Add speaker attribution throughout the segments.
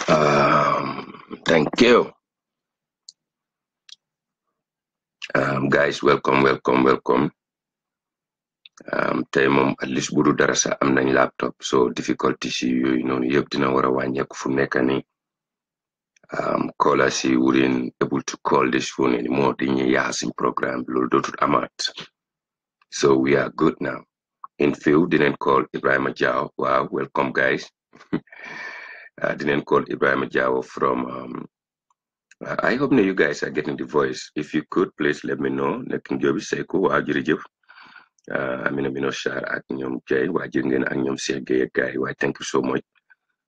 Speaker 1: Thank you. Guys, welcome. Tey moom at least bu du dara sax am nañ laptop so difficulty si yooyu noonu yëpp dina war a wàññeeku fu nekk ni callers yi wouldn't able to call this phone anymore dañuy yaasin programme bi loolu dootul amaat so we are good now in few dinañ call Ibrahima Jawo wow welcome guys dinañ call Ibrahima Jawo from I hope you guys are getting the voice. If you could, please let me know. Nekk Njobi Seku waa jërëjëf Amina Mino Shar ak ñoom Jay waa jërë ngeen ak ñoom Cheikh Gueye ak gars yi waaye thank you so much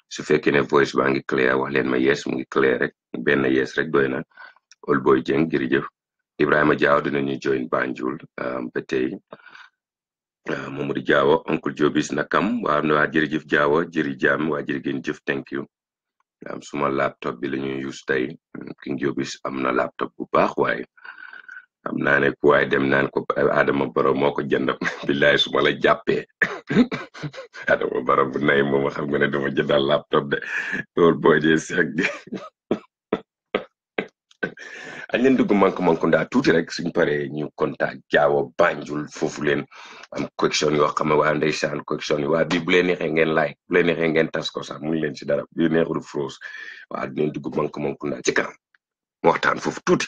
Speaker 1: su fekkee ne voice baa ngi clear wax leen ma yes mu ngi clear rek benn yes rek doy na Old Boy Jeng jërëjëf Ibrahima Diawo dinañu join Banjul ba tey Mamadou Diawo Uncle Jobis nakam waa jërëjëf Diawo jëri jàmm waa jërë ngeen jëf thank you suma laptop bi la ñuy use tey King Jobis am na laptop bu baax waaye am naa ne ku waaye dem naan ko Adama Barrow moo ko jënd billaay su ma la jàppee Adama Barrow bu nay moom xam nga ne dama jëndal laptop de loolu booy dee seeg di añ leen dugg manque ndaa tuuti rek suñ paree ñu contact Jaawo Banjul foofu leen am correction yoo xam ne waa ndeysaan correction yi waa bii bu leen neexee ngeen like bu leen neexee ngeen tas ko sax mu ngi leen si dara bii neexul froos waa dinañ dugg manque ndaa ci kanam waxtaan foofu tuuti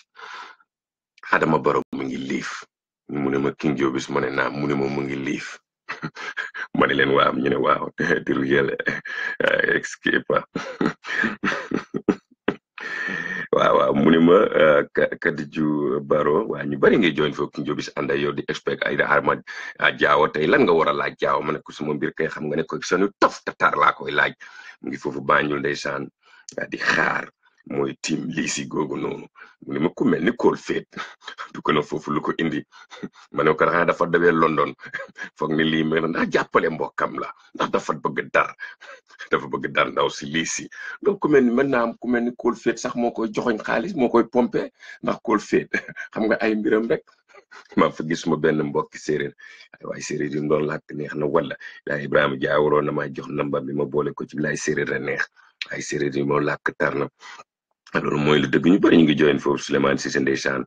Speaker 1: Adama Barrow mu ngi liif mu ne ma King Jobis ma ne naam mu ne ma mu ngi liif ma ne leen waaw ñu ne waaw diru yële escape waaw mu ne ma Kadiju Barrow waa ñu bari ngay join foofu King Jobis ànda yow di expect ay Adama Jaawo tey lan nga war a laaj Jaawo ma ne ko suma mbir kay xam nga ne ko sonu tof tatar laa koy laaj mu ngi foofu Banjul ndeysaan di xaar mooy team liisi googu noonu mu ne ma ku mel ni Cold Faith du ko na foofu lu ko indi ma ne ko xanaa dafa dawee London foog ni lii mel ndax jàppale mbokkam la ndax dafa bëgg dar ndaw si liisi donc ku mel ni maintenant ku mel ni Cold Faith sax moo koy joxoñ xaalis moo koy pompe ndax Cold Faith xam nga ay mbiram rek maa fa gis ma benn mbokki séeréer waaye séeréer yi doon làkk neex na wala daa Ibrahima Diawo waroon na maa jox namba bi ma boole ko ci bilaay séeréer a neex ay séeréer yi moo làkk tar na loolu mooy lu dëgg ñu bëri ñu ngi join foofu Souleymane Cissé ndeysaan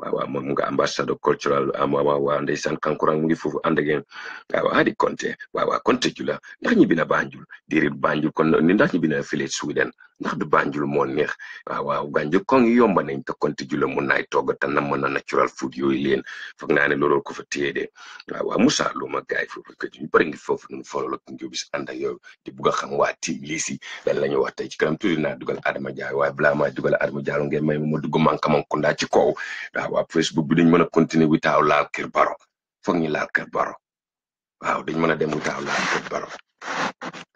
Speaker 1: waaw moom mu nga ambassadeur cultural waaw ndeysaan kankurang mu ngi foofu ànd ak yéen waaw Hadi Konte waaw Konte jula ndax ñibbi na Banjul déedéet Banjul kon ni ndax ñibbi na fële Sweden ndax du Banjul moo neex waaw Banjul kon yomba nañ te Konte jula mun naay togg te na mën na natural food yooyu leen foog naa ne loolu ko fa téye de waaw Moussa Louma gaay foofu ñu bëri ngi foofu ñu follow King Jobis ànd ak yow di bugg a xam waa team liisi lan la ñu wax tey ci kanam tuuti naa dugal Adama Diawo waaye balaa maa dugal Adama Diawo ngeen may ma dugg manque ndaa ci kaw waaw Facebook bi dañ mën a continuer witaaw laal kër Barrow foog ñu laal kër Barrow waaw dañ mën a dem witaaw laal kër Barrow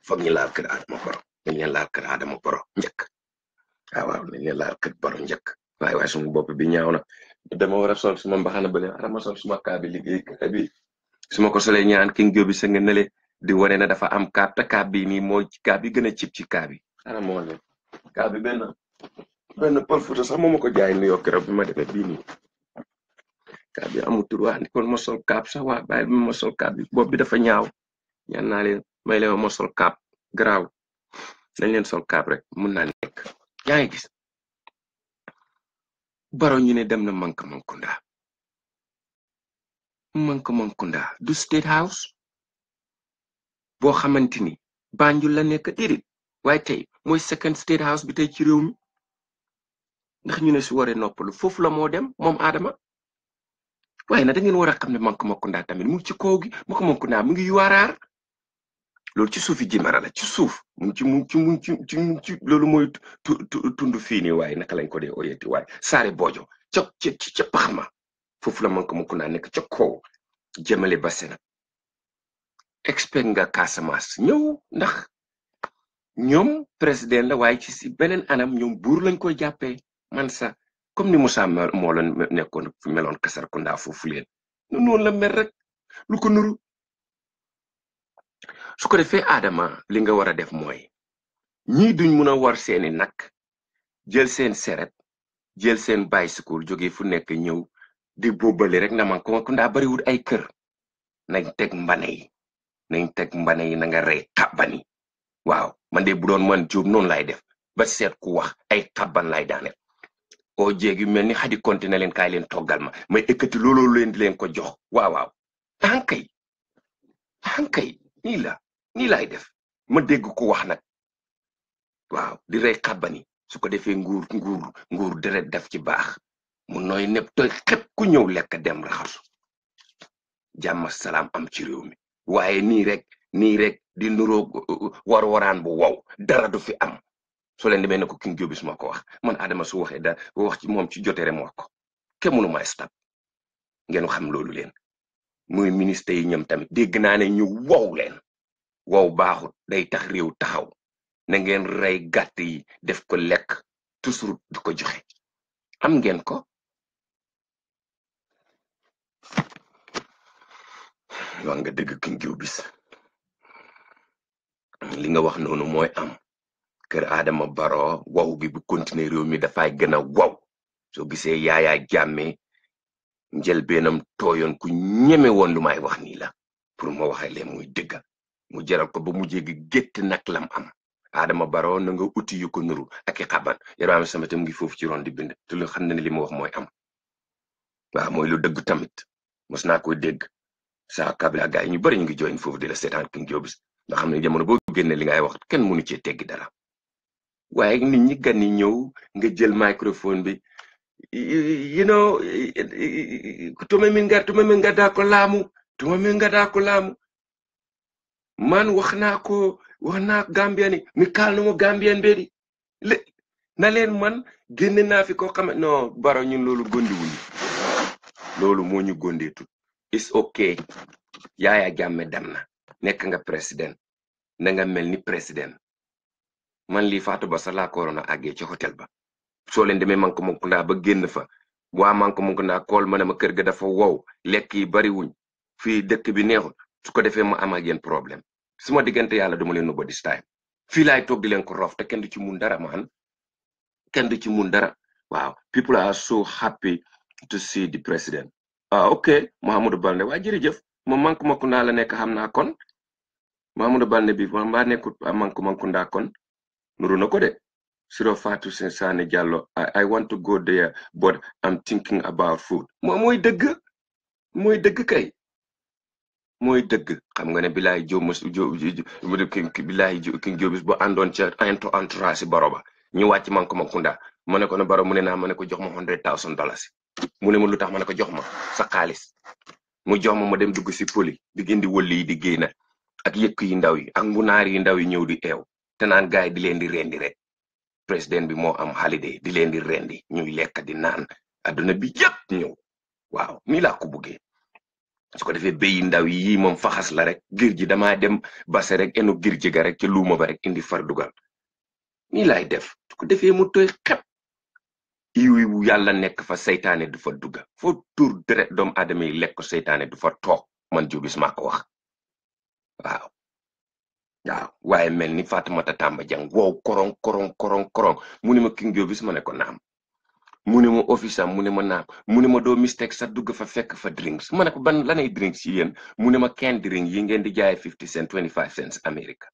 Speaker 1: foog ñu laal kër Adama Barrow dañ leen laal kër Adama Barrow njëkk waaw dañ leen laal kër Barrow njëkk waaye suma bopp bi ñaaw na dama war a sol suma mbaxana bële Adama sol suma kaa bi liggéey kaa bi suma ko solee ñaan King Jobis sa nga nele di wane ne dafa am kaab te kaab bi nii mooy kaab bi gën a cib ci kaab bi xanaa moo ne kaab bi benn Paul Fouta sax moo ma ko jaay New York keroog bi ma demee bii nii kaab bi amul tur waa kon ma sol kaab sax waa bàyyi bi ma sol kaab bi bopp bi dafa ñaaw ñaan naa leen may leen ma sol kaab garaaw nañ leen sol kaab rek mun naa nekk yaa ngi gis Barrow ñu ne dem na manque ndaa du State House boo xamante ni Banjul la nekk déedéet waaye tey mooy second State House bi tey ci réew mi ndax ñu ne su waree noppalu foofu la moo dem moom Adama waaye nag da ngeen war a xam ne manque ndaa tamit mu ngi ci kaw gi manque ndaa mu ngi yuwaaraar loolu ci suufi Jimara la ci suuf mu ci loolu mooy tundu fii nii waaye naka lañ ko dee oyeti waaye Saare Bojo ca pax ma foofu la manque ndaa nekk ca kaw jëmale ba sena expect nga Casamance ñëw ndax ñoom président la waaye ci si beneen anam ñoom buur lañ koy jàppee man sax comme ni Moussa moo la nekkoon fi meloon Kasarkunda foofu leen noonu la mel rek lu ko nuru su ko defee Adama li nga war a def mooy ñii duñ mun a war seeni nag jël seen seret jël seen bicycle jóge fu nekk ñëw di boobale rek na man Kunda bariwul ay kër nañ teg mbane yi na nga rey xabani waaw man de bu doon man Jóob noonu laay def ba seet ku wax ay xabban lay daaneel o jéegi mel ni xadi konti na leen kaay leen toggal ma may ekkati looloo leen di leen ko jox waaw hankay nii laay def ma dégg ku wax nag waaw di rey xabbani su ko defee nguur deret def ci baax mu nooy nepp toy xep ku ñëw lekk dem raxasu jàmm salaam am ci réew mi waaye nii rek di nuroo waraan bu wow dara du fi am soo leen demee ne ko King Jobis moo ko wax man Adama su waxee da wax ci moom ci joteere moo ko kenn mënu ma stop ngeen xam loolu leen muy ministre yi ñoom tamit dégg naa ne ñu wow leen wow baaxut day tax réew taxaw na ngeen rey gàtt yi def ko lekk toujours du ko joxe am ngeen ko wax nga dëgg King Jobis li nga wax noonu mooy am kër Adama Barrow wow bi bu continuer réew mi dafay gën a wow soo gisee Yaya Jammeh njëlbeenam tooyoon ku ñeme woon lu may wax nii la pour ma waxee leen muy dëgga mu jaral ko ba mu jéggi gétt nag lam am Adama Barrow na nga uti yu ko nuru ak i xaban Ibrahima Sama tam ngi foofu ci ron di bind te lu xam ne li ma wax mooy am waaw mooy lu dëgg tamit mos naa koy dégg saa kabila gaay ñu bari ñu ngi join foofu di la seetaan King Jobis nga xam ne jamono boo génne li ngay wax kenn mënu cee teggi dara waaye nit ñi gan yi ñëw nga jël microphone bi tuma min ngada ko laamu man wax naa Gambien ni mi kalno mo Gambien beedi na leen man génne naa fi ko xam non Barrow ñun loolu gondi wuñu loolu moo ñu gondeetul it's okay Yaya Jammeh dem na nekk nga président na nga mel ni président man lii Fatou Ba sa laa ko waroon a àggee ci hôtel ba soo leen demee Mankomonkunda ba génn fa waa Mankomonkunda kool ma ne ma kër ga dafa wow lekk yi bari wuñ fii dëkk bi neexul su ko defee ma am ak yéen problème suma diggante yàlla duma leen nobody this time fii laay toog di leen ko rof te kenn du ci mun dara man kenn du ci mun dara waaw people are so happy to see the president ok Mahamadou Balde waa jërëjëf moom Mankomonkunda la nekk xam naa kon Mahamadou Balde bi mbaa nekkut Mankomonkunda kon nuru na ko de Siro Fatou Sane Diallo I want to go there but I'm thinking about food mooy dëgg kay mooy dëgg xam nga ne bilaay King Jobis bu àndoon ca entourage Barrow ba ñu wàcc Mankomonkunda ma ne ko ne Barrow mu ne naa ma ne ko jox ma $100,000 mu ne ma lu tax ma ne ko jox ma sa xaalis mu jox ma dem dugg si poli di gindi wëlli yi di génn ak yëkk yi ndaw yi ak mbunaar yi ndaw yi ñëw di eew te naan gaay di leen di rendi rek président bi moo am holiday di leen di rendi ñuy lekk di naan adduna bi yëpp ñëw waaw nii laa ko buggee su ko defee béyi ndaw yi moom faxas la rek gir ji damaa dem base rek enu gir ji ga rek ci luuma ba rek indi far dugal nii laay def su ko defee mu tooy xep yiwu yàlla nekk fa seytaane du fa dugga foo tur deret doomu aadama yi lekk ko seytaane du fa toog man Jobis maa ko wax waaw waaye mel ni Fatoumata Tamba Jang wow korong mu ne ma King Jobis ma ne ko naam mu ne ma office am mu ne ma naam mu ne ma doo mistake sax dugg fa fekk fa drinks ma ne ko ban lanay drinks yi yéen mu ne ma kenn drink yi ngeen di jaay 50 cents 25 cents America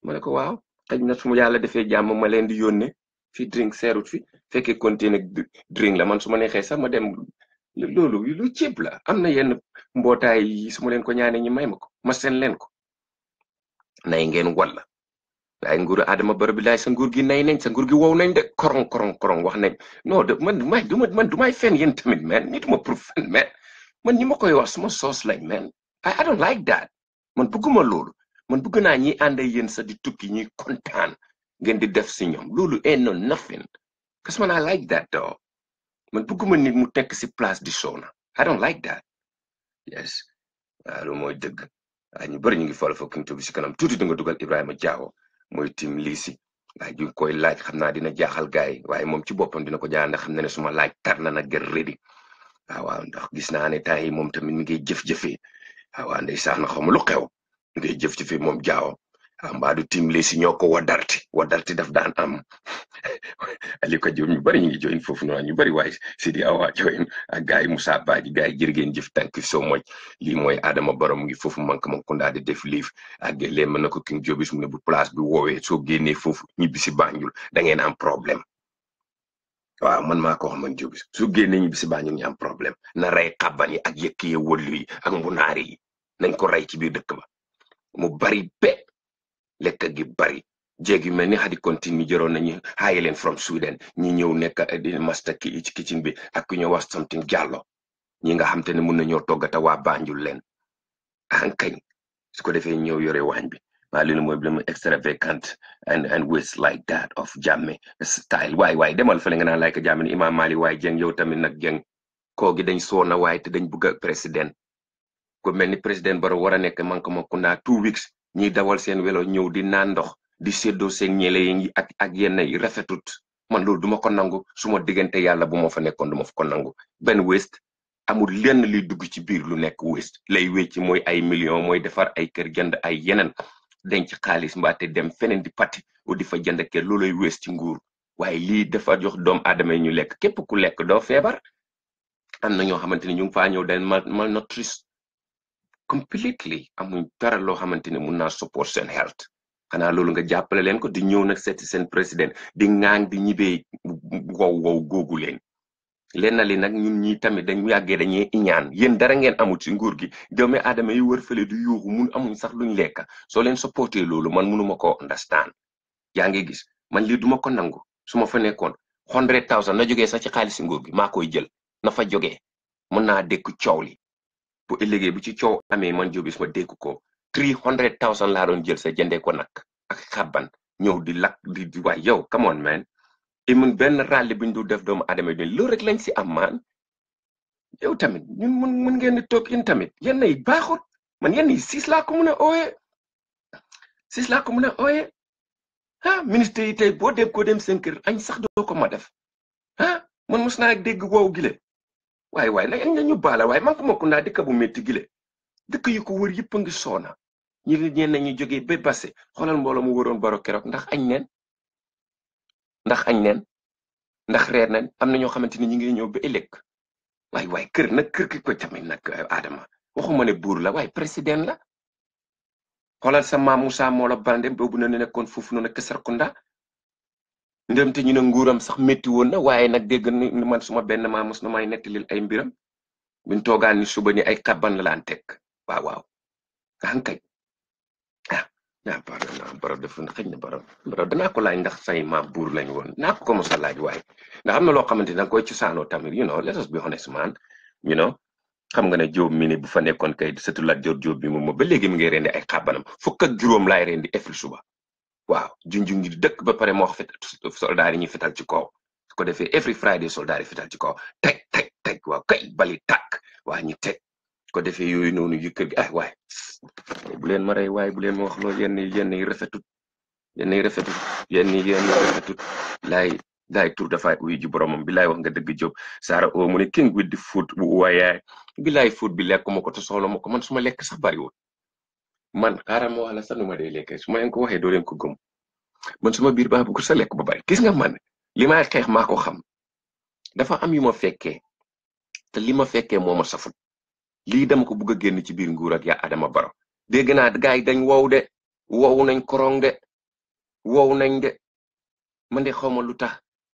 Speaker 1: ma ne ko waaw xëy na su ma yàlla defee jàmm ma leen di yónnee fi drink seerut fi fekkee container drink la man su ma neexee sax ma dem loolu lu ceeb la am na yenn mbootaay yi su ma leen ko ñaanee ñi may ma ko ma seen leen ko nay ngeen walla waaye nguuru Adama Barrow bi laay sa nguur gi nay nañ sa nguur gi wow nañ de korong wax nañ non de man du may fen yéen tamit man nit ma pour fen man ñi ma koy wax suma soos lañ man I don't like that man bëgguma loolu man bëgg naa ñi ànd yéen sa di tukki ñuy kontaan ngeen di def si ñoom loolu no nothing parce que man I like that though man bëgguma nit mu tekk si place di sona I don't like that yes loolu mooy dëgg ñu bari ñu ngi follow fo King Jobis si kanam tuuti di nga dugal Ibrahima Diawo mooy tim liisi waaye ju koy laaj xam naa dina jaaxal gaay waaye moom ci boppam dina ko jaa ndax xam na ne suma laaj tar na nag gër ready waaw ndax gis naa ne temps yi moom tamit mi ngay jëf-jëfee waaw ndeysaan na xawma lu xew mi ngay jëf-jëfee moom Diawo mbaa du tim liisi ñoo ko wadarti daf daan am Aliou Ka Diop ñu bari ñu ngi join foofu noonu ñu bari waaye Sidi Awa join ak gars yi Moussa Badji gars yi jërë ngeen jëf thank you so much lii mooy Adama Barrow mu ngi foofu Mankamakunda di def liif ak leen mën na ko King Jobis mu ne bu place bi woowee soo génnee foofu ñibbi si Banjul da ngeen am problème waaw man maa ko wax man Jobis su génnee ñibbi si Banjul ñu am problème na rey xabban yi ak yëkk yi wëllu yi ak mbunaari yi nañ ko rey ci biir dëkk ba mu bari be lekk gi bari jéeg yu mel ni Hadi Continue jëroon nañu haaye leen from Sweden ñi ñëw nekk di master ki ci kitchen bi ak ku ñu wax something Jallow ñi nga xam te ne mun nañoo toggata waa Banjul leen ankañ su ko defee ñëw yore waañ bi waa loolu mooy bi mu extravagant and waste like that of Jammeh style waay demal fële nga naan like Jammeh ni Imam Mali waaye jeng yow tamit nag jeng koo gi dañ soona waaye te dañ bugg a président ko mel ni président Barrow war a nekk Mankamakunda 2 weeks ñiy dawal seen welo ñëw di naan ndox di séddoo seen ñeele yi ak yenn yi rafetut man loolu duma ko nangu suma diggante yàlla bu ma fa nekkoon duma fa ko nangu benn waste amul lenn liy dugg ci biir lu nekk waste lay wecci mooy ay millions mooy defar ay kër jënd ay yeneen denc xaalis mbaate dem feneen di pati o di fa jënd kër looloy waste ci nguur waaye lii dafa jox doom aadama yi ñu lekk képp ku lekk doo feebar am na ñoo xamante ni ñu ngi faa ñëw dañ malnourished completely amuñ dara loo xamante ni mun naa support seen health xanaa loolu nga jàppale leen ko di ñëw nag seeti seen président di ŋaaŋ di ñibbee wow googu leen na li nag ñun ñi tamit dañ yàggee dañuy iñaan yéen dara ngeen amul ci nguur gi doomi aadama yi wër fële du yuuxu mun amuñ sax luñ lekk soo leen supporté loolu man munuma ko understand yaa ngi gis man lii duma ko nangu su ma fa nekkoon 100,000 na jógee sax ci xaalis nguur gi maa koy jël na fa jógee mën naa dékk coow li bu ëllëgee bu ci coow amee man Jobis ma dékk ko 300,000 laa doon jël sa jëndee ko nag ak xabban ñëw di lakk di waay yow come on man imun benn ràlli buñ du def doomu adama bi loolu rek lañ si am maan yow tamit ñun mun ngeen di toog yéen tamit yenn yi baaxut man yenn yi 6 laa ko mën a ooyee 6 laa ko mën a ooyee ministre yi tey boo dem ko dem seen kër añ sax doo ko ma def man mos naa dégg wow gile waaye nag nga ñu baala waaye Mankamakunda dëkk bu métti gile dëkk yu ko wër yëpp a ngi soona ñenn ñi jógee ba Basse xoolal mbooloo mu wëroon Barrow keroog ndax añ neen ndax reer neen am na ñoo xamante ni ñu ngi ñëw ba ëllëg waaye kër ki ko tamit nag Adama waxuma ne buur la waaye président la xoolal sa maam Moussa Mola Baldé boobu na ne nekkoon foofu noonu ak Sarkunda ndem te ñu ne nguuram sax métti woon na waaye nag dégg ni man suma benn maam mos na may nettalil ay mbiram buñ toogaan ni suba ni ay xabban la laan teg waaw kañ Barrow def na xëy na Barrow danaa ko laaj ndax say maam buur lañ woon naa ko mos a laaj waaye ndax am na loo xamante ne danga koy cosaanoo tamit let us be honest man xam nga ne Jóob mi ne bu fa nekkoon kay sëtu Lat Joor Jóob bi moom ba léegi mi ngi rendi ay xabbanam 1 ak 5 laay rendi efri suba waaw junjung di dëkk ba pare moo wax soldaar yi ñuy fetal ci kaw su ko defee every Friday soldaar yi fetal ci kaw teg waaw kay bali tàkk waa ñi teg su ko defee yooyu noonu yu kër gi waaye bu leen ma rey waaye bu leen ma wax loolu yenn yi rafetut yenn yi rafetut laay tur dafay uyu ji boromam bi laay wax nga dëgg Jóob Saara o mu ne king with the food waaye bi laay food bi lekk ma ko te soxla ma ko man suma lekk sax bariwul man xaaral ma wax la sax nu ma dee lekkee su ma leen ko waxee doo leen ko gëm man suma biir baax bu sa lekk ba bari gis nga man li may xeex maa ko xam dafa am yu ma fekkee te li ma fekkee moo ma safut lii dama ko bugg a génn ci biir nguur ak yaa Adama Barrow dégg naa gars yi dañ wow nañ korong de wow nañ de man de xaw ma lu tax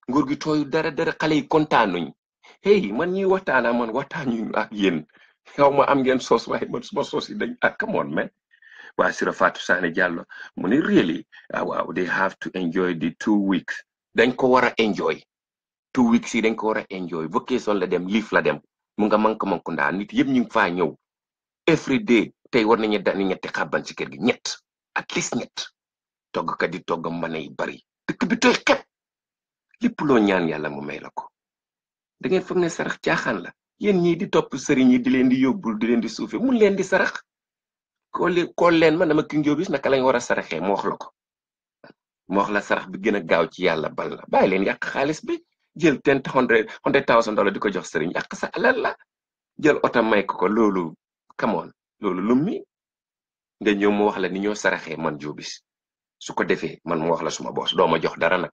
Speaker 1: nguur gi tooyu dara xale yi kontaanuñ hey man ñuy waxtaanaa man waxtaanuñ ak yéen xaw ma am ngeen soos waaye man suma soos yi dañ come on man waa Sira Fatou Sane Jallow mu ne really waaw they have to enjoy the 2 weeks dañ ko war a enjoy 2 weeks yi dañ ko war a enjoy vacation la dem liif la dem mu nga Mankamakunda nit yëpp ñu ngi faa ñëw every day tey war nañu dani ñetti xabban ci kër gi ñett at least ñett toggkat di togg mën yi bari dëkk bi tooy xep lépp loo ñaan yàlla mu may la ko da ngeen foog ne sarax caaxaan la yéen ñii di topp sëriñ yi di leen di yóbbul di leen di suufe mun leen di sarax kool leen man dama King Jobis naka lañ war a saraxee mu wax la ko mu wax la sarax bi gën a gaaw ci yàlla ban la bàyyi leen yàq xaalis bi jël $100,000 di ko jox sëriñ yàq sa alal la jël oto may ko loolu come on loolu lu mi nga ñëw mu wax la ni ñoo saraxee man Jobis su ko defee man mu wax la suma boos doo ma jox dara nag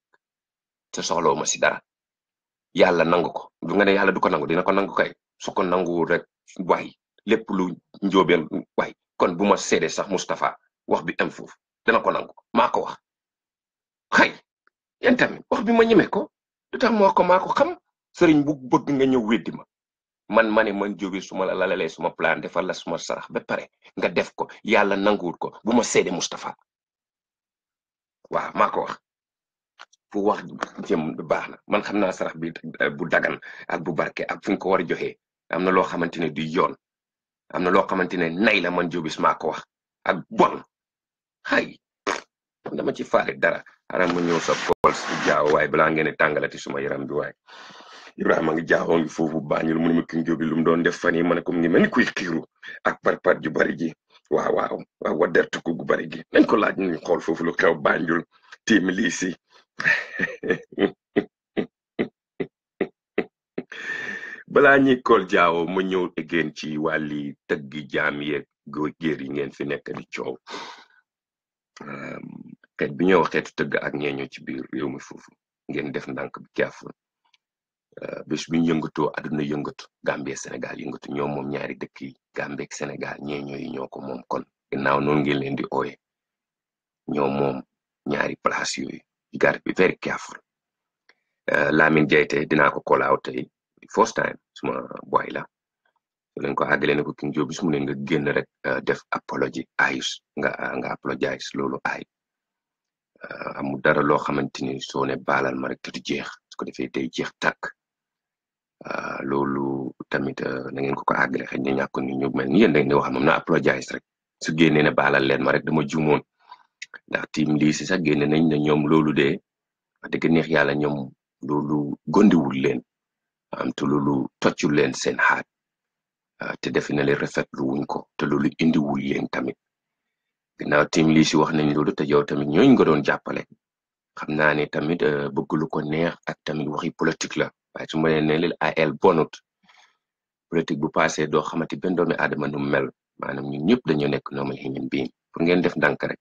Speaker 1: te soxlawu ma si dara yàlla nangu ko du nga ne yàlla du ko nangu dina ko nangu kay su ko nanguwul rek waay lépp lu njóobeen waay kon bu ma seede sax Moustapha wax bi am foofu dina ko nangu maa ko wax xëy yéen tamit wax bi ma ñeme ko du tax moo ko maa ko xam sëriñ bu bëgg nga ñëw weddi ma man man jóge suma la lalalee suma plan defal la suma sarax ba pare nga def ko yàlla nanguwul ko bu ma seede Moustapha waaw maa ko wax fu wax jëm baax na man xam naa sarax bi bu dagan ak bu barke ak fu ñu ko war a joxee am na loo xamante ne du yoon am na loo xamante ne nay la man jóbis maa ko wax ak bon xay dama ci faale dara aram ma ñëw sa kool si jaaw waaye balaa ngeen tàngalati suma yaram bi waaye Ibrahima ngi jaawoo ngi foofu Banjul mu ne ma ki jóbi lu mu doon def fan yi ma ne ko mu ngi mel ni kuy xiiru ak parpat ju bari ji waaw waddertuku gu bari gi nañ ko laaj ñu xool foofu lu xew Banjul tiimi lii si balaa ñuy kool jaawoo ma ñëw again ci wàlli tëggi jaam yeeg géer yi ngeen fi nekk di coow xeet bi ñëw xeetu tëgg ak ñeeñoo ci biir réew mi foofu ngeen def ndànk bi careful bés bi ñu yëngatoo àdduna yëngatu Gambie Sénégal yëngatu ñoom moom ñaari dëkk yi Gambie ak Sénégal ñeeñoo yi ñoo ko moom kon ginnaaw noonu ngeen leen di ooye ñoom moom ñaari place yooyu you gotta be very careful Lamin Jayte dinaa ko call out tey first time suma boy la su leen ko àggale ne ko King Joe bis mu ne nga génn rek def apology ayus nga apologize loolu ay amul dara loo xamante ni soo ne baalal ma rek te du jeex su ko defee day jeex tàkk loolu tamit na ngeen ko àggale xëy na ñàkk ni ñu mel ni yéen da ngeen di wax moom na apologize rek su génnee ne baalal leen ma rek dama juumoon ndax team lii si sax génne nañ ne ñoom loolu de wax dëgg neex yàlla ñoom loolu gondiwul leen te loolu toccul leen seen xaat te defe na leen rafetlu wuñ ko te loolu indiwul leen tamit ginnaaw team lii si wax nañ loolu te yow tamit ñooñ nga doon jàppale xam naa ne tamit bëgg lu ko neex ak tamit waxi politique la waaye su ma ne leen AL bonut politique bu passé doo xamante benn doomi aadama nu mel maanaam ñun ñëpp dañoo nekk normal human being pour ngeen def ndànk rek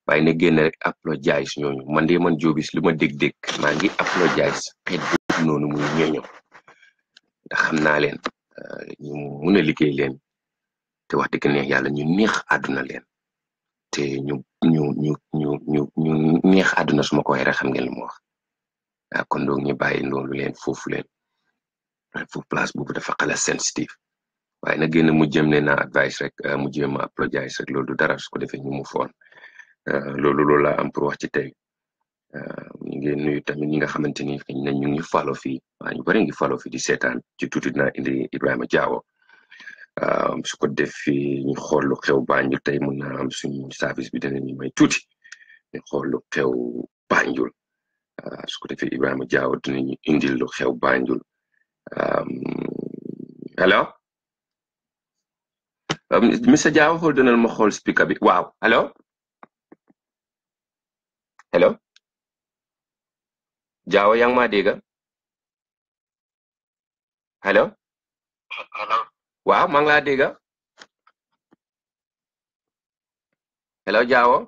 Speaker 1: waaye ne génn rek apologize ñooñu man de man Jobis li ma dégg-dégg maa ngi apologize xeet boobu noonu muy ñooñu ndax xam naa leen ñu mun a liggéey leen te wax dëgg neex yàlla ñu neex àdduna leen te ñu neex àdduna su ma ko waxee rek xam ngeen li mu wax kon donc ñu bàyyi loolu leen foofu place boobu dafa xala sensitive waaye na génn mu jëm ne na advice rek mu jëm a apologize rek loolu du dara su ko defee ñu mu foon loolu laa am pour wax ci tey ñu ngi nuyu tamit ñi nga xamante ni xëy na ñu ngi follow fii waa ñu bari ngi follow fii di seetaan ci tuuti dinaa indi Ibrahima Jaawo su ko defee ñu xool lu xew Banjul tey mun naa am suñu service bi dinañu may tuuti ñu xool lu xew Banjul su ko defee Ibrahima Jaawo dinañu indil lu xew Banjul hello Mr Jaawo xool dinal ma xool speaker bi waaw hello Jaawo yaa ngi maa dégg hello waaw maa ngi laa dégg hello Jaawo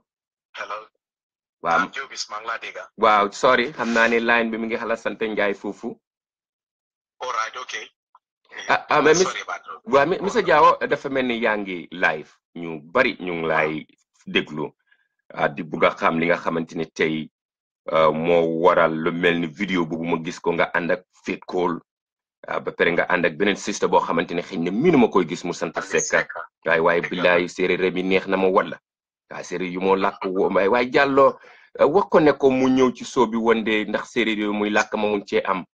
Speaker 1: waaw
Speaker 2: Jobis maa ngi laa dégg
Speaker 1: waaw sorry xam naa ne line bi mi ngi xala sant Njaay foofu
Speaker 2: alright okay
Speaker 1: waaw Mr Jaawo dafa mel ni yaa ngi live ñu bari ñu ngi lay déglu di bugg a xam li nga xamante ne tey moo waral lu mel ni vidéo boobu ma gis ko nga ànd ak Faith Cole ba pare nga ànd ak beneen sista boo xamante ne xëy na miinu ma koy gis mu sant Seck waaye billaay séeréer mi neex na ma wala waaye séeréer yu moo làkk waaye jàlloo wax ko ne ko mu ñëw ci soo bi wonde ndax séeréer yooyu muy làkk ma mun cee am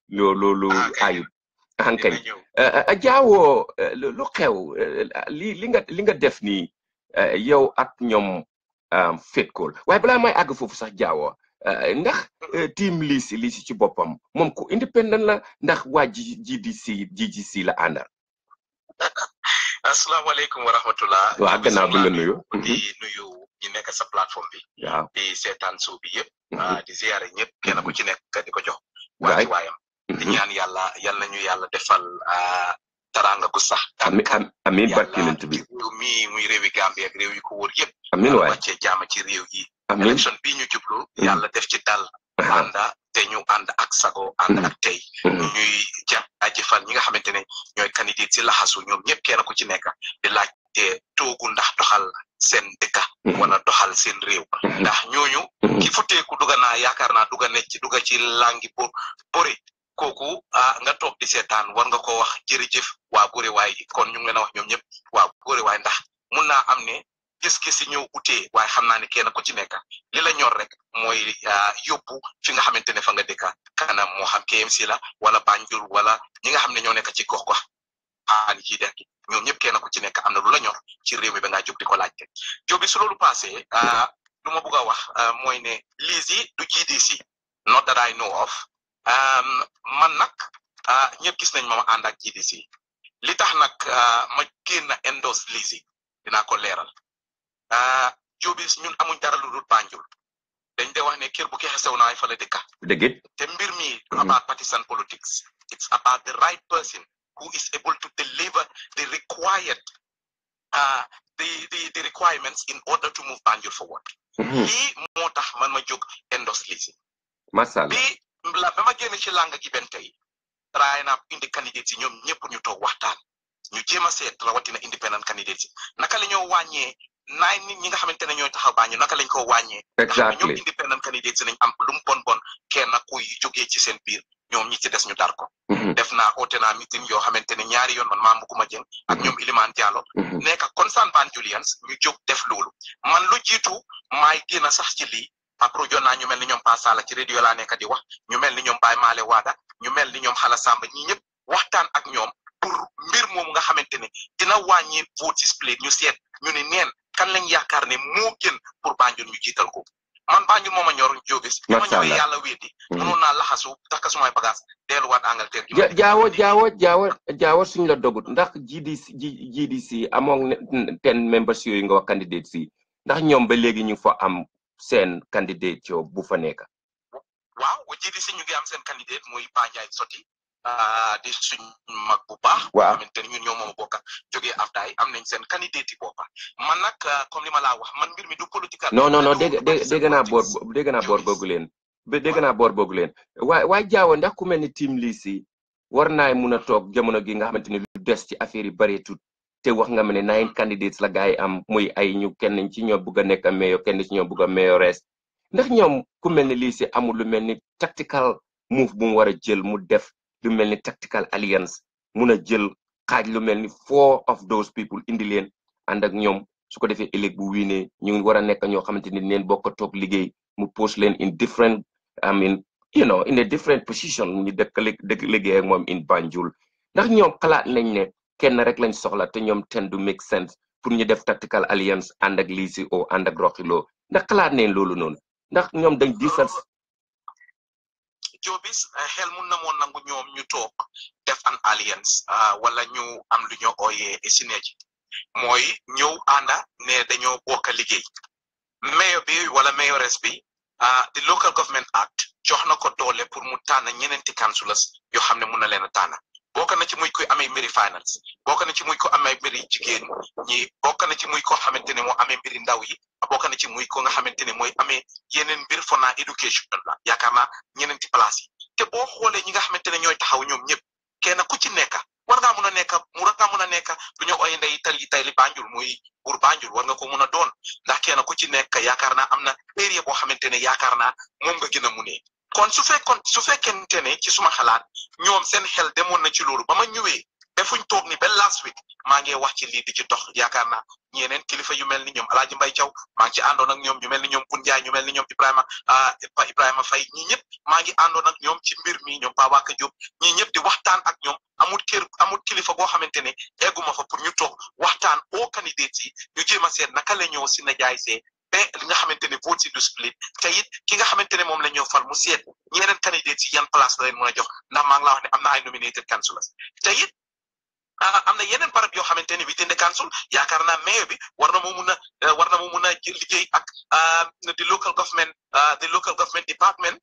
Speaker 1: loolu ayut ankañ Jaawo lu xew li nga def nii yow ak ñoom Faith Cole waaye balaa may àgg foofu sax Jaawo ndax team lii ci boppam moom ko independent la ndax waa GGC la àndal.
Speaker 2: asalaamaaleykum wa rahmatullah.
Speaker 1: waaw gannaaw bi nga nuyu.
Speaker 2: di nuyu ñi nekk sa plateforme bi.
Speaker 1: waaw
Speaker 2: di seetaan suuf bi yëpp. di ziare ñëpp kenn ku ci nekk di ko jox. waay waayam. di ñaan yàlla yal nañu yàlla defal taranga gu sax.
Speaker 1: amiin barke nañ bi
Speaker 2: muy réewi Gambie ak réew yi ko wër yëpp.
Speaker 1: amiin waay
Speaker 2: wàccee jaama ci réew yi.
Speaker 1: amiin
Speaker 2: élection bii ñu jublu. yàlla def ci dal. banda te ñu ànd ak sago ànd ak tey ñuy jaajëfal ñi nga xamante ne ñooy candidat si laxasu ñoom ñëpp kenn ku ci nekk di laajte toogu ndax doxal seen dëkka wala doxal seen réew ndax ñooñu ki futteeku duga naa yaakaar naa duga ci langi bori kooku nga toog di seetaan war nga ko wax jërëjëf waa Gorewaay kon ñu ngi leen a wax ñoom ñëpp waa Gorewaay ndax mun naa am ne gis-gis yi ñëw utee waaye xam naa ne kenn ku ci nekk li la ñor rek mooy yóbbu fi nga xamante ne fa nga dëkka kanam moo xam KMC la wala Banjul wala ñi nga xam ne ñoo nekk ci gox ani ci dëkk ñoom ñëpp kenn ku ci nekk am na lu la ñor ci réew mi ba ngaa jóg di ko laajte jóbi su loolu passé lu ma bëgg a wax mooy ne lii du GDC not that I know of man nag ñëpp gis nañ ma ànd ak GDC li tax nag ma génn endorse lii dinaa ko leeral Jobis ñun amuñ dara lu dul Banjul dañ de wax ne kër bu ki xesew naay fa la dëkka
Speaker 1: dëgg
Speaker 2: te mbir mi about partisan politics it's about the right person who is able to deliver the required the requirements in order to move Banjul forward lii moo tax man ma jóg endorse lii
Speaker 1: masala
Speaker 2: bi ba ma génn ci langa gi benn tey raay naa indi candidates yi ñoom ñëpp ñu toog waxtaan ñu jéem a seet rawatina independent candidates yi naka la ñoo wàññee nit ñi nga xamante ne ñooy taxaw Banjul naka lañ ko wàññee nga xam ne ñoom independent candidates nañ am lu mu bon kenn kuy jógee ci seen biir ñoom ñi ci des ñu dar ko def naa oote naa meeting yoo xamante ne ñaari yoon man maa mbuguma jëng ak ñoom Iliman Diallo nekk concern Banjulians ñu jóg def loolu man lu jiitu maay génn sax ci lii après joon naa ñu mel ni ñoom Pa Sala ci radio laa nekk di wax ñu mel ni ñoom Baye Male Wada ñu mel ni ñoom Xala Samba ñi ñëpp waxtaan ak ñoom pour mbir moomu nga xamante ne dina wàññi vote split ñu seet ñu ne neen kan lañ yaakaar ne moo gën pour Banjul ñu jiital ko man Banjul mooma ñor Jobis bi ma ñëwee yàlla weddi mënoon naa laxasu takka sumay bagage delluwaat Angleterre
Speaker 1: jaawo suñ la dogut ndax GDC amoon 10 members yooyu nga wax candidate si ndax ñoom ba léegi ñu fa am seen candidate bu fa nekk
Speaker 2: waaw GDC ñu ngi am seen candidate muy Pa Ndiaye Soti di suñ mag bu baax xamante ne ñun ñoo moom a bokka jógee afdaay am nañ seen candidate yi boppa man nag comme li ma laa wax man mbir mi du politique
Speaker 1: non dégg naa boor boogu leen waaye jaawo ndax ku mel ni team lii si war naay mun a toog jamono gi nga xamante ni lu des ci affaire yi bareetut te wax nga ma ne 9 candidates la gars yi am muy ay ñu kenn ci ñoom bugg a nekk mayor kenn ci ñoom bugg a mayoress ndax ñoom ku mel ni lii si amul lu mel ni tactical move bu mu war a jël mu def lu mel ni tactical alliance mun a jël xaaj lu mel ni 4 of those people indi leen ànd ak ñoom su ko defee ëllëg bu wiinee ñu war a nekk ñoo xamante ni neen bokk toog liggéey mu post leen in different in a different position ñu dëkk liggéey ak moom in Banjul ndax ñoom xalaat nañ ne kenn rek lañ soxla te ñoom ten du make sense pour ñu def tactical alliance ànd ak lii si o ànd ak roxiloo ndax xalaat nañ loolu noonu ndax ñoom dañ diisal
Speaker 2: Jobis xel mun na moo nangu ñoom ñu toog def an alliance wala ñu am lu ñoo ooyee synergie mooy ñëw ànda ne dañoo bokk liggéey mayor bi wala mayoress bi the local government act jox na ko doole pour mu tànn ñeneenti councillors yoo xam ne mun na leen a tànn bokk na ci muy koy amee mbiri finance bokk na ci muy ko amee mbiri jigéen ñi bokk na ci muy ko xamante ne moo amee mbiri ndaw yi bokk na ci muy ko nga xamante ne mooy amee yeneen mbir fo naa éducation la yaakaar naa ñeneenti place yi te boo xoolee ñi nga xamante ne ñooy taxaw ñoom ñëpp kenn ku ci nekk war ngaa mun a nekk lu ñu ooy ndey tayli Banjul muy buur Banjul war nga ko mun a doon ndax kenn ku ci nekk yaakaar naa am na area boo xamante ne yaakaar naa moom nga gën a munee kon su fekkente ne ci suma xalaat ñoom seen xel demoon na ci loolu ba ma ñëwee defuñ toog ni ba last week maa ngi wax ci lii di ci dox yaakaar naa ñeneen kilifa yu mel ni ñoom Alaaji Mbay Caw maa ngi ci àndoon ak ñoom ñu mel ni ñoom Bun Njaay ñu mel ni ñoom Ibrahima Fay ñii ñëpp maa ngi àndoon ak ñoom ci mbir mi ñoom Pawaka Diop ñii ñëpp di waxtaan ak ñoom amul kilifa boo xamante ne egguma fa pour ñu toog waxtaan au candidat yi ñu jéem a seet naka la ñëw si na jaay see li nga xamante ne vote si du split te it ki nga xamante ne moom la ñëw fal mu seet ñeneen candidat yi yan place la leen mën a jox ndax maa ngi la wax ne am na ay nominated councillors te it am na yeneen barab yoo xamante ne within the council yaakaar naa mayor bi war na moo mun a liggéey ak the local government department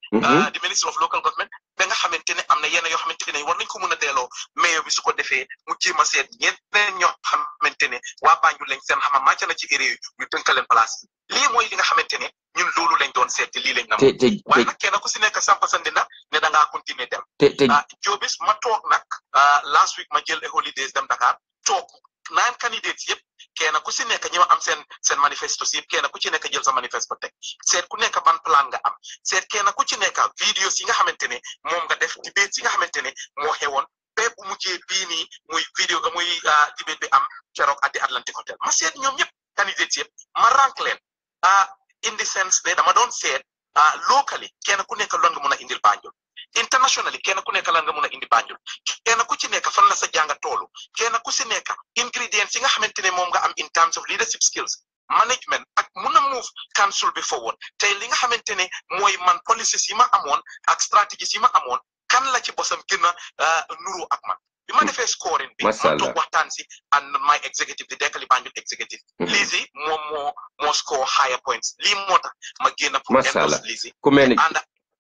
Speaker 2: the minister of local government ba nga xamante ne am na yenn yoo xamante ne war nañ ko mun a delloo mayor bi su ko defee mu jéem a seet ñeneen ñoo xamante ne waa Banjul lañ seen xama màcc na ci réew yi ñu tënkaleen place lii mooy li nga xamante ne ñun loolu lañ doon seet lii lañ nam waaye nag kenn ku si nekk sampa sa ndina ne da ngaa continuer dem Jobis ma toog nag last week ma jël holidays dem Dakar toog 9 candidates yëpp kenn ku si nekk ñi ma am seen manifesto si yëpp kenn ku ci nekk jël sa manifesto teg seet ku nekk ban plan nga am seet kenn ku ci nekk videos yi nga xamante ne moom nga def debate yi nga xamante ne moo xewoon bépp bu mujjee bii nii muy debate bi am keroog at the Atlantic Hotel ma seet ñoom ñëpp candidates yëpp ma rank leen in the sense ne dama doon seet locally kenn ku nekk loon nga mun a indil Banjul internationally kenn ku nekk lan nga mun a indi Banjul kenn ku ci nekk fan la sa jànga toolu kenn ku si nekk ingredients yi nga xamante ne moom nga am in terms of leadership skills management ak mun a move council bi forward tey li nga xamante ne mooy man policies yi ma amoon ak strategies yi ma amoon kan la ci bosam gën a nuru ak man bi ma defee scoring bi ma toog waxtaan si and my executive di Dekali Banjul executive Lizzy moom moo score higher points lii moo tax ma génn pour endorse Lizzy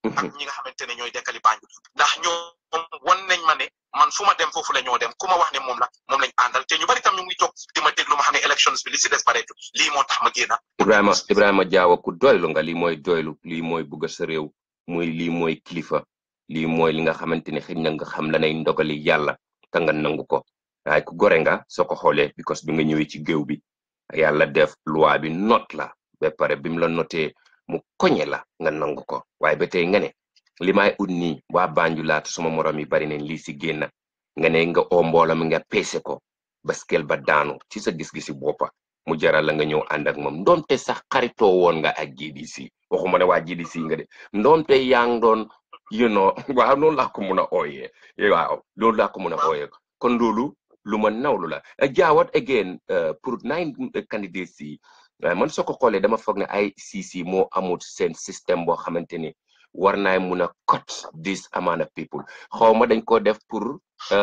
Speaker 2: ak ñi nga xamante ne ñooy Dekali Banjul ndax ñoom wan nañ ma ne man fu ma dem foofu la ñoo dem ku ma wax ne moom lañ àndal te ñu bari tam ñu ngi toog di ma déglu ma xam ne elections bi li si des bareetu lii moo tax ma génn
Speaker 1: Ibrahima Jawo ku doylu nga lii mooy doylu lii mooy bugg sa réew muy lii mooy kilifa lii mooy li nga xamante ne xëy na nga xam la nay ndogali yàlla te nga nangu ko waaye ku gore nga soo ko xoolee because bi nga ñëwee ci géew bi yàlla def loi bi note la ba pare bi mu la notee mu koñe la nga nangu ko waaye ba tey nga ne li may ut nii waa Banjul laata suma morom yi bari nañ lii si génn nga ne nga oo mbooloo mi nga peese ko baskel ba daanu ci sa gis-gisi boppa mu jaral la nga ñëw ànd ak moom ndoomte sax xaritoo woon nga ak GDC waxuma ne waa GDC nga de ndoomte yaa ngi doon waaw noonu laa ko mun a ooyee waaw loolu laa ko mun a ooyee kon loolu lu ma nawlu la jaawat again pour 9 candidates yi man soo ko xoolee dama foog ne ICC moo amul seen système boo xamante ni war naay mun a cut this amount of people xaw ma dañ ko def pour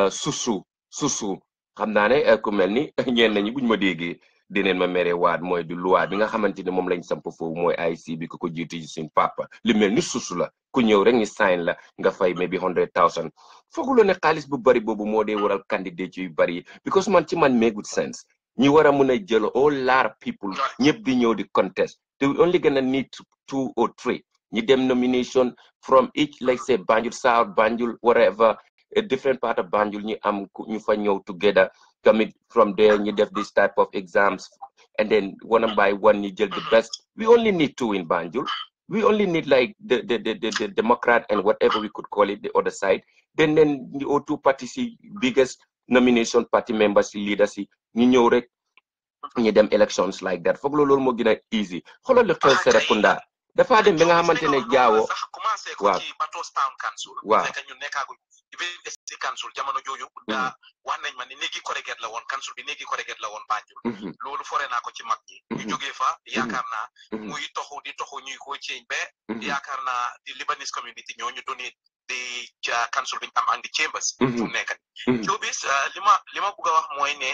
Speaker 1: susu xam naa ne ku mel ni ñeen nañu buñ ma déggee dineen ma mere waat mooy du loi bi nga xamante ni moom lañ samp foofu mooy ICC bi ko jiite ci suñ papa li mel ni susu la ku ñëw rek ñu sign la nga fay maybe 100,000 fooguloo ne xaalis bu bari boobu moo dee waral candidate yu bari because man ci man make good sense ñi war a mun a jël all lot people ñëpp di ñëw di contest they only gonna need 2 or 3 ñi dem nomination from each like say Banjul South Banjul wherever a different part of Banjul ñu am ñu fa ñëw together commit from there ñu def this type of exams and then one by one ñu jël the best we only need 2 in Banjul we only need like the Democrat and whatever we could call it the other side then the O2 party si biggest nomination party members si leaders si ñu ñëw rek ñu dem elections like that foog loolu moo gën a easy xoolal lu xew Serekunda dafa dem ba nga xamante ne Jaawo waaw waaw
Speaker 2: ci council jamono jooju wax nañ ma ni néegi corrigate la woon council bi néegi corrigate la woon Banjul loolu fore naa ko ci mag ñi ñu jógee fa yaakaar naa muy toxu di toxu ñuy ko ceeñ ba yaakaar naa di Lebanese community ñooñu donate di council bi ñu am andi chambers fu mu nekk Jobis li ma bëgg a wax mooy ne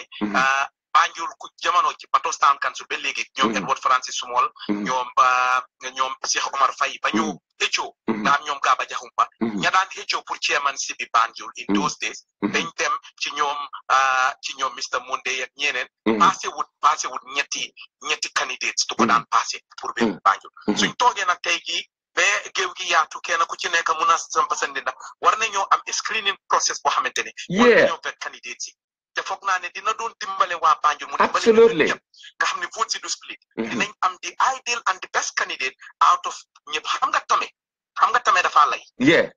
Speaker 2: Banjul ku jamono ci Batos Town Council ba léegi ñoom Edward Francis Small ñoom Cheikh Omar Faye ba ñu xëccoo daan ñoom Gaba Jaxumpa ña daan xëccoo pour chairman si bi Banjul in those days dañ dem ci ñoom Mr Monde ak ñeneen passé wut ñetti candidates du ko daan passé pour biir Banjul suñ toogee nag tey jii ba géew gi yaatu kenn ku ci nekk mun a sampa sa ndinda war nañoo am screening process boo xamante ne war nañoo fekk candidates yi te foog naa ne dina doon dimbale waa Banjul mu dimbale ñëpp nga xam ne vote si du split dinañ am the ideal and the best candidate out of ñëpp xam nga tame dafa lay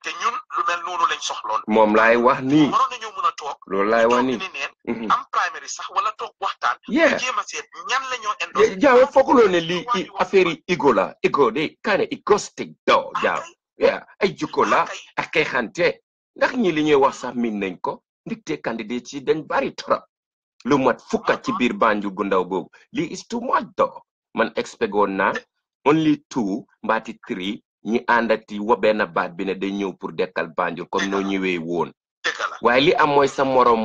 Speaker 2: te ñun lu mel noonu lañ soxloon
Speaker 1: moom laay wax nii
Speaker 2: waroon nañoo mën a toog
Speaker 1: loolu laay wax nii
Speaker 2: neen am primary sax wala toog waxtaan jéem a seet ñan la ñoo endorse
Speaker 1: Jaaw fooguloo ne lii affaire yi ego de kind of egoistic do Jaaw ay jukko la ak kay xante ndax ñi li ñuy wax sax min nañ ko ndikte candidat yi dañ bari trop lu mat fukka ci biir Banjul gu ndaw googu lii is too much do man expect woon naa only 2 mbaati 3 ñi àndati wa benn baat bi ne day ñëw pour dekkal Banjul comme noo ñëwee woon waaye li am mooy sa morom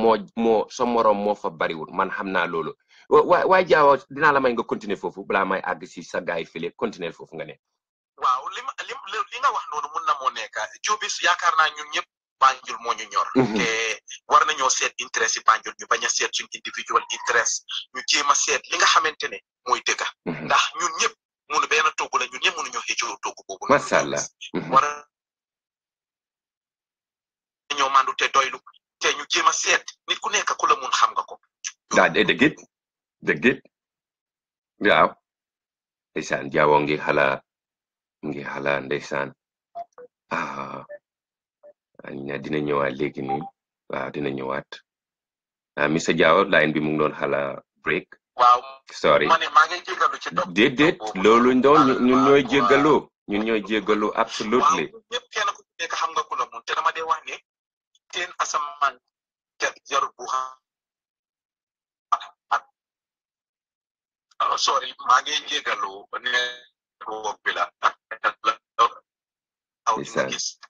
Speaker 1: moo fa bariwul man xam naa loolu waaye Jaawo dinaa la may nga continuer foofu balaa may àgg si sa gaay file continuer foofu nga ne.
Speaker 2: waaw li nga wax noonu mun na moo nekk Jobis yaakaar naa ñun ñëpp Banjul moo ñu ñor. te war nañoo seet interest yi Banjul ñu bañ a seet suñ individual interest ñu jéem a seet li nga xamante ne mooy dëgga ndax ñun ñëpp munu benn togg la ñun ñëpp mënuñoo xëccoo togg boobu.
Speaker 1: macha allah
Speaker 2: war nañoo mandu te doylu te ñu jéem a seet nit ku nekk ku la mun xam nga ko.
Speaker 1: daa dëgg waaw ndeysaan Jaawo ngi xala ndeysaan dina ñëwaat léegi nii waaw dina ñëwaat Mr Jaawo line bi mu ngi doon xala break.
Speaker 2: waaw
Speaker 1: sorry
Speaker 2: ma ne maa ngi jégalu ci dog
Speaker 1: déedéet loolu ñun ñooy jégalu absolutely
Speaker 2: ñëpp kenn ku nekk xam nga ku la mun te dama dee wax ne teen asamaan jarut bu sorry maa ngi jégalu ne woog bi la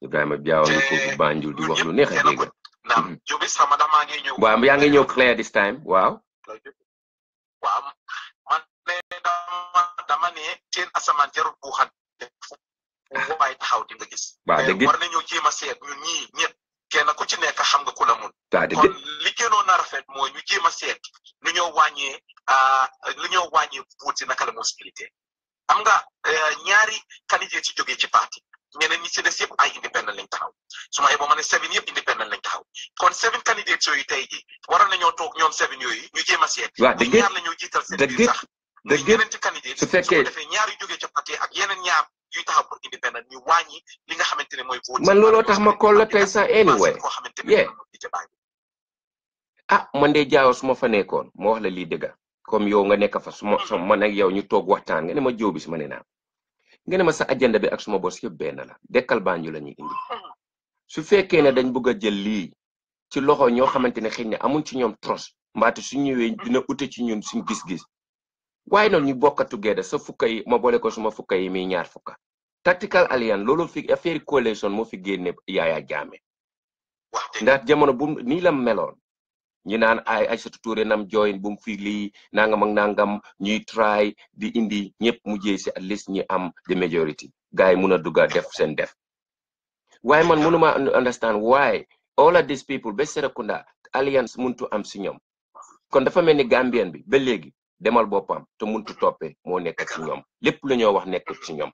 Speaker 1: Ibrahima Jaawo ngi foofu Banjul di wax lu neex a dégg.
Speaker 2: naam Jobis xam nga maa ngi ñëw.
Speaker 1: waaw yaa ngi ñëw clear this time waaw.
Speaker 2: waaw man ne dama ne teen asamaan jarul bu xam fu waay taxaw di nga gis.
Speaker 1: waaw dëgg
Speaker 2: war nañoo jéem a seet ñun ñii ñëpp kenn ku ci nekk xam nga ku la mun.
Speaker 1: waaw dëgg
Speaker 2: kon li gënoon a rafet mooy ñu jéem a seet lu ñoo wàññee vote si naka la possibilité am nga ñaari candidat ci jógee ci parti ñeneen ñi ci des yëpp ay independent lañ taxaw su ma yeboo ma ne 7 yëpp independent lañ taxaw kon 7 candidates yooyu tey ji waroon nañoo toog ñoom 7 yooyu ñu jéem a seet.
Speaker 1: waaw dëgg
Speaker 2: ñaar la ñoo jiital seen biir sax.
Speaker 1: dëgg
Speaker 2: ñeneen ci candidat
Speaker 1: su fekkee
Speaker 2: su defee ñaar yu jógee ci parti ak yeneen ñaar yuy taxaw pour independent ñu wàññi li nga xamante ne mooy vote.
Speaker 1: man looloo tax ma call la tey sax anyway. man de Jaawo su ma fa nekkoon ma wax la lii dëgga comme yow nga nekk fa man ak yow ñu toog waxtaan nga ne ma Jobis ma ne naa nga ne ma sa agenda bi ak suma bos yëpp benn la dekkal Banjul la ñuy indi su fekkee ne dañ bëgg a jël lii ci loxo ñoo xamante ne xëy na amuñ ci ñoom trust mbaate su ñëwee dina ute ci ñun suñ gis-gis waaye noonu ñu bokk together sa fukka yi ma boole ko suma fukka yi mi ñaar fukka tactical alliance loolu fi affaire coalition moo fi génne Yaya Jammeh ndax jamono bu nii la meloon ñu naan ay Aïssatou Touré nam join bu mu fi lii nangam ak nangam ñuy try di indi ñëpp mujjee si at least ñi am the majority gars yi mun a dugga def seen def waaye man mënuma understand why all of these people ba Serekunda alliance muntu am si ñoom kon dafa mel ni Gambien bi ba léegi demal boppam te muntu toppee moo nekk ci ñoom lépp lu ñoo wax nekk ci ñoom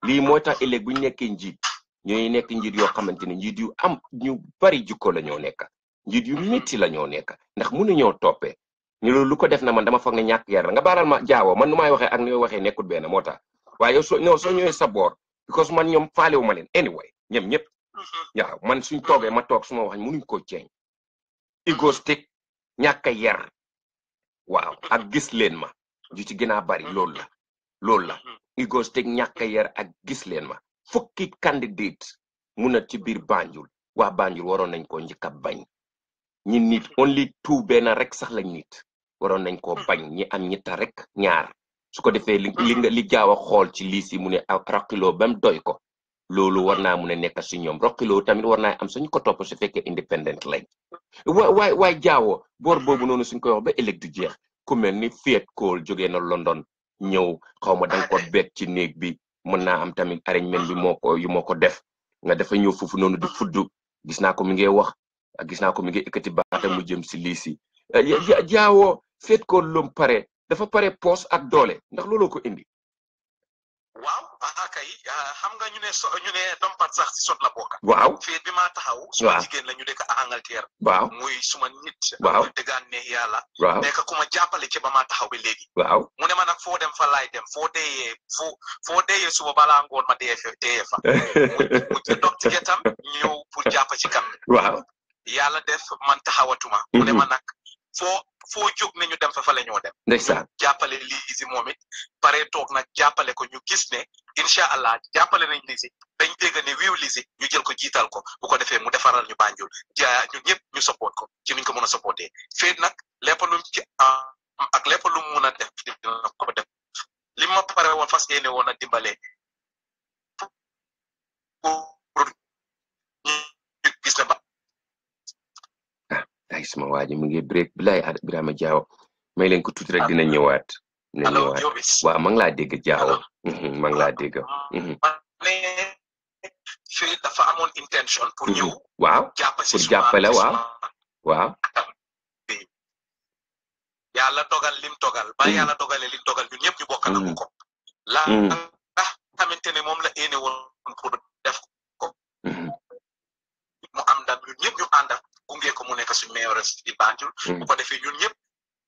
Speaker 1: lii moo tax ëllëg bu ñu nekkee njiit ñooy nekk njiit yoo xamante ne njiit yu am ñu bari jikko la ñoo nekk njiit yu métti la ñoo nekk ndax mënuñoo toppee ñu loolu lu ko def na man dama foog ne ñàkk yar nga baaral ma Jaawo man nu may waxee ak ni waxee nekkul benn moo tax waaye yow soo ñëwee sa boor because man ñoom faalewu ma leen anyway ñoom ñëpp waaw man suñ toogee ma toog suma wax mënuñ koo ceeñ égoïstique ñàkk a yar waaw ak gis leen ma ju ci gën a bari loolu la égoïstique ñàkk a yar ak gis leen ma fukki candidate mun na ci biir Banjul waa Banjul waroon nañ koo njëkk a bañ ñi nit only 2 benn rek sax lañ nit waroon nañ koo bañ ñi am ñetta rek ñaar su ko defee li Jaawo xool ci lii si mu ne roqiloo ba mu doy ko loolu war naa mun a nekk si ñoom roqiloo tamit war naa am suñ ko topp su fekkee independent lañ waay Jaawo boor boobu noonu suñ koy wax ba ëllëg du jeex ku mel ni Fiat Cole jógee na London ñëw xaw ma danga ko bet ci néeg bi mën naa am tamit arrangement bi moo ko def nga dafa ñëw foofu noonu di fudd gis naa ko mi ngi wax gis naa ko mi ngi ekkati baata mu jëm si lii si Jaawo Fiat Cole lum pare dafa pare poos ak doole ndax looloo ko indi.
Speaker 2: waaw kay xam nga ñu ne dompat sax si sot la bokk.
Speaker 1: waaw
Speaker 2: Fiat bi maa taxaw. suma jigéen la ñu dëkk Angleterre.
Speaker 1: waaw
Speaker 2: muy suma nit.
Speaker 1: waaw
Speaker 2: dëggaan ne yàlla.
Speaker 1: waaw
Speaker 2: nekk ku ma jàppale ci ba maa taxaw ba léegi.
Speaker 1: waaw
Speaker 2: mu ne ma nag foo dem fa laay dem foo deeyee suba balaa ngoon ma deeyee fa. mu ci dog ci getam ñëw pour jàpp ci kam.
Speaker 1: waaw
Speaker 2: yàlla def man taxawatuma. mu ne ma nag foo jóg ne ñu dem fa la ñoo dem.
Speaker 1: ndeysaan
Speaker 2: jàppale lii si moom it pare toog nag jàppale ko ñu gis ne incha allah jàppale nañ lii si dañ dégg ne wiiw lii si ñu jël ko jiital ko bu ko defee mu defaral ñu Banjul ñun ñëpp ñu support ko ci nuñ ko mën a supporté Fiat nag lépp lu ci ak lépp lu mu mun a def dina ko def li ma pare woon fas yéene woon a dimbale pour ñu gis ne
Speaker 1: sama waa ji mu ngi break bilaay Birama Diawo may leen ko tuuti rek dina ñëwaat.
Speaker 2: allo Jobis
Speaker 1: waaw ma ngi laa dégg Diawo. ma ngi laa dégg.
Speaker 2: fii dafa amoon intention pour ñëw.
Speaker 1: waaw pour jàppale waaw. waaw.
Speaker 2: yàlla dogal lim dogal. ba yàlla dogalee lim dogal ñun ñëpp ñu bokk nangu ko. la nga xamante ne moom la éene woon pour def ko. mu am ndam ñun ñëpp ñu ànd gunge ko mu nekk suñu meilleur di Banjul. bu ko defee ñun ñëpp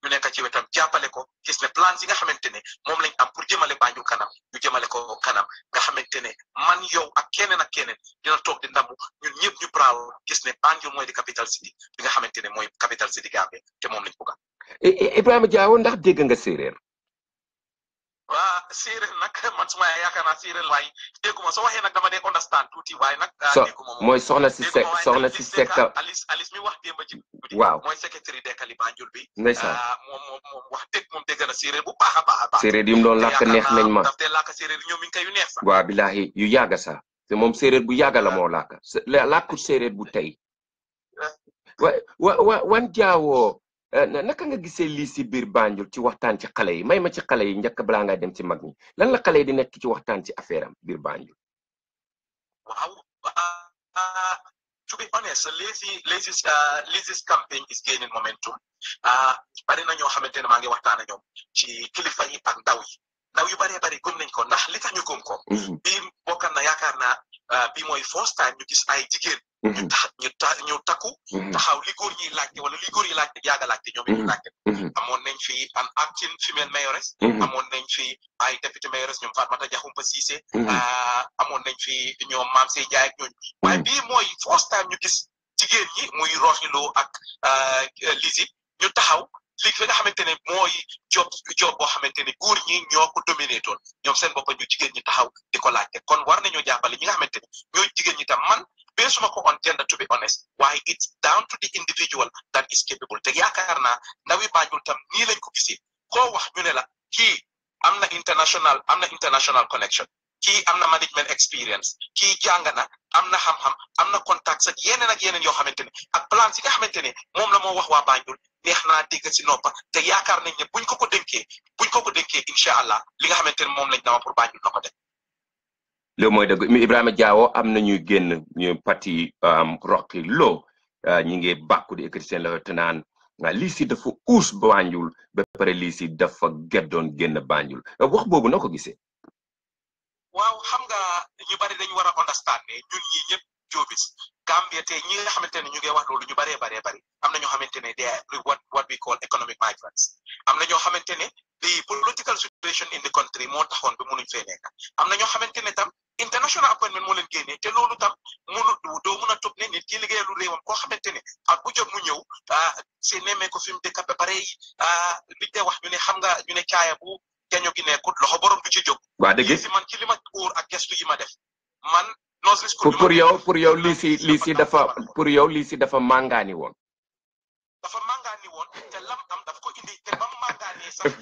Speaker 2: ñu nekk ci wetam jàppale ko gis ne plan yi nga xamante ne moom lañ am pour jëmale Banjul kanam ñu jëmale ko kanam nga xamante ne man yow ak keneen dina toog di ndamu ñun ñëpp ñu braaw gis ne Banjul mooy di capital city bi nga xamante ne mooy capital city Gambia te moom lañ bëgg.
Speaker 1: Ibrahima Diawo ndax dégg nga séeréer.
Speaker 2: waa séeréer nag man suma yaakaar naa séeréer waaye dégguma soo waxee nag dama dee understand tuuti waaye nag. dégguma moom
Speaker 1: mooy soxna si Seck
Speaker 2: Alice mi wax démb ci guddi.
Speaker 1: waaw
Speaker 2: mooy secrétaire dekkali Banjul bi.
Speaker 1: ndeysaan
Speaker 2: moom wax dëgg moom dégg na séeréer bu baax a baax.
Speaker 1: séeréer yi mu doon làkk neex nañ ma.
Speaker 2: daf dee làkk séeréer ñoom mi ngi koy yu neex sax.
Speaker 1: waaw bilahi yu yàgg sax te moom séeréer bu yàgg la moo làkk làkkut séeréer bu tey. wan Diawo naka nga gisee lii si biir Banjul ci waxtaan ci xale yi may ma ci xale yi njëkk balaa nga dem ci mag ñi lan la xale yi di nekk ci waxtaan ci affaire am biir Banjul.
Speaker 2: waaw to be honest Lizzie's campaign is gaining momentum bari na ñoo xamante ne maa ngi waxtaan ak ñoom ci kilifa yi ak ndaw yu bari gëm nañ ko ndax li tax ñu gëm ko. bii bokk na yaakaar naa bii mooy first time ñu gis ay jigéen. ñu takku taxaw li góor ñi laajte wala li góor yi laajte yaaga laajte ñoom ñu laajte amoon nañ fi an acting female mayoress amoon nañ fi ay député mayoress ñoom Fatmata Jahumpa Cissé amoon nañ fi ñoom Mame Sey Jaay ak ñooñu waaye bii mooy first time ñu gis jigéen ñi muy Rohilo ak Lizzie ñu taxaw li fi nga xamante ne mooy job boo xamante ne góor ñi ñoo ko dominé toon ñoom seen bopp ñu jigéen ñi taxaw di ko laajte kon war nañoo jàppale ñi nga xamante ne ñooy jigéen ñi tam man basuma ko on gender to be honest waaye it's down to the individual that is capable te yaakaar naa ndawi Banjul tam nii lañ ko gisee koo wax ñu ne la kii am na international connection kii am na management experience kii jàng na am na xam-xam am na contacts ak yeneen yoo xamante ne ak plans yi nga xamante ne moom la moo wax waa Banjul neex naa dégg si noppa te yaakaar nañ ne buñ ko dénkee incha allah li nga xamante ne moom lañ dama pour Banjul na ko def.
Speaker 1: loolu mooy dëgg Ibrahima Diawo am na ñuy génn ñu parti Roqi Lo ñi ngi bàkku di ekkati seen la te naan lii si dafa uus Banjul ba pare lii si dafa geddoon génn Banjul wax boobu noo ko gisee.
Speaker 2: waaw xam nga ñu bari dañu war a understand ne ñun ñi ñëpp Jobis Gambia te ñi nga xamante ne ñu ngi wax loolu ñu bari am na ñoo xamante ne they are what we call economic migrants am na ñoo xamante ne the political situation in the country moo taxoon bi mënuñ fee nekk am na ñoo xamante ne tam international appointment moo leen génnee te loolu tam doo mun a toog ne nit ki liggéeyalu réewam koo xamante ne ak bu jot mu ñëw si nemmee ko fi mu dëkk ba pare li te wax ñu ne xam nga ñu ne caaya bu gaño gi nekkut loxo borom du ci jóg.
Speaker 1: waa dëgg
Speaker 2: si man ci li ma óor ak gestu yi ma def man.
Speaker 1: pour yow lii si dafa màngaani woon.
Speaker 2: dafa màngaani woon te lam am daf ko indi te ba mu màngaanee sax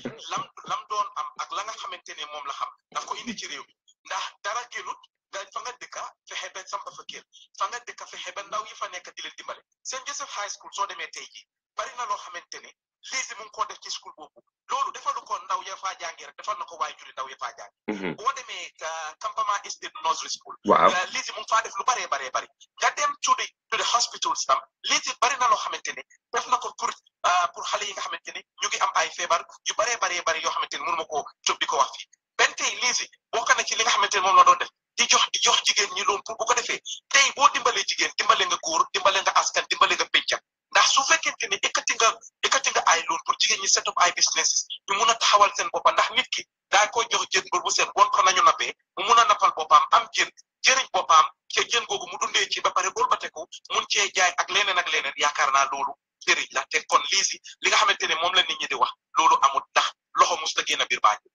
Speaker 2: lam doon am ak la nga xamante ne moom la xam daf ko indi ci réew mi ndax dara gënut nga fa nga dëkka fexe ba sampa fa kër fa nga dëkka fexe ba ndaw yi fa nekk di leen dimbale St. Joseph High School soo demee tey jii bari na loo xamante ne lii mu ngi koo def ci school boobu loolu defalu ko ndaw ya faa jàngee rek defal na ko waay juri ndaw ya faa jàngee boo demee Campama Estate Nursery School lii mu ngi faa def lu bari nga dem to the hospitals tam lii bari na loo xamante ne def na ko pour xale yi nga xamante ne ñu ngi am ay feebar yu bari yoo xamante ne mënu ma koo jóg di ko wax fii benn tey lii bokk na ci li nga xamante ne moom la doon def di jox jigéen ñi loolu pour bu ko defee tey boo dimbalee jigéen dimbale nga góor dimbale nga askan dimbale nga pénca ndax su fekkente ne ekkati nga ay loolu pour jigéen ñi set up ay business ñu mun a taxawal seen boppam ndax nit ki daa koy jox jën bër bu seet won ko nañu nappee mu mun a nappal boppam am jëriñ boppam te jën googu mu dundee ci ba pare bool ba teku mun cee jaay ak leneen yaakaar naa loolu jëriñ la te kon lii li nga xamante ne moom la nit ñi di wax loolu amul ndax loxo musta génn biir Banjul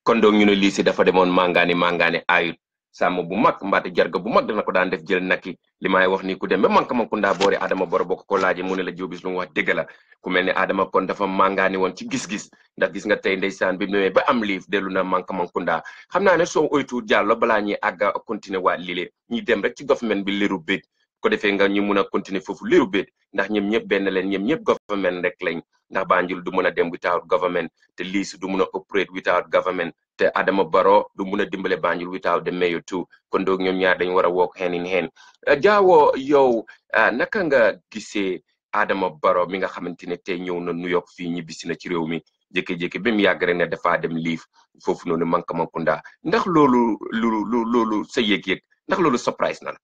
Speaker 1: kon donc ñu ne lii dafa demoon màngaani ayut sàmm bu mag mbaate jarga bu mag dana ko daan def jël nakki li may wax ni ku dem ba Mankamankounda boori Adama Boro bokk ko laaje mu ne la Jobis lu mu wax dëgg la ku mel ne Adama kon dafa màngaani woon ci gis-gis ndax gis nga tey ndeysaan bi mu ba am liif dellu na Mankamankounda xam naa ne soo oytu jàllo balaa ñuy àgg continuer waat lile ñuy dem rek ci government bi liru béet ko defee nga ñu mun a continuer foofu liru béet ndax ñoom ñëpp benn leen ñoom ñëpp government rek lañ ndax Banjul du mën a dem without government te Lisu du mën a operate without government te Adama Barrow du mën a dimbale Banjul without the mayor too kon doog ñoom ñaar dañ war a walk hand in hand Jaawo yow naka nga gisee Adama Barrow mi nga xamante ne tey ñëw na New York fii ñibbisi na ci réew mi jékki-jékki bi mu yàgg rek ne dafa dem liif foofu noonu Mankamakunda ndax loolu sa yëg-yëg ndax loolu surprise na la.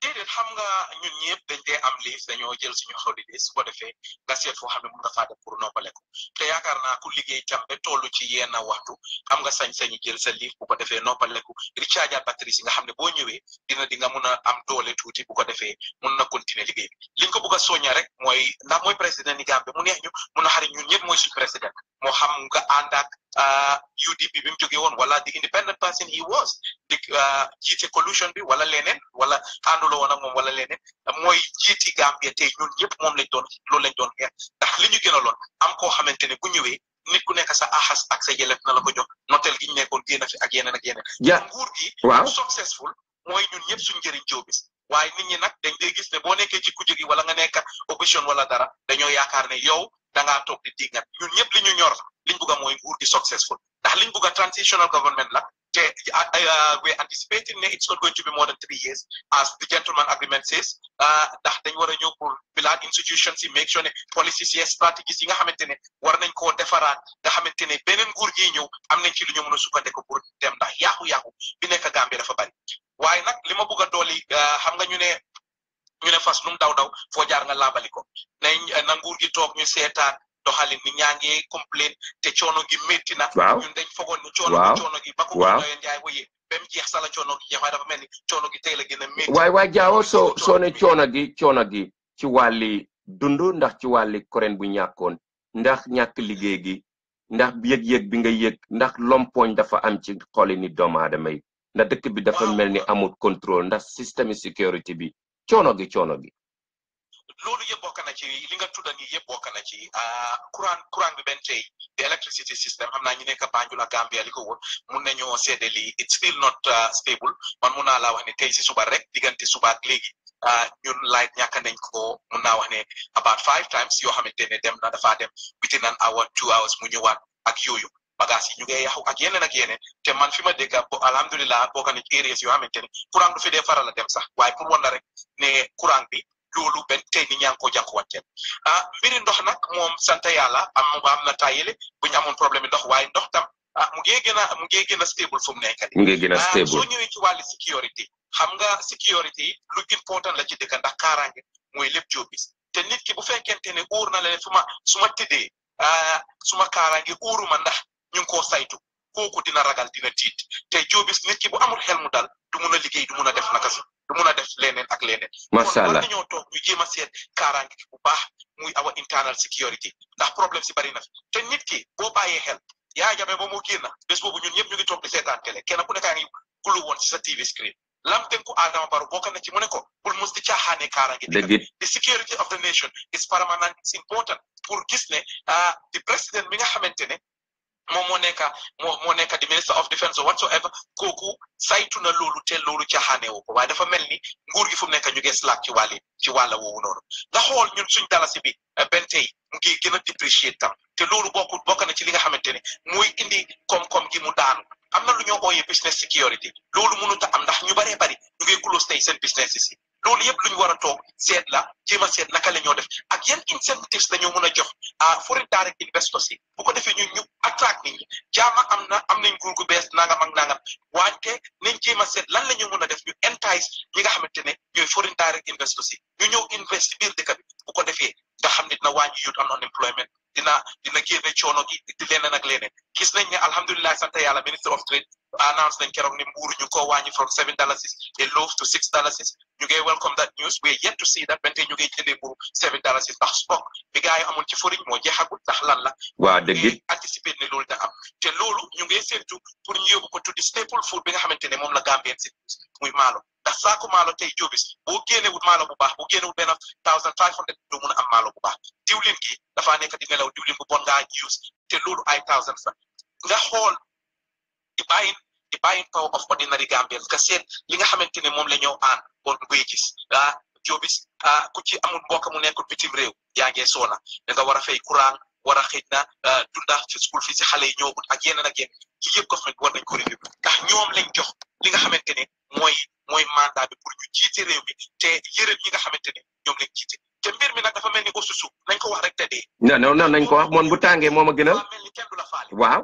Speaker 2: déedéet xam nga ñun ñëpp dañ dee am liif dañoo jël suñu holidays su ko defee nga seet foo xam ne mun nga faa def pour noppale ko te yaakaar naa ku liggéey tam ba tollu ci yenn waxtu am nga sañ-sañu jël sa liif bu ko defee noppale ko recharge batterie si nga xam ne boo ñëwee di nga mun a am doole tuuti bu ko defee mun na continuer liggéey bi liñ ko bëgg a soñña rek mooy ndax mooy président ni Gambie mu neex ñu mun a xarit ñun ñëpp mooy suñu président moo xam nga ànd ak UDP bi mu jógee woon wala the independent person he was di jiite collusion bi wala leneen wala ànduloo woon ak moom wala leneen mooy jiiti Gambie tey ñun ñëpp moom loolu lañ doon xeex ndax li ñu gënaloon am koo xamante ne bu ñëwee nit ku nekk sa axas ak sa yelef na la ko jox notel gi ñu nekkoon génn fi ak yeneen ak yeneen. nguur gi successful mooy ñun ñëpp suñu njëriñ joobis waaye nit ñi nag dañ dee gis ne boo nekkee ci kujje gi wala nga nekk opposition wala dara dañoo yaakaar ne yow dangaa toog di dingat ñun ñëpp li ñu ñor liñ bugg a mooy nguur gi successful ndax liñ bugg a transitional government la te we anticipating ne it's not going to be more than 3 years as the gentleman agreement says ndax dañ war a ñëw pour build institutions yi make sure ne policies yi strategies yi nga xamante ne war nañ koo defaraat nga xamante ne beneen nguur gi ñëw am nañ ci lu ñu mën a sukkandiku pour dem ndax yàqu-yàqu bi nekk Gambie dafa bari waaye nag li ma bugg a dooli xam nga ñu ne fas lu mu daw foo jaar nga laabali ko na nguur gi toog ñu seetaan doxalin ni ñaa ngi complain te coono gi métti na ñun dañ fogoon ni coono gi ba ko doyen Njaay boye ba mu jeex sala coono gi jeex waaye dafa mel ni coono gi tey la gën a métti
Speaker 1: waay Jaawo soo ne coono gi ci wàlli dund ndax ci wàlli koren bu ñàkkoon ndax ñàkk liggéey gi ndax yëg-yëg bi nga yëg ndax lompoñ dafa am ci xoli ni doomu aadama yi ndax dëkk bi dafa mel ni amul contrôle ndax système sécurité bi coono gi
Speaker 2: loolu yëpp bokk na ci li nga tudda nii yëpp bokk na ci courant bi benn tey the electricity system xam naa ñu nekk Banjul ak Gambia li ko woon mun nañoo seede lii it's still not stable man mun naa laa wax ne tey si suba rek diggante suba ak léegi ñun light ñàkk nañ ko mun naa wax ne about 5 times yoo xamante ne dem na dafa dem within an hour 2 hours mu ñëwaat ak yooyu bagage yi ñu ngi yàqu ak yeneen te man fi ma dégg alhamdulilah bokk na ci areas yoo xamante ne courant du fi dee faral a dem sax waaye pour wan la rek ne courant bi loolu benn tey ni ñaa ngi ko jànkuwanteel mbiri ndox nag moom sant yàlla am na tayele bu ñu amoon problème ndox waaye ndox tam mu ngi gën a stable fu mu nekk nii soo ñëwee ci wàllu sécurité xam nga sécurité lu important la ci dëkk ndax kaaraange mooy lépp joobis te nit ki bu fekkente ne óor na leen su ma tëddee suma kaaraange óoruma ndax ñu ngi koo saytu kooku dina ragal dina tiit te joobis nit ki bu amul xel mu dal du mun a liggéey du mun a def naka si du mun a def leneen ak leneen.
Speaker 1: macha allah
Speaker 2: kon war nañoo toog ñu jéem a seet kaaraange bu baax muy awa internal security ndax problème si bari na fi te nit ki boo bàyyee xel yaa jamee ba mu génn bés boobu ñun ñëpp ñu ngi toog di seetaan télé kenn ku nekk a ngi gulu woon ci sa TV screen lam tënku Adama Barrow bokk na ci mu ne ko bul mus di caaxaane kaaraange. the security of the nation is paramount, it's important pour gis ne the president mi nga xamante ne. moom moo nekk di minister of defence or whatsoever kooku saytu na loolu te loolu caaxaane woo ko waaye dafa mel ni nguur gi fu mu nekk ñu ngi slack ci wàlla woowu noonu nga xool ñun suñ dalasi bi benn tey mu ngi gën a déprécier tam te loolu bokk na ci li nga xamante ne mooy indi koom-koom gi mu daanu am na lu ñoo ooyee business security loolu mënut a am ndax ñu baree bari ñu ngi close tey seen business yi loolu yëpp lu ñu war a toog seet la jéem a seet naka la ñoo def ak yan incentives la ñu mën a jox foreign direct investors yi bu ko defee ñu attract nit ñi jaama am nañ nguur gu bees nangam ak nangam wante nañ jéem a seet lan la ñu mën a def ñu entice ñi nga xamante ne ñooy foreign direct investors yi ñu ñëw invest biir dëkk bi bu ko defee nga xam ne dina wàññi youth am unemployment dina génne coono gi di leneen ak leneen gis nañ ne alhamdulilah sant yàlla minister of trade announce nañ keroog ne mbuuru ñu ko wàññi from $7 a loaf to $6 ñu ngi welcome that news we yet to see that bente ñu ngi jëndee mburu $7 ndax stock bi gars yi amul ci foriñ moo jeexagul ndax lan la
Speaker 1: waa dëgg
Speaker 2: anticiper ne loolu da am te loolu ñu ngi séntu pour ñu yóbbu ko tuddi staple food bi nga xamante ne moom la Gambien si muy maalo ndax saako maalo tey jóobis boo génnewut maalo bu baax boo génnewut benn 1500 doo mun a am maalo bu baax diwlin gi dafaa nekk di nelaw diwlin bu bon ngaa use te loolu ay thousands la nga xool di buying power of ordinary Gambians nga seet li nga xamante ne moom la ñëw aan on wages Jobis ku ci amul mbokk mu nekkul bitim réew yaa ngi soona da nga war a fay courant war a xëy na dunda ci school fii si xale yi ñëwut ak yeneen ak yeneen ci yëpp government war nañ ko review ndax ñoom lañ jox li nga xamante ne mooy mandat bi pour ñu jiite réew mi te yërëm ñi nga xamante ne ñoom lañ jiite te mbir mi nag dafa mel ni osusu nañ ko wax rek te dee.
Speaker 1: non nañ ko wax moon bu tàngee moom a gënal.
Speaker 2: mel ni kenn du la faale.
Speaker 1: waaw.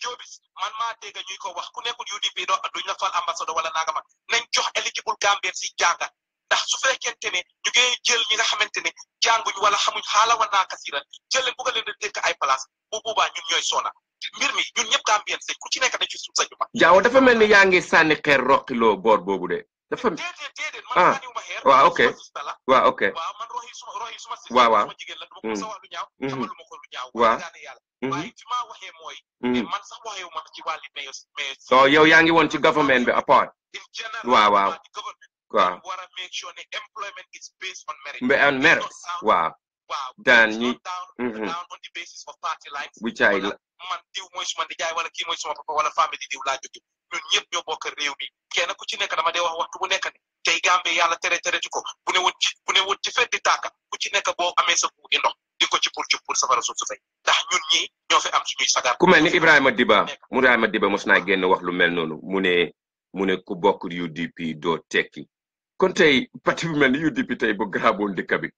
Speaker 2: Jobis man maa dégg ñuy ko wax ku nekkul UDP duñ la fal ambassadeur wala nangama nañ jox eligible Gambien si jàngat ndax su fekkente ne ñu ngi jël ñi nga xamante ne jànguñ wala xamuñ xaala wa naa kasiran jël leen bëgg leen di dëkk ay place bu boobaa ñun ñooy soona mbir mi ñun ñëpp Gambien si ku ci nekk dañ ci suuf sa juma.
Speaker 1: Jaaw dafa mel ni yaa ngi sànni xeer roqiloo boor boobu de. dafa
Speaker 2: déedéet man sànniwuma xeer.
Speaker 1: waaw ok waaw ok.
Speaker 2: waaw man roxi suma si
Speaker 1: waaw
Speaker 2: suma jigéen la duma ko sa wax lu ñaaw sama lu ma ko lu ñaaw
Speaker 1: waaw
Speaker 2: yàlla waaye fi ma waxee mooy man sax waxewu ma ci wàlli mais
Speaker 1: so yow yaa ngi woon ci government bi apart
Speaker 2: in general
Speaker 1: waaw
Speaker 2: war a make sure ne employment is based on merit
Speaker 1: on merit waaw daan ñi
Speaker 2: down on the basis of party lines
Speaker 1: which I
Speaker 2: man diw mooy suma ndijaay wala kii mooy suma papa wala famille diw laa jóge ñun ñëpp ñoo bokk réew mi kenn ku ci nekk dama dee wax waxtu bu nekk ne tey Gambie yàlla tere ci ko bu ne woon ci feddi tàkka ku ci nekk boo amee sa buugi ndox di ko ci pour safara suuf su fay ndax ñun ñii ñoo fi am suñuy sagar
Speaker 1: ku mel ni Ibrahima Diba mos naa génn wax lu mel noonu mu ne ku bokk UDP doo tekki kon tey parti bu mel ni UDP tey bu garaaboon dëkk bi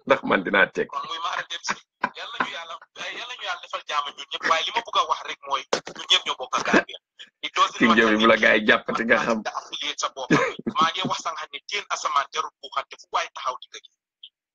Speaker 1: ndax man dinaa tekki
Speaker 2: kon muy maara dem si yàlla ñu yàlla defal jaama ñun ñëpp waaye li ma bëgg a wax rek mooy ñun ñëpp ñoo bokk Gambia
Speaker 1: ki njëw bu la gaay jàppati nga xam
Speaker 2: affilié sa bopp maa ngi wax sànq ne teen asamaan jarul buuxante fu waay taxaw di nga gis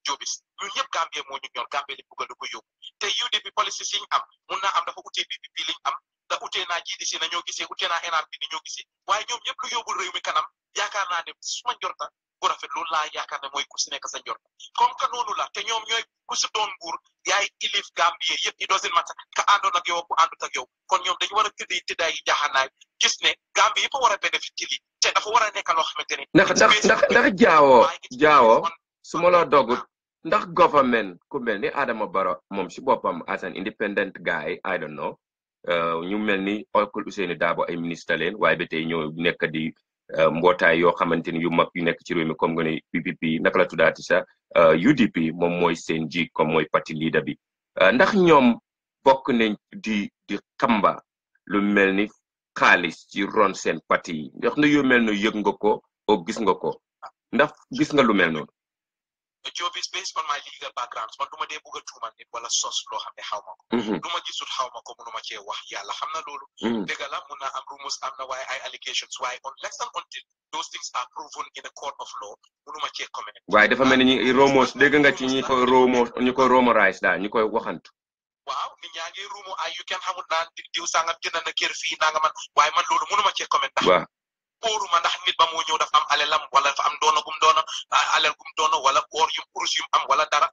Speaker 2: Jobis ñun ñëpp Gambie moo ñu ñor Gambie li bëgg a ko yóbbu te UDP policies yi ñu am mun naa am dafa utee PPP liñ am da utee naa GDC na ñoo gisee utee naa NRP ni ñoo gisee waaye ñoom ñëpp lu yóbbul réew mi kanam yaakaar naa ne suma njorta bu rafet loolu laa yaakaar ne mooy ku si nekk sa njorta comme que noonu la te ñoom ñooy ku si doon nguur yaay ilif Gambie yëpp it doesn't matter ka àndoon ak yow ku àndut ak yow kon ñoom dañu war a tëddaay yi jaaxanaay gis ne Gambie yëpp a war a bénéfice ci lii te dafa war a nekk loo xamante ne
Speaker 1: ndax jaawoo su ma la dogut ndax government ku mel ni Adama Barrow moom si boppam as an independent guy I don't know ñu mel ni Oncle Ousainou Darboe ay ministre leen waaye ba tey ñoo nekk di mbootaay yoo xamante ni yu mag yu nekk ci réew mi comme nga ne PPP naka la tuddaati sa UDP moom mooy seen ji comme mooy parti leader bi ndax ñoom bokk nañ di xamba lu mel ni xaalis ci ron seen parti yi ndax na yu mel no yëg nga ko o gis nga ko ndax gis nga lu mel noonu
Speaker 2: Jobis based on my legal background man duma dee bëgg a tuumal nit wala sos loo xam ne xaw ma ko duma gisul xaw ma ko mënuma cee wax yàlla xam na loolu dëgg la mun naa am rumors am na waaye ay allegations waaye unless and until those things are proven in a court of law mënuma cee comment
Speaker 1: waaye dafa mel ni ñi rumors dégg nga ci ñi ko rumorize daal ñu koy waxantu
Speaker 2: waaw nit ñaa ngi rumo ay yu kenn xamul naan diw sangam jënd na kër fii nanga man waaye man loolu mënuma cee comment ndax óoruma ndax nit ba moo ñëw dafa am alelam wala dafa am doona gum doona alel gum doona wala or yum urus yum am wala dara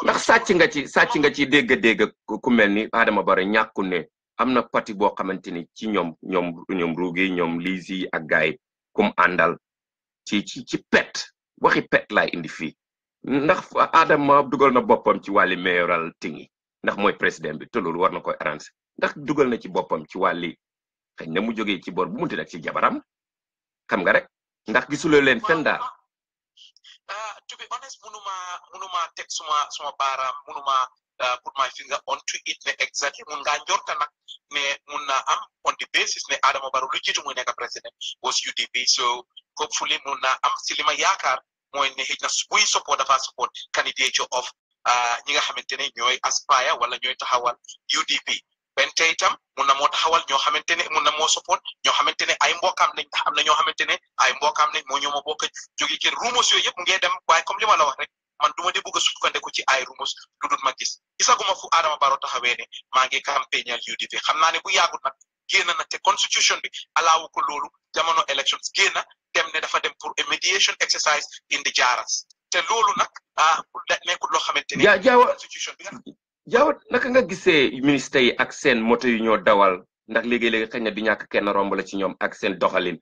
Speaker 1: ndax sàcc nga ci dégg ku mel ni Adama Barrow ñàkkul ne am na parti boo xamante ni ci ñoom ruugi ñoom liisi ak gaay kum àndal ci pet waxi pet laay indi fii ndax Adama dugal na boppam ci wàlli mayoral tingi ndax mooy président bi te loolu war na koy arrangé ndax dugal na ci boppam ci wàlli xëy na mu jógee ci bor bu munti nag ci jabaram xam nga rek ndax gisuloo leen fen daal
Speaker 2: to be honest munuma teg suma baaraam munuma put my finger onto it ne exactly mun ngaa njorta nag ne mun naa am on the basis ne Adama Barrow lu jiitu muy nekk président was UDP so hopefully mun naa am si li ma yaakaar mooy ne xëy na buy support dafa support candidature of ñi nga xamante ne ñooy aspire wala ñooy taxawal UDP ben tey itam mun na moo taxawal ñoo xamante ne mun na moo support ñoo xamante ne ay mbokkam lañ ndax am na ñoo xamante ne ay mbokkam lañ moo ñoo ma bokk jóge kër rumors yooyu yëpp mu ngi dem waaye comme li ma la wax rek man duma di bëgg a sukkandiku ci ay rumors lu dul ma gis gisaguma fu Adama Barrow taxawee ne maa ngi campagnal UDP xam naa ne bu yàggut nag génn na te constitution bi alaawu ko loolu jamono elections génn dem ne dafa dem pour a mediation exercise in the Jaras te loolu nag nekkul loo xamante ne constitution bi
Speaker 1: Jaaw naka nga gisee ministre yi ak seen moto yu ñoo dawal ndax léegi-léegi xëy na du ñàkk kenn romb la ci ñoom ak seen doxalin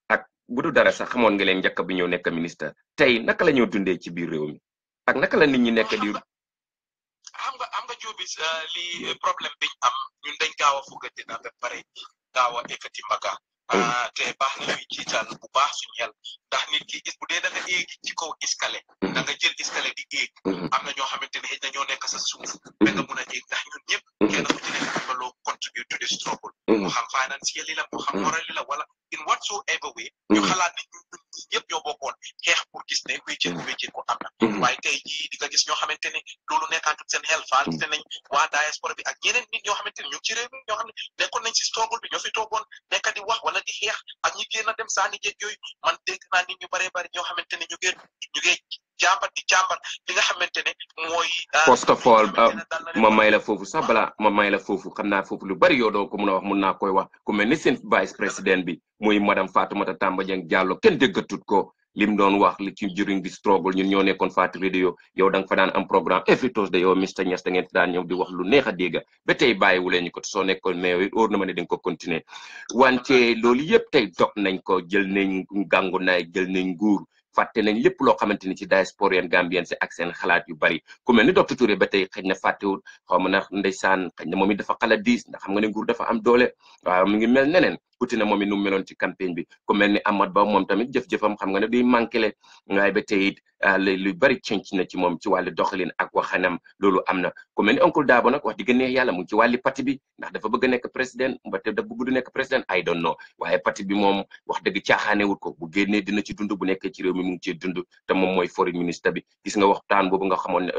Speaker 1: ak bu du dara sax xamoon nga leen njëkk bi ñëw nekk ministre tey naka la ñoo dundee ci biir réew mi ak naka la nit ñi nekk di
Speaker 2: xam nga Jobis li problème biñ am ñun dañ gaaw a foogati na ba pare gaaw a ekkati mbaga te baax na ñuy jiital bu baax suñu xel ndax nit ki bu dee da nga éeg ci kaw escalier da nga jël escalier di éeg am na ñoo xamante ne xëy na ñoo nekk sa suuf ba nga mun a éeg ndax ñun ñëpp kenn ku ci nekk am nga loo contribute to the struggle moo xam financially la moo xam morally la wala in whatsoever way ñu xalaat ne ñun ñëpp ñoo bokkoon xeex pour gis ne wéccee ko am na waaye tey jii di nga gis ñoo xamante ne loolu nekkaatut seen xel faalite nañ waa diaspora bi ak ñeneen nit ñoo xamante ne ñu ci réew mi ñoo xam ne nekkoon nañ si struggle bi ñoo fi toogoon nekk di wax wala di xeex ak ñi génn dem saani jéeg yooyu man dégg naa nit ñu baree bari ñoo xamante ne ñu ngi jàmbat di jàmbat li nga xamante ne mooy
Speaker 1: first of all ma may la foofu sax bala ma may la foofu xam naa foofu lu bari yoo doo ko mun a wax mun naa koy wax ku mel ni seen vice président bi muy madame Fatoumata Tamba Jeng Jallow kenn déggatut ko lim doon wax li ci during di struggle ñun ñoo nekkoon Fatu Radio yow da nga fa daan am programme every Thursday yow Mr Niass da ngeen daan ñëw di wax lu neex a dégg ba tey bàyyiwuleen ñu ko soo nekkoon mais óor na ma ne di nga ko continuer wante loolu yëpp tey dog nañ ko jël nañ gàngu naay jël nañ nguur fàtte nañ lépp loo xamante ni ci diasporien Gambien si ak seen xalaat yu bari ku mel ni docteur Touré ba tey xëy na fàttewul xaw ma ndax ndeysaan xëy na moom it dafa xala diis ndax xam nga ne nguur dafa am doole waaw mi ngi mel neneen uti na moom it nu mu meloon ci campagne bi ku mel ni Amadou Ba moom tamit jëf-jëfam xam nga ne duy manqué le waaye ba tey it lu bari cenc na ci moom ci wàllu doxalin ak waxanam loolu am na ku mel ni oncle Dabo nag wax digga neex yàlla mu ngi ci wàlli parti bi ndax dafa bëgg a nekk président ba te dafa bëgg du nekk président I don't know waaye parti bi moom wax dëgg caaxaanewut ko bu génnee dina ci dund bu nekkee ci réew mi mu ngi ciy dund te moom mooy foreign ministre bi gis nga waxtaan boobu nga xamoon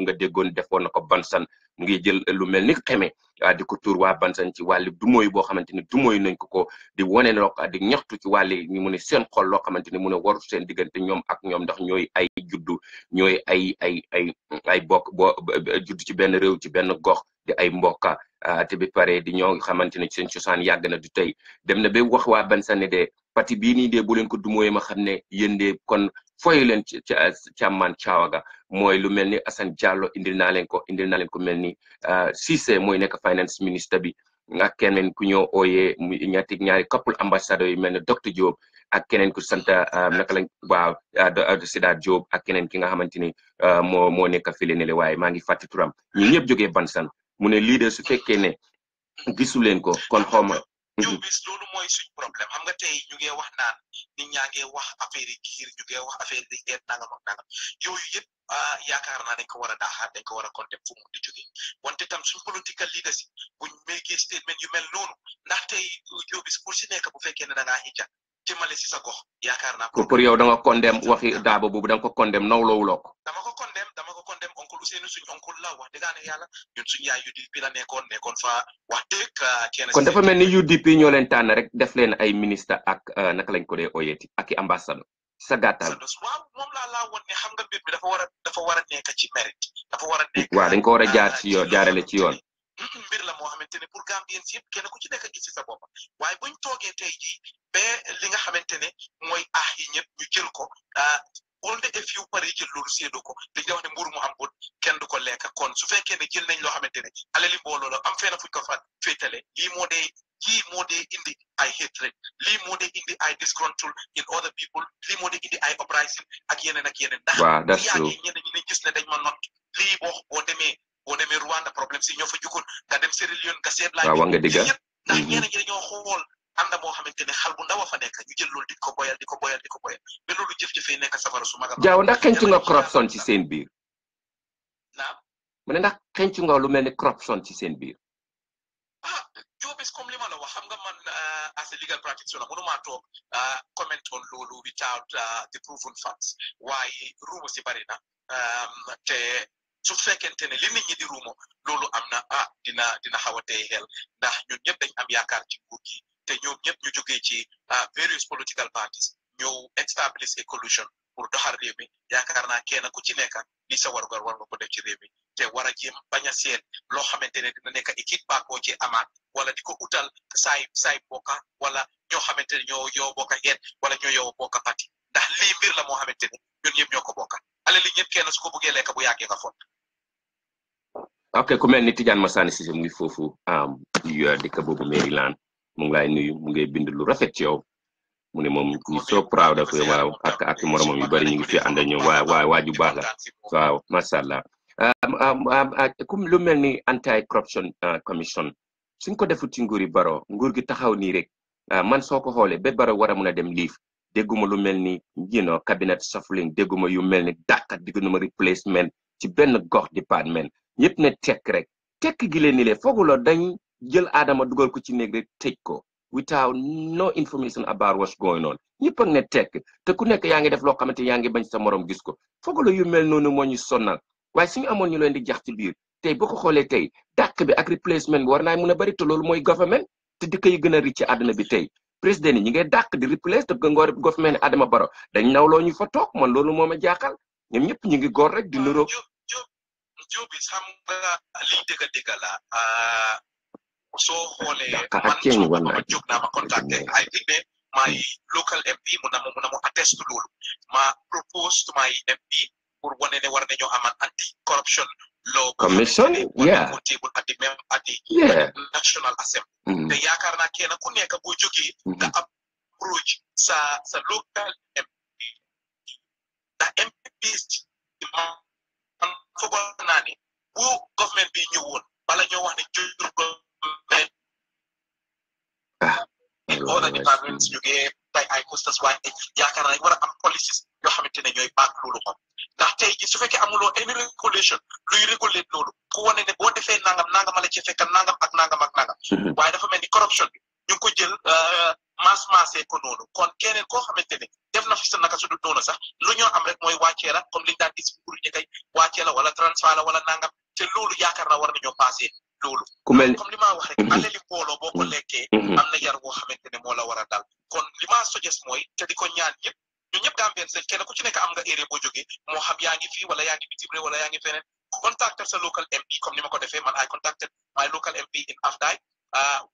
Speaker 1: nga déggoon defoon na ko Bansan mu ngi jël lu mel ni xeme di ko tuur waa Bansan ci wàllu dumóoy boo xamante ni dumóoy nañ ko di wane loo di ñaxtu ci wàlli ñu mu ne seen xol loo xamante ni mu ne waru seen diggante ñoom ak ñoom ndax ñooy ay juddu ñooy ay bokk boo juddu ci benn réew ci benn gox di ay mbokka te bi pare di ñoo xamante ne seen cosaan yàgg na du tey dem na ba wax waa Bansan ne de parti bii nii de bu leen ko dumóoyee ma xam ne yéen de kon foyu leen ci càmmaan caawaga mooy lu mel ni Assane Diallo indil naa leen ko mel ni Cissé mooy nekk finance ministre bi ak keneen ku ñoo ooyee ñaari couple ambassadeur yu mel ne docteur Diop ak keneen ku sant naka lañ waaw Sidaat Diop ak keneen ki nga xamante ni moo nekk file ne le waaye maa ngi fàtti turam ñu ñëpp jógee Bansan mu ne lii de su fekkee ne gisu leen ko kon xawma
Speaker 2: ñoom bis loolu mooy suñ problème xam nga tey ñu ngi wax naan nit ñaa ngi wax affaire yi giir ñu ngi wax affaire yi eet nangam ak nangam yooyu yëpp yaakaar naa dañ ko war a daaxaat dañ ko war a condemn fu mu di jógee wante tam suñ political leaders yi buñ méegee statement yu mel noonu ndax tey yow bis pour si nekk bu fekkee ne da ngaa xicca jëmale si sa gox yaakaar naa
Speaker 1: pour yow da nga condemn waxi Dabo boobu da nga ko condemn nawloowuloo ko
Speaker 2: dama ko condemn oncle Ousseynou suñ oncle la wax dëgg yàlla ñun suñ yaay UDP la nekkoon fa wax dëgg
Speaker 1: kon dafa mel ni UDP ñoo leen tànn rek def leen ay ministre ak naka lañ ko dee oyeeti ak i ambassadeur sa gàttal
Speaker 2: waaw moom laa woon ne xam nga mbir mi dafa war a nekk ci mérite dafa war a nekk
Speaker 1: waaw dañ ko war a jaar ci yoon jaarale ci yoon
Speaker 2: mbir la moo xamante ne pour Gambien si yëpp kenn ku ci nekk gis ci sa bopp waaye buñ toogee tey jii ba li nga xamante ne mooy yi ñëpp ñu jël ko only a few pare jël loolu séedoo ko dañ la wax ne mburu mu am bët kenn du ko lekk kon su fekkee ne jël nañ loo xamante ne alali mbooloo la am fenn fuñ ko fa féetale lii moo dee indi ay hatred lii moo dee indi ay disgruntled in other people lii moo dee indi ay uprising ak yeneen ndax bu yàggee ñeneen ñi nañ gis ne dañ ma not lii boo demee Rwanda problème si ñoo fa jukkoon nga dem Sierra Leone nga seet laaj
Speaker 1: nga dëgg
Speaker 2: yëpp ndax ñeneen ñi dañoo xool ànda moo xamante ne xal bu ndaw a fa nekk ñu jël loolu di ko boyal mais loolu jëf-jëfee nekk safara su maga
Speaker 1: jaaw ndax xencu nga corruption ci seen biir
Speaker 2: naam
Speaker 1: mu ne ndax xencu nga lu mel ni corruption ci seen biir
Speaker 2: joobis comme li ma la wax xam nga man as a legal practitioner mënumaa toog comment on loolu without the proven facts waaye ruuma si bari na te su fekkente ne li nit ñi di ruumo loolu am na dina xaw a tey xel ndax ñun ñëpp dañ am yaakaar ci nguur gi te ñoom ñëpp ñu jógee ci various political parties ñëw establish a coalition pour doxal réew mi yaakaar naa kenn ku ci nekk li sa warugar war nga ko def ci réew mi te war a jéem bañ a seet loo xamante ne dina nekk équipe baak boo ci amaat wala di ko utal saay bokka wala ñoo xamante ne ñoo yow bokka xeet wala ñoo yow bokka parti ndax lii mbir la moo xamante ne ñun ñëpp ñoo ko bokka ale li ñëpp kenn su ko bëggee lekk bu yàggee nga fot
Speaker 1: ok ku mel ni Tidiane Massani Cissé mu ngi foofu dëkk boobu Maryland mu ngi lay nuyu mu ngi bind lu rafet ci yow mu ne moom ñu so proud of waaw ak moromam yu bari ñu ngi fi ànd ak ñoom waaju baax la waaw macha allah comme lu mel ni anti corruption commission suñ ko defut ci nguuri Barrow nguur gi taxaw nii rek man soo ko xoolee ba bara war a mun a dem liif dégguma lu mel ni cabinet shuffling dégguma yu mel ni dàqat digguma replacement ci benn gox département ñëpp ne tekk rek tekk gi leen ni le fooguloo dañ jël Adama dugal ko ci néeg rek tëj ko without no information about what's going on ñëpp ak ne tekk te ku nekk yaa ngi def loo xamante yaa ngi bañ sa morom gis ko fooguloo yu mel noonu moo ñu sonnal waaye suñu amoon ñu leen di jax ci biir tey boo ko xoolee tey dàq bi ak replacement bi war naa mun a bëri te loolu mooy government te dëkk yi gën a ricc ci àdduna bi tey président yi ñi ngay dàq di replace te ngoor government Adama Barrow dañ nawloo ñu fa toog man loolu moo ma jaaxal ñoom ñëpp ñu ngi góor rek di nuroo
Speaker 2: Jobi xam nga liñ dëgg la soo xoolee man jóg naa ma contacté I think ne my local MP mun na mu attest loolu ma propose to my MP pour wane ne war nañoo amal anti corruption law
Speaker 1: commission
Speaker 2: yeah at the National Assembly te yaakaar naa kenn ku nekk boo jógee nga approach sa local MP da MP man foogoon naa ne bu government bi ñëwoon bala ñoo wax ne jur government other departments ñu ngi tay ay costas waaye yaakaar naa war a am policies yoo xamante ne ñooy baak loolu moom ndax tey ji su fekkee amuloo any regulation luy réguler loolu ku wane ne boo defee nangam la ci fekk nangam ak nangam waaye dafa mel ni corruption bi ñu ngi ko jël maasee ko noonu kon keneen koo xamante ne def na fi sa naka su dul noonu sax lu ñoo am rek mooy wàccee la comme liñ daan gis pour ñu kay wàccee la wala transfert la wala nangam te loolu yaakaar naa war nañoo passé loolu comme li ma wax rek alali mbooloo boo ko lekkee am na yar boo xamante ne moo la war a dal kon li ma suggest mooy te di ko ñaan yëpp ñu ñëpp Gambien seen kenn ku ci nekk am nga area boo jógee moo xam yaa ngi fii wala yaa ngi bitim réew wala yaa ngi feneen contacter sa local MP comme ni ma ko defee man I contacted my local MP in Afdaay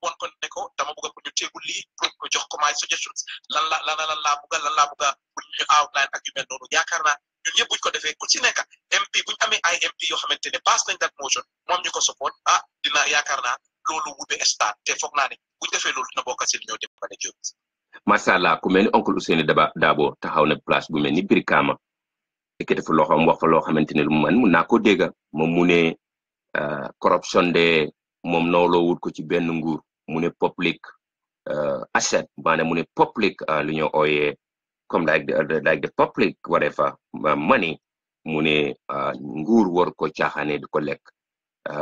Speaker 2: won ko ne ko dama bëgg pour ñu teegul lii pour jox ko my suggestions lan laa bëgg pour ñu outline ak yu mel noonu yaakaar naa ñun ñëpp buñ ko defee ku ci nekk MP buñ amee ay MP yoo xamante ne pass nañ that motion moom ñu ko support dina yaakaar naa loolu wube start te foog naa ne buñ defee loolu dina bokk si li ñoo dimbale jóg
Speaker 1: macha allah ku mel ni oncle Ousainou Darboe taxaw na place bu mel ni Brikama ekkati fu loxoom wax fa loo xamante ne lu mu mun naa ko dégg moom mu ne corruption de moom nawloo wut ko ci benn nguur mu ne public asset maanaam mu ne public lu ñu ooyee comme like the public whatever money mu ne nguur war ko caaxaane di ko lekk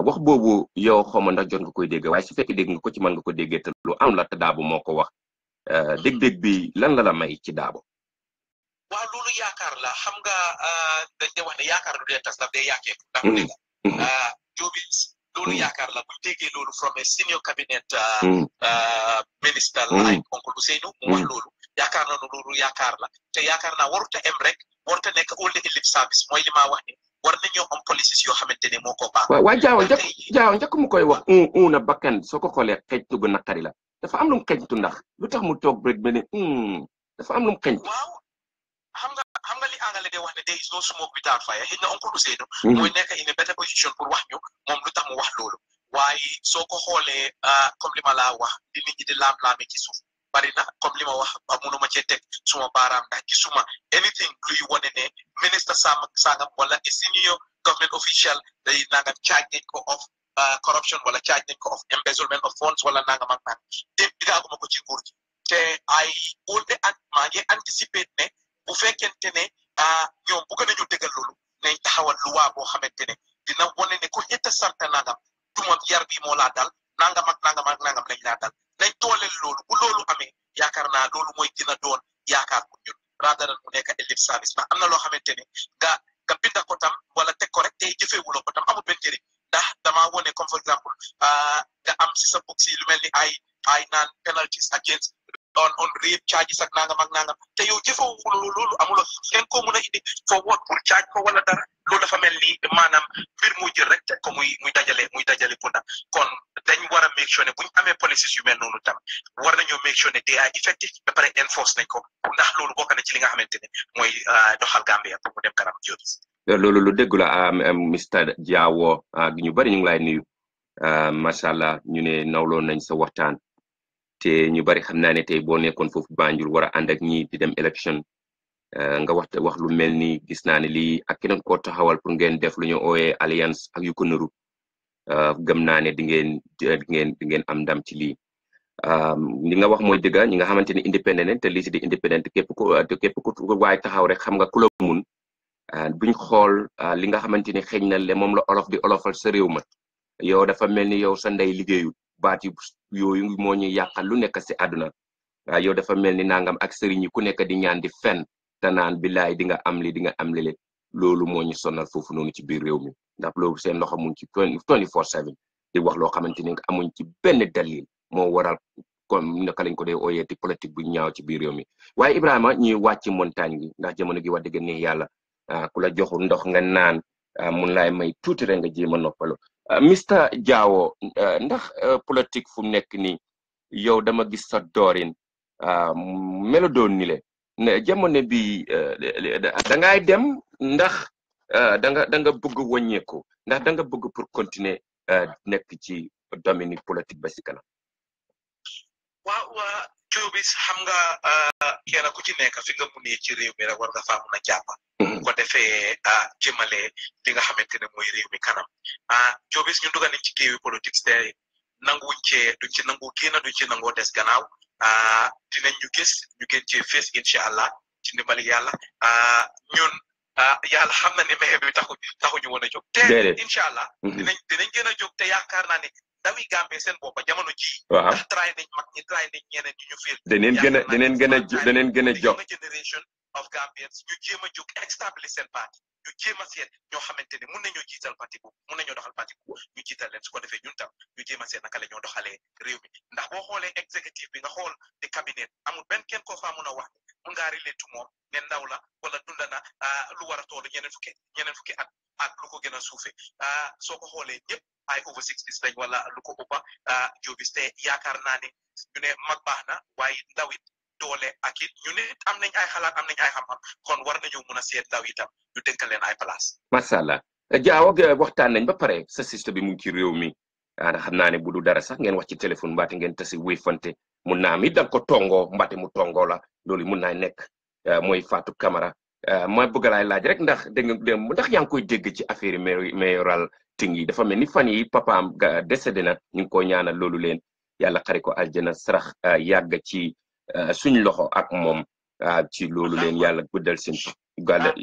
Speaker 1: wax boobu yow xawma ndax jot nga koy dégg waaye su fekkee dégg nga ko ci mën nga ko déggee te lu am la te Darboe moo ko wax dégg-dégg bi lan la may ci Darboe
Speaker 2: waaw loolu yaakaar la xam nga dañ de wax ne yaakaar du dee tas daf dee yaakee ndax Jobi loolu yaakaar la buñ déggee loolu from a senior cabinet minister like oncle Ousainou mu wax loolu yaakaar na loolu yaakaar la te yaakaar naa waruta em rek waruta nekk only lip service mooy li ma wax ni war nañoo am policies yoo xamante ne moo ko baax
Speaker 1: waaw jaaw njëkk mu koy wax na bakkan soo ko xoolee xeeñtu gu naqari la dafa am lu mu xeeñtu ndax lu tax mu toog rek ba ne dafa am lu mu xeeñtu
Speaker 2: waaw xam nga li angale de wax ne there is no smoke without fire xëy na oncle Ousainou mooy nekk in a better position pour wax ñu moom lu tax mu wax loolu waaye soo ko xoolee comme li ma laa wax di nit ñi di laam-laame ci suuf bari na comme li ma wax mënuma cee teg suma baaraam ndax gisuma anything luy wane ne ministre sangam wala a senior government official day nangam charge nañ ko of corruption wala charge nañ ko of embezzlement of funds wala nangam ak nangam te digaaguma ko ci nguur gi te ay maa ngi anticipate ne bu fekkente ne ñoom bëgg nañu dëggal loolu nañ taxawal luwaa boo xamante ne dina wane ne ku xetta sarta nangam tumam yar bi moo laa dal nangam ak nangam lañ laa dal nañ dooleel loolu bu loolu amee yaakaar naa loolu mooy dina doon yaakaar pour ñun rather than mu nekk lip service ndax am na loo xamante ne nga binda ko tam wala teg ko rek tey jëfeewuloo ko tam amul benn njëriñ ndax damaa wone comme for exemple nga am si sa book si lu mel ni ay naan penalties against on rape charges ak nangam te yow jëfewuloo loolu amuloo kenn koo mën a indi forward pour charge ko wala dara loolu dafa mel ni maanaam mbir mu jël rek teg ko muy dajale bunda kon dañ war a make sure ne buñ amee policies yu mel noonu tam war nañoo make sure ne they are effective ba pare enforce nañ ko ndax loolu bokk na ci li nga xamante ne mooy doxal Gambia pour mu dem kanam jobis
Speaker 1: loolu lu dégg la Mr Diawo ñu bari ñu ngi lay nuyu macha allah ñu ne nawloo nañ sa waxtaan te ñu bari xam naa ne tey boo nekkoon foofu Banjul war a ànd ak ñi di dem élection nga wax lu mel ni gis naa ne lii ak keneen koo taxawal pour ngeen def lu ñu ooyee alliance ak yu ko nëru gëm naa ne di ngeen am ndam ci lii li nga wax mooy dëgg ñi nga xamante ni indépendant te lii si di indépendant képp ku waaye taxaw rek xam nga ku la mun buñ xool li nga xamante ni xëy na le moom la olof di olofal sa réew ma yow dafa mel ni yow sa ndey liggéeyut baat yooyu moo ñuy yàqal lu nekk si àdduna yow dafa mel ni nangam ak sëriñ yi ku nekk di ñaan di fen te naan billaay di nga am li di nga am lile loolu moo ñu sonal foofu noonu ci biir réew mi ndax loolu seen loxo mu ngi ci 24/7 di wax loo xamante ni amuñ ci benn dalil moo waral comme naka lañ ko dee ooyee ti politique bu ñaaw ci biir réew mi waaye Ibrahima ñuy wàcc montagne gi ndax jamono gi wax dëgg ne yàlla ku la joxul ndox nga naan mun laay may tuuti rek nga jéem a noppalu Mr Jawo ndax politique fu mu nekk nii yow dama gis sa doorin melo doon ni le ne jamono bi da ngay dem ndax da nga bëgg wàññeeku ndax da nga bëgg pour continuer nekk ci domaine politique ba si kanam.
Speaker 2: waaw Jobis xam nga kenn ku ci nekk fi nga munee ci réew mi rek war nga faa mun a jàpp ko defee jëmale li nga xamante ne mooy réew mi kanam Jobis ñu dugal nañ ci géewi politique te nanguwuñ cee duñ ci nangu génn duñ ci nangoo des gannaaw dinañ ñu gis ñu gën cee fees incha allah ci ndimbali yàlla ñun yàlla xam na ne mexe bi taxuñu woon a jóg te incha allah dinañ gën a jóg te yaakaar naa ne ndawi Gambie seen boppa jamono ji ndax try nañ mag ñi try nañ ñeneen ñi ñu fiil
Speaker 1: daneen gën a jóg
Speaker 2: generation of Gambians ñu jéem a jóg establish seen parti ñu jéem a seet ñoo xamante ne mun nañoo jiital parti bu mun nañoo doxal parti bu ñu jiital leen su ko defee ñun tam ñu jéem a seet naka la ñoo doxalee réew mi ndax boo xoolee exécutif bi nga xool di cabinet amul benn kenn koo faa mun a wax mun ngaa relate to moom ne ndaw la wala dunda na lu war a toll ñeneen fukki at ak lu ko gën a suufe soo ko xoolee ñëpp ay over 60 lañ wala lu ko ëppa Jobis te yaakaar naa ne ñu ne mag baax na waaye ndaw it doole ak it ñu ne am nañ ay xalaat am nañ ay xam-xam kon war nañu mun a seet ndaw itam ñu dénkal leen ay place
Speaker 1: macha allah Jaaw waxtaan nañ ba pare sa système bi mu ngi ci réew mi xam naa ne bu du dara sax ngeen wax ci téléphone mbaate ngeen tasi wéyfante mun naa mi danga ko tongoo mbaate mu tongoo la loolu mun naa nekk mooy Fatou Camara ma bëgg laay laaj rek ndax ndax yaa ngi koy dégg ci affaire mayoral ting yi dafa mel ni fan yi papaam décédé na ñu ngi ko ñaanal loolu leen yàlla xari ko aljana sarax yàgg ci suñ loxo ak moom ci loolu leen yàlla guddal seen gàlla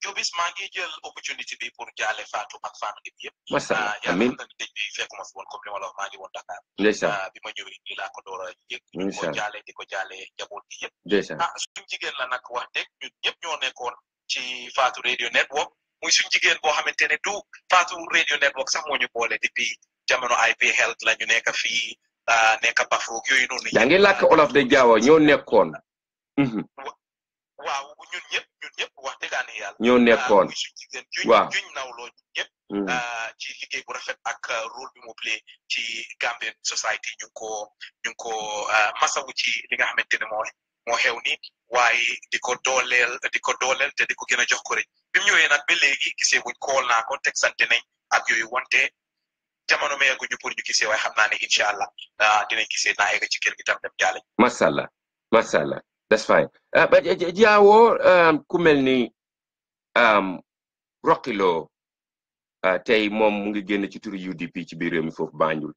Speaker 2: Jobis maa ngi jël opportunité bi pour jaale Fatou ak famille bi yëpp
Speaker 1: masala
Speaker 2: amiin yàlla dëj bi fekkuma fi woon comme li ma la wax maa ngi woon Dakar
Speaker 1: ndeysaan
Speaker 2: bi ma ñëwee nii laa ko door a yëg ñu ko jaale di ko jaale njaboot gi yëpp
Speaker 1: ndeysaan
Speaker 2: suñ jigéen la nag wax dëgg ñun ñëpp ñoo nekkoon ci Fatou Radio Network muy suñ jigéen boo xamante ne du Fatou Radio Network sax moo ñu boole depuis jamono IP Health la ñu nekk fii nekk Bafroog yooyu noonu
Speaker 1: yaa ngi làkk olof de Jaawo ñoo nekkoon
Speaker 2: waaw ñun ñëpp wax dëggaane yàlla
Speaker 1: ñoo nekkoon
Speaker 2: muy suñ jigéen
Speaker 1: waaw
Speaker 2: juñ nawloo ñun ñëpp ci liggéey bu rafet ak rôle bi mu play ci Gambian society ñu ngi ko masawu ci li nga xamante ne moo xew ni waaye di ko dooleel te di ko gën a jox ko rek bi mu ñëwee nag ba léegi gisee wuñ kool naa ko teg sante nañ ak yooyu wante jamono meeguñu pour ñu gisee waaye xam naa ne incha allah dinañ gisee naa egg ci kër gi tam dem jaale
Speaker 1: mashallah that's fine but Jaawo ku mel ni Rocky Lowe tey moom mu ngi génn ci turu UDP ci biir réew mi foofu Banjul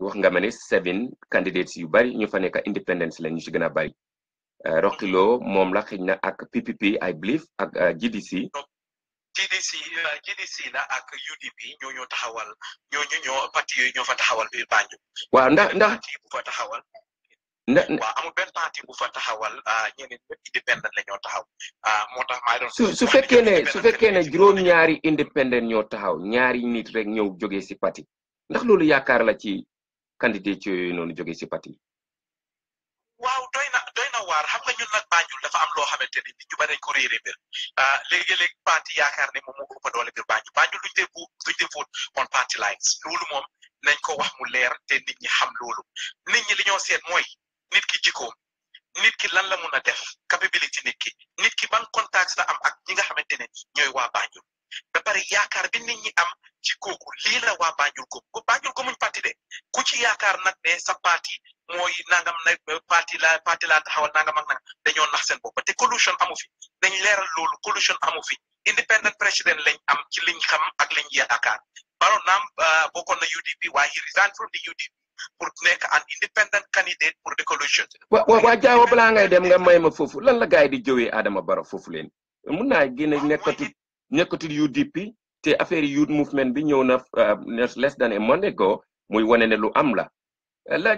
Speaker 1: wax nga ma ne 7 candidates yu bari ñu fa nekk independence la ñu ci gën a bari Rocky Lowe moom la xëy na ak PPP I believe ak GDC
Speaker 2: la ak UDP ñoo taxawal ñoo parti yooyu ñoo fa taxawal biir Banjul
Speaker 1: waaw ndax
Speaker 2: bu fa taxawal waaw amul benn parti bu fa taxawal ñeneen ñëpp independent la ñoo taxaw moo tax maa doon
Speaker 1: su fekkee ne juróom-ñaari independent ñoo taxaw ñaari nit rek ñëw jógee si parti ndax loolu yaakaar la ci candidat yooyu noonu jógee si parti
Speaker 2: waaw doy na waar xam nga ñun nag Banjul dafa am loo xamante ni nit ñu bari dañ ko réeré mbir léegi-léegi parti yaakaar ne moom moo ëpp doole biir Banjul duñ dee vote on party lines loolu moom nañ ko wax mu leer te nit ñi xam loolu nit ñi li ñoo seet mooy nit ki jikkoom nit ki lan la mun a def capability nit ki ban contacts la am ak ñi nga xamante ne ñooy waa Banjul ba pare yaakaar bi nit ñi am ci kooku lii la waa Banjul ko Banjul ko muñ parti de ku ci yaakaar nag ne sa parti mooy nangam na parti laa taxawal nangam ak nangam dañoo nax seen bopp te collusion amu fi dañ leeral loolu collusion amu fi independent président lañ am ci liñ xam ak liñ yaakaar Barrow naam bokkoon na UDP waaye he resigned from the UDP pour nekk an independent candidate pour the coalition.
Speaker 1: waa Jaawo balaa ngay dem nga may ma foofu lan la gars yi di jëwee Adama Barrow foofu leen mun naa génne nekkatul UDP te affaire youth movement bi ñëw na less than a month ago muy wane ne lu am la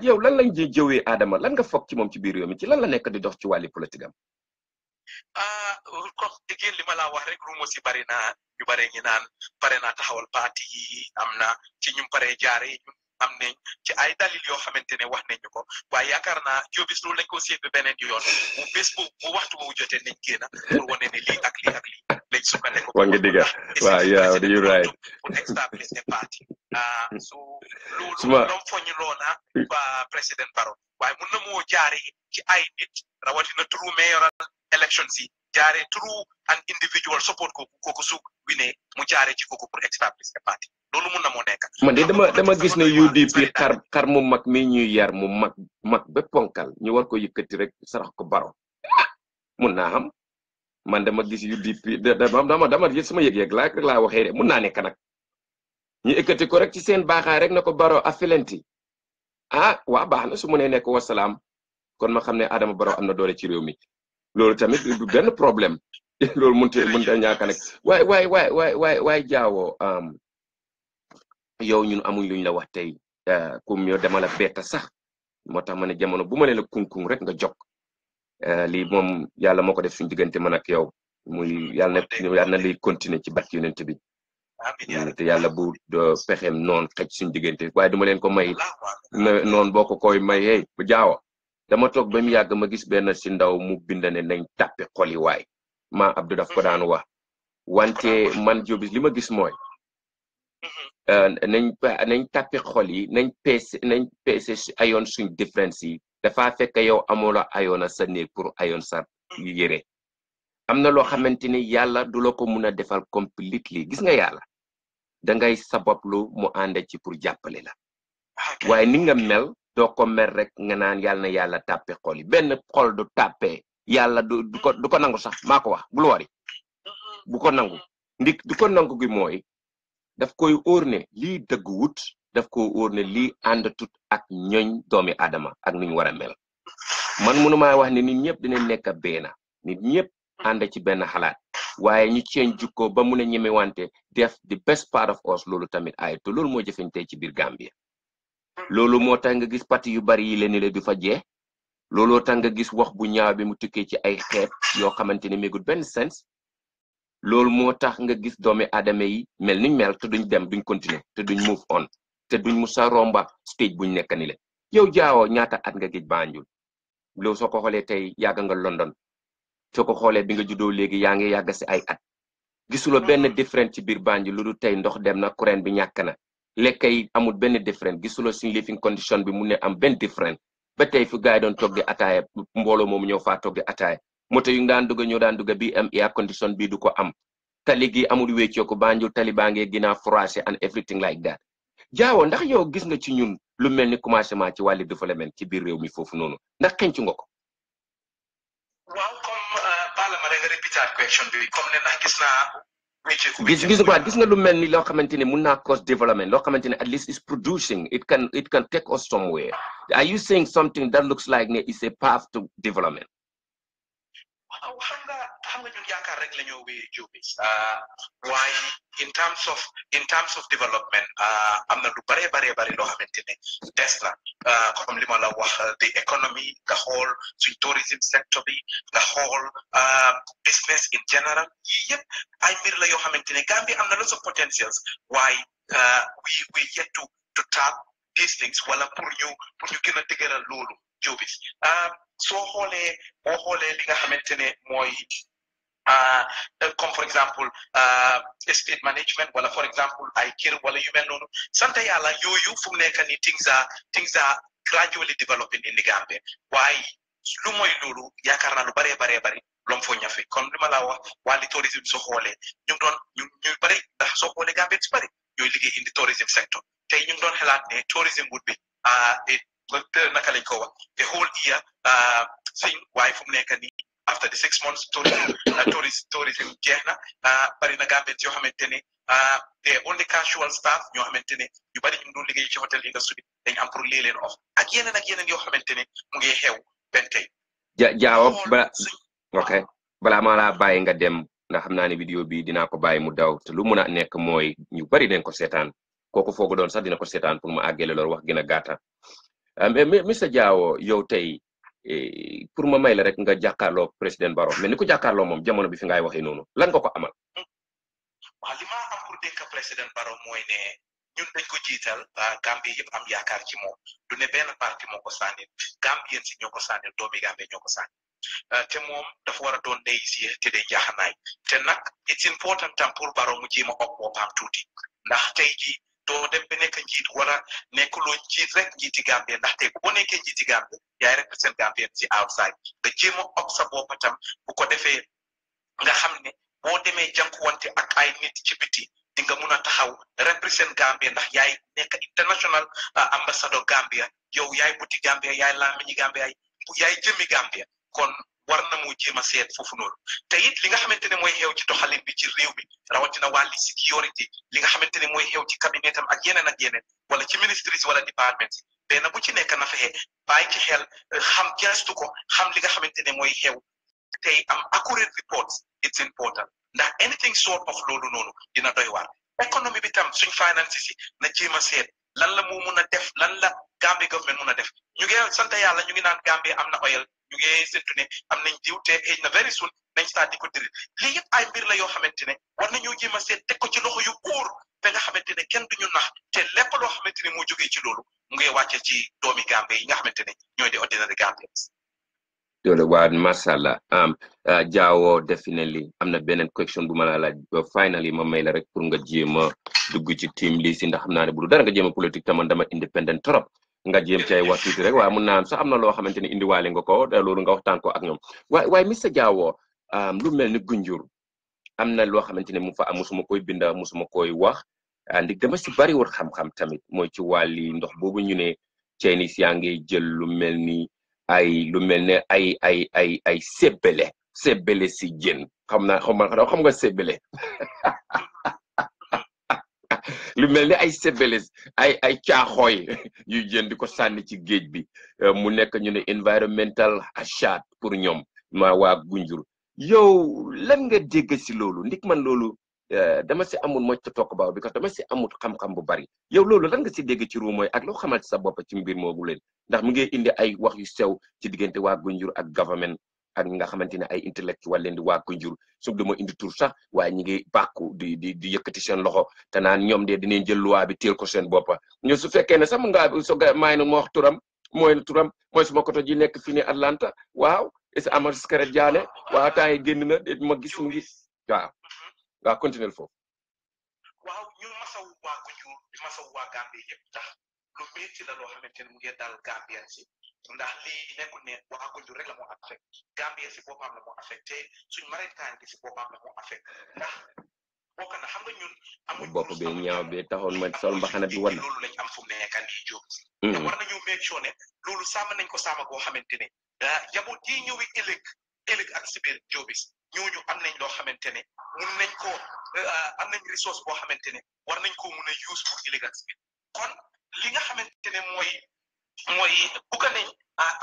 Speaker 1: yow lan lañ di jëwee Adama lan nga foog ci moom ci biir réew mi ci lan la nekk di dox ci wàlli politique am.
Speaker 2: comme again li ma la wax rek rumo si bari na ñu bare ñi naan pare na taxawal parti yi am na ci ñu pare jaare ñu am nañ ci ay dalil yoo xamante ne wax nañ ñu ko waaye yaakaar naa Jobis loolu lañ ko séet beneen yoon bu bés bu waxtu boobu jotee nañ génn pour wane ne lii ak lii ak lii lañ sukkandiku.
Speaker 1: wa nga digga waaw yow you right
Speaker 2: pour establish a party so loolu doom foñu loona ba président Barrow waaye mun na moo jaare ci ay nit rawatina through mayoral elections yi jaare through an individual support kooku su wine mu jaare ci kooku pour establish a party loolu mun na moo nekk.
Speaker 1: man de dama gis ne UDP xar mu mag mi ñuy yar mu mag ba ponkal ñu war ko yëkkati rek sarax ko Barrow mun naa xam man dama gis UDP dama gis sama yëg-yëg laa waxee de mun naa nekk nag ñu yëkkati ko rek ci seen baaxaay rek na ko Barrow affilenti waa baax na su mu nee nekk wasalaam kon ma xam ne Adama Barrow am na doole ci réew mi loolu tamit du benn problème loolu mënut a ñàkk nag waaye Jaawo yow ñun amuñ luñ la wax tey comme yow dama la betta sax moo tax ma ne jamono bu ma ne la kunkung rek nga jog lii moom yàlla moo ko def suñu diggante man ak yow muy yàlla na liy continuer ci bat yonent bi te yàlla bu pexeem noon xëj suñu diggante waaye duma leen ko may noonu boo ko koy may hey bu Jaawo dama toog ba mu yàgg ma gis benn si ndaw mu bind ne nañ tàppe xol yi waay ma Abdou daf ko daan wax wante man Jobis li ma gis mooy nañ tàppe xol yi nañ peese ayoon suñ différence yi dafa fekk yow amula ayoona sa néeg pour ayoon sa yére am na loo xamante ni yàlla du la ko mun a defal completely gis nga yàlla dangay sabablu mu ànde ci pour jàppale la waaye ni nga mel doo ko mer rek nga naan yàlla na yàlla tàppe xol yi benn xol du tàppe yàlla du ko nangu sax maa ko wax bul wari bu ko nangu ndik du ko nangu gi mooy daf koy óor ne lii dëgg wut daf ko óor ne lii ànd tut ak ñoñ doomi Adama ak nuñ war a mel man mënumaa wax ne nit ñëpp dinañ nekk beena nit ñëpp ànd ci benn xalaat waaye ñu ceen jukko ba mun a ñeme wante def the best part of us loolu tamit ay te loolu moo jëfeñ tey ci biir Gambia loolu moo tax nga gis parti yu bari yi leen la du fa jee looloo tax nga gis wax bu ñaaw bi mu tukkee ci ay xeet yoo xamante ne méegul benn sens loolu moo tax nga gis doomi Adama yi mel niñ mel te duñ dem duñ continuer te duñ move on te duñ musa romba stage buñ nekk ni le yow Jaawo ñaata at nga gis Banjul loolu soo ko xoolee tey yàgg nga London soo ko xoolee bi nga juddoo léegi yaa ngi yàgg si ay at gisuloo benn différence ci biir Banjul lu du tey ndox dem na courant bi ñàkk na lekk yi amul benn différence gisuloo suñu living condition bi mu ne am benn différence ba tey fu gars yi doon togg ataaya mbooloo moomu ñëw faa togg ataaya moto yu daan dugg ñoo daan dugg bi am air condition bi du ko am tali gi amul wéccoo Banjul tali baa ngee gën a froissé and everything like that Jaawo ndax yow gis nga ci ñun lu mel ni commencement ci wàllu développement ci biir réew mi foofu noonu ndax xencu nga ko.
Speaker 2: waaw comme baala ma rek répéter question bi comme ne ndax gis naa.
Speaker 1: gis nga lu mel ni loo xamante ne mun naa cause development loo xamante ne at least is producing it can take us somewhere are you saying something that looks like ne is a path to development.
Speaker 2: waaw xam nga ñun yaakaar rek la ñoo wéyee Jobis waaye in terms of development am na lu bare loo xamante ne des na comme li ma la wax the economy nga xool suñ tourism sector bi nga xool business in general yii yëpp ay mbir la yoo xamante ne Gambia am na lots of potentials waaye we yet to tap these things wala pour ñu gën a dëgëral loolu Jobis soo xoolee li nga xamante ne mooy comme for example estate management wala for example ay kër wala yu mel noonu sant yàlla yooyu fu mu nekk ni things are gradually developing in the Gambia waaye lu mooy loolu yaakaar naa lu bari lom fo ñafe kon li ma la wax wàlli tourisme soo xoolee ñu doon ñu bari ndax soo xoolee Gambia si bari ñooy liggéey in the tourism sector tey ñu doon xalaat ne tourism would be naka lañ ko wax the whole year thing waaye fu mu nekk nii after the 6 months tourism jeex na bari na Gambians yoo xamante ne te only casual staff ñoo xamante ne ñu bari ñu doon liggéey ci hotel industry dañ am pour lii leen off ak yeneen yoo xamante ne mu ngi xew benn tey
Speaker 1: jaawo ok balaa maa laa bàyyi nga dem ndax xam naa ne vidéo bi dinaa ko bàyyi mu daw te lu mun a nekk mooy ñu bari dañ ko seetaan kooku foogu doon sax dina ko seetaan pour ma àggale loolu wax gën a gàtta Mr Jawwo yow tey pour ma may la rek nga jàkkaarloo président Barrow mais ni ko jàkkaarloo moom jamono bi fi ngay waxee noonu lan nga ko amal.
Speaker 2: waaw li ma am pour dénk président Barrow mooy ne ñun dañ ko jiital Gambie yëpp am yaakaar ci moom du ne benn parti moo ko sànni Gambien si ñoo ko sànni doomi Gambie ñoo ko sànni te moom dafa war a doon ndey si te day jaaxanaay te nag it's important tam pour Barrow mu jéem a ok boppam tuuti ndax tey jii doo dem ba nekk njiit wala nekkuloo njiit rek njiiti Gambie ndax tey boo nekkee njiiti Gambie yaay represent Gambien si outside nga jéem a ok sa bopp tam bu ko defee nga xam ne boo demee jànkuwante ak ay nit ci biti di nga mun a taxaw represent Gambia ndax yaay nekk international ambassador Gambia yow yaay buti Gambia yaay làmmiñi Gambia yaay jëmmi Gambia kon war na mu jéem a seet foofu noonu te it li nga xamante ne mooy xew ci doxalin bi ci réew mi rawatina wàlli sécurité li nga xamante ne mooy xew ci cabinet am ak yeneen wala ci ministries wala départements yi benn bu ci nekk na fexe bàyyi ci xel xam gestu ko xam li nga xamante ne mooy xew tey am accurate reports it's important ndax anything sort of loolu noonu dina doy waar économie bi tam suñ finances si na jéem a seet lan la moo mun a def lan la Gambia government mun a def ñu ngi sant yàlla ñu ngi naan Gambia am na oil ñu ngi séntu ne am nañ diw te xëy na very soon nañ start di ko diri lii yëpp ay mbir la yoo xamante ne war nañoo jéem a seet teg ko ci loxo yu óor ba nga xamante ne kenn duñu nax te lépp loo xamante ne moo jógee ci loolu mu ngi wàcce ci doomi Gambia yi nga xamante ne ñooy di ordinary Gambians.
Speaker 1: loolu waa macha allah Jawwo definitely am na beneen question bu ma la laaj ba finally ma may la rek pour nga jéem a dugg ci team lii si ndax xam naa ne bu dara nga jéem a politique taman dama independent trop nga jéem ci ay wax tuuti rek waaye mun naa am sax am na loo xamante ne indiwaale nga ko loolu nga waxtaan ko ak ñoom waaye Mr Jawwo lu mel ni Gunjur am na loo xamante ne mu fa am musuma koy binda musuma koy wax ndig dama si bari wut xam-xam tamit mooy ci wàlli ndox boobu ñu ne Chinese yaa ngi jël lu mel ni ay sebbele si jën xam nga sebbele lu mel ni ay sebbele ay caaxooy yu jën di ko sànni ci géej bi mu nekk ñu ne environmental hazard pour ñoom ma waa Gunjur yow lan nga dégg si loolu ndik man loolu dama si amul mooy to talk about because dama si amul xam-xam bu bari yow loolu lan nga si dégg ci ru mooy ak loo xamal ci sa bopp ci mbir moogu leen ndax mu ngi indi ay wax yu sew ci diggante waa Gunjur ak government ak ñi nga xamante ne ay intellectual leen di waa Gunjur su dama indi tur sax waaye ñi ngi bàkku di yëkkati seen loxo te naan ñoom de dinañ jël loi bi teel ko seen boppa ñu su fekkee ne sax maay na ma wax turam mooy suma koto ji nekk fii ni Atlanta waaw is Amad Skaret Jaane waaw temps yi génn na ma gis mu ngi waaw continuer foofu
Speaker 2: waaw ñu masawu waa Gunjur di masawu waa Gambie yëpp ndax lu métti la loo xamante ne mu ngi dal Gambien si ndax lii nekkul ne waa Gunjur rek la moo affecté Gambien si boppam la moo affecté suñ maritime bi si boppam la moo affecté ndax bokk na xam nga ñun amuñ
Speaker 1: bopp bi ñaaw bi taxoon ma sol mbaxana bi war na
Speaker 2: loolu lañ am fu mu nekk nii jóg te war nañu make sure ne loolu sàmm nañ ko sàmm goo xamante ne jaboot yi ñëwi ëllëg ak si biir jóobis ñooñu am nañ loo xamante ne mun nañ ko am nañ ressource boo xamante ne war nañ ko mun a use pour ëllëg ak si biir kon li nga xamante ne mooy bugga nañ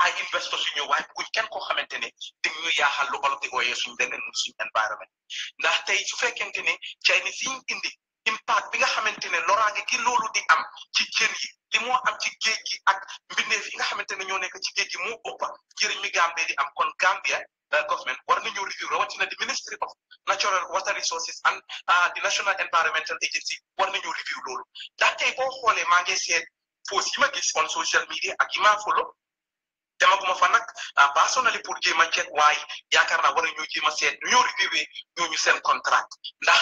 Speaker 2: ay investors yu ñëw waaye buñ kenn koo xamante ne di ñu yaaxal lu olof di ooyee suñ environnement ndax tey su fekkente ne Chinese yi indi impact bi nga xamante ne loraange gi loolu di am ci jën yi li moo am ci géej gi ak mbindeef yi nga xamante ne ñoo nekk ci géej gi moo ëpp jëriñ mi Gambie di am kon Gambia government war nañoo review rawatina the Ministry of Natural Water Resources and the National Environmental Agency war nañoo review loolu ndax tey boo xoolee maa ngi seet post yi ma gis on social media ak yi maa follow demaguma fa nag personally pour jéem a check waaye yaakaar naa war nañoo jéem a seet ñu ñoo reviewé ñooñu seen contract ndax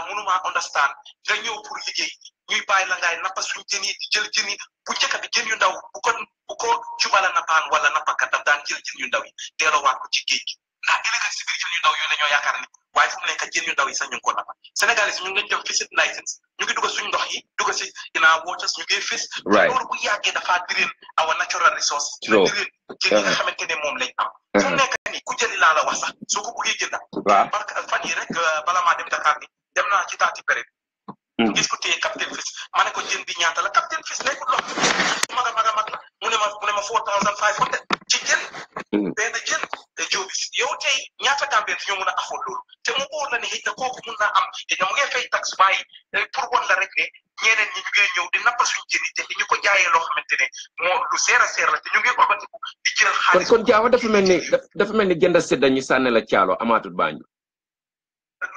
Speaker 2: mënuma understand nga ñëw pour liggéey ñuy bàyyi la ngaay nappa suñ jën yi di jël jën yi bu njëkk bi jën yu ndaw bu ko cubala nappaan wala nappakat daf daan jël jën yu ndaw yi delloowaat ko ci géej gi ndax ëllëg si biir jën yu ndaw yooyu la ñoo yaakaar ni waaye fu mu nekk jën yu ndaw yi sax ñu ngi ko nappa Sénégalais ñu ngi jox visit license ñu ngi dugg suñ ndox yi dugg si dinaa waters ñu ngi fis loolu bu yàggee dafaa direen our natural resource dina direen jën yi nga xamante ne moom lañ am fu mu nekk ni ku jëli laa la wax sax soo ko bëggee jënda
Speaker 1: waaw
Speaker 2: parce que fan yi rek bala maa dem Dakar ni dem naa ci taati période gis ko téye Captain Fish ma ne ko jën bi ñaata la Captain Fish nekkul lox mag la mu ne ma 4500 ci jën benn jën te Jobis yow tey ñaata Gambien ñoo mun a afford loolu te mu óor la ne xëy na kooku mun naa am te mu ngi fay tax bàyyi pour wan la rek ne ñeneen ñi ñu ngi ñëw di nappal suñu jën yi te ñu ko jaayee loo xamante ne moo lu seer a seer la te ñu ngi organiku di jël xaalis
Speaker 1: kon jaawa dafa mel ni jënd sedda ñu sànne la caalo amaatul Banjul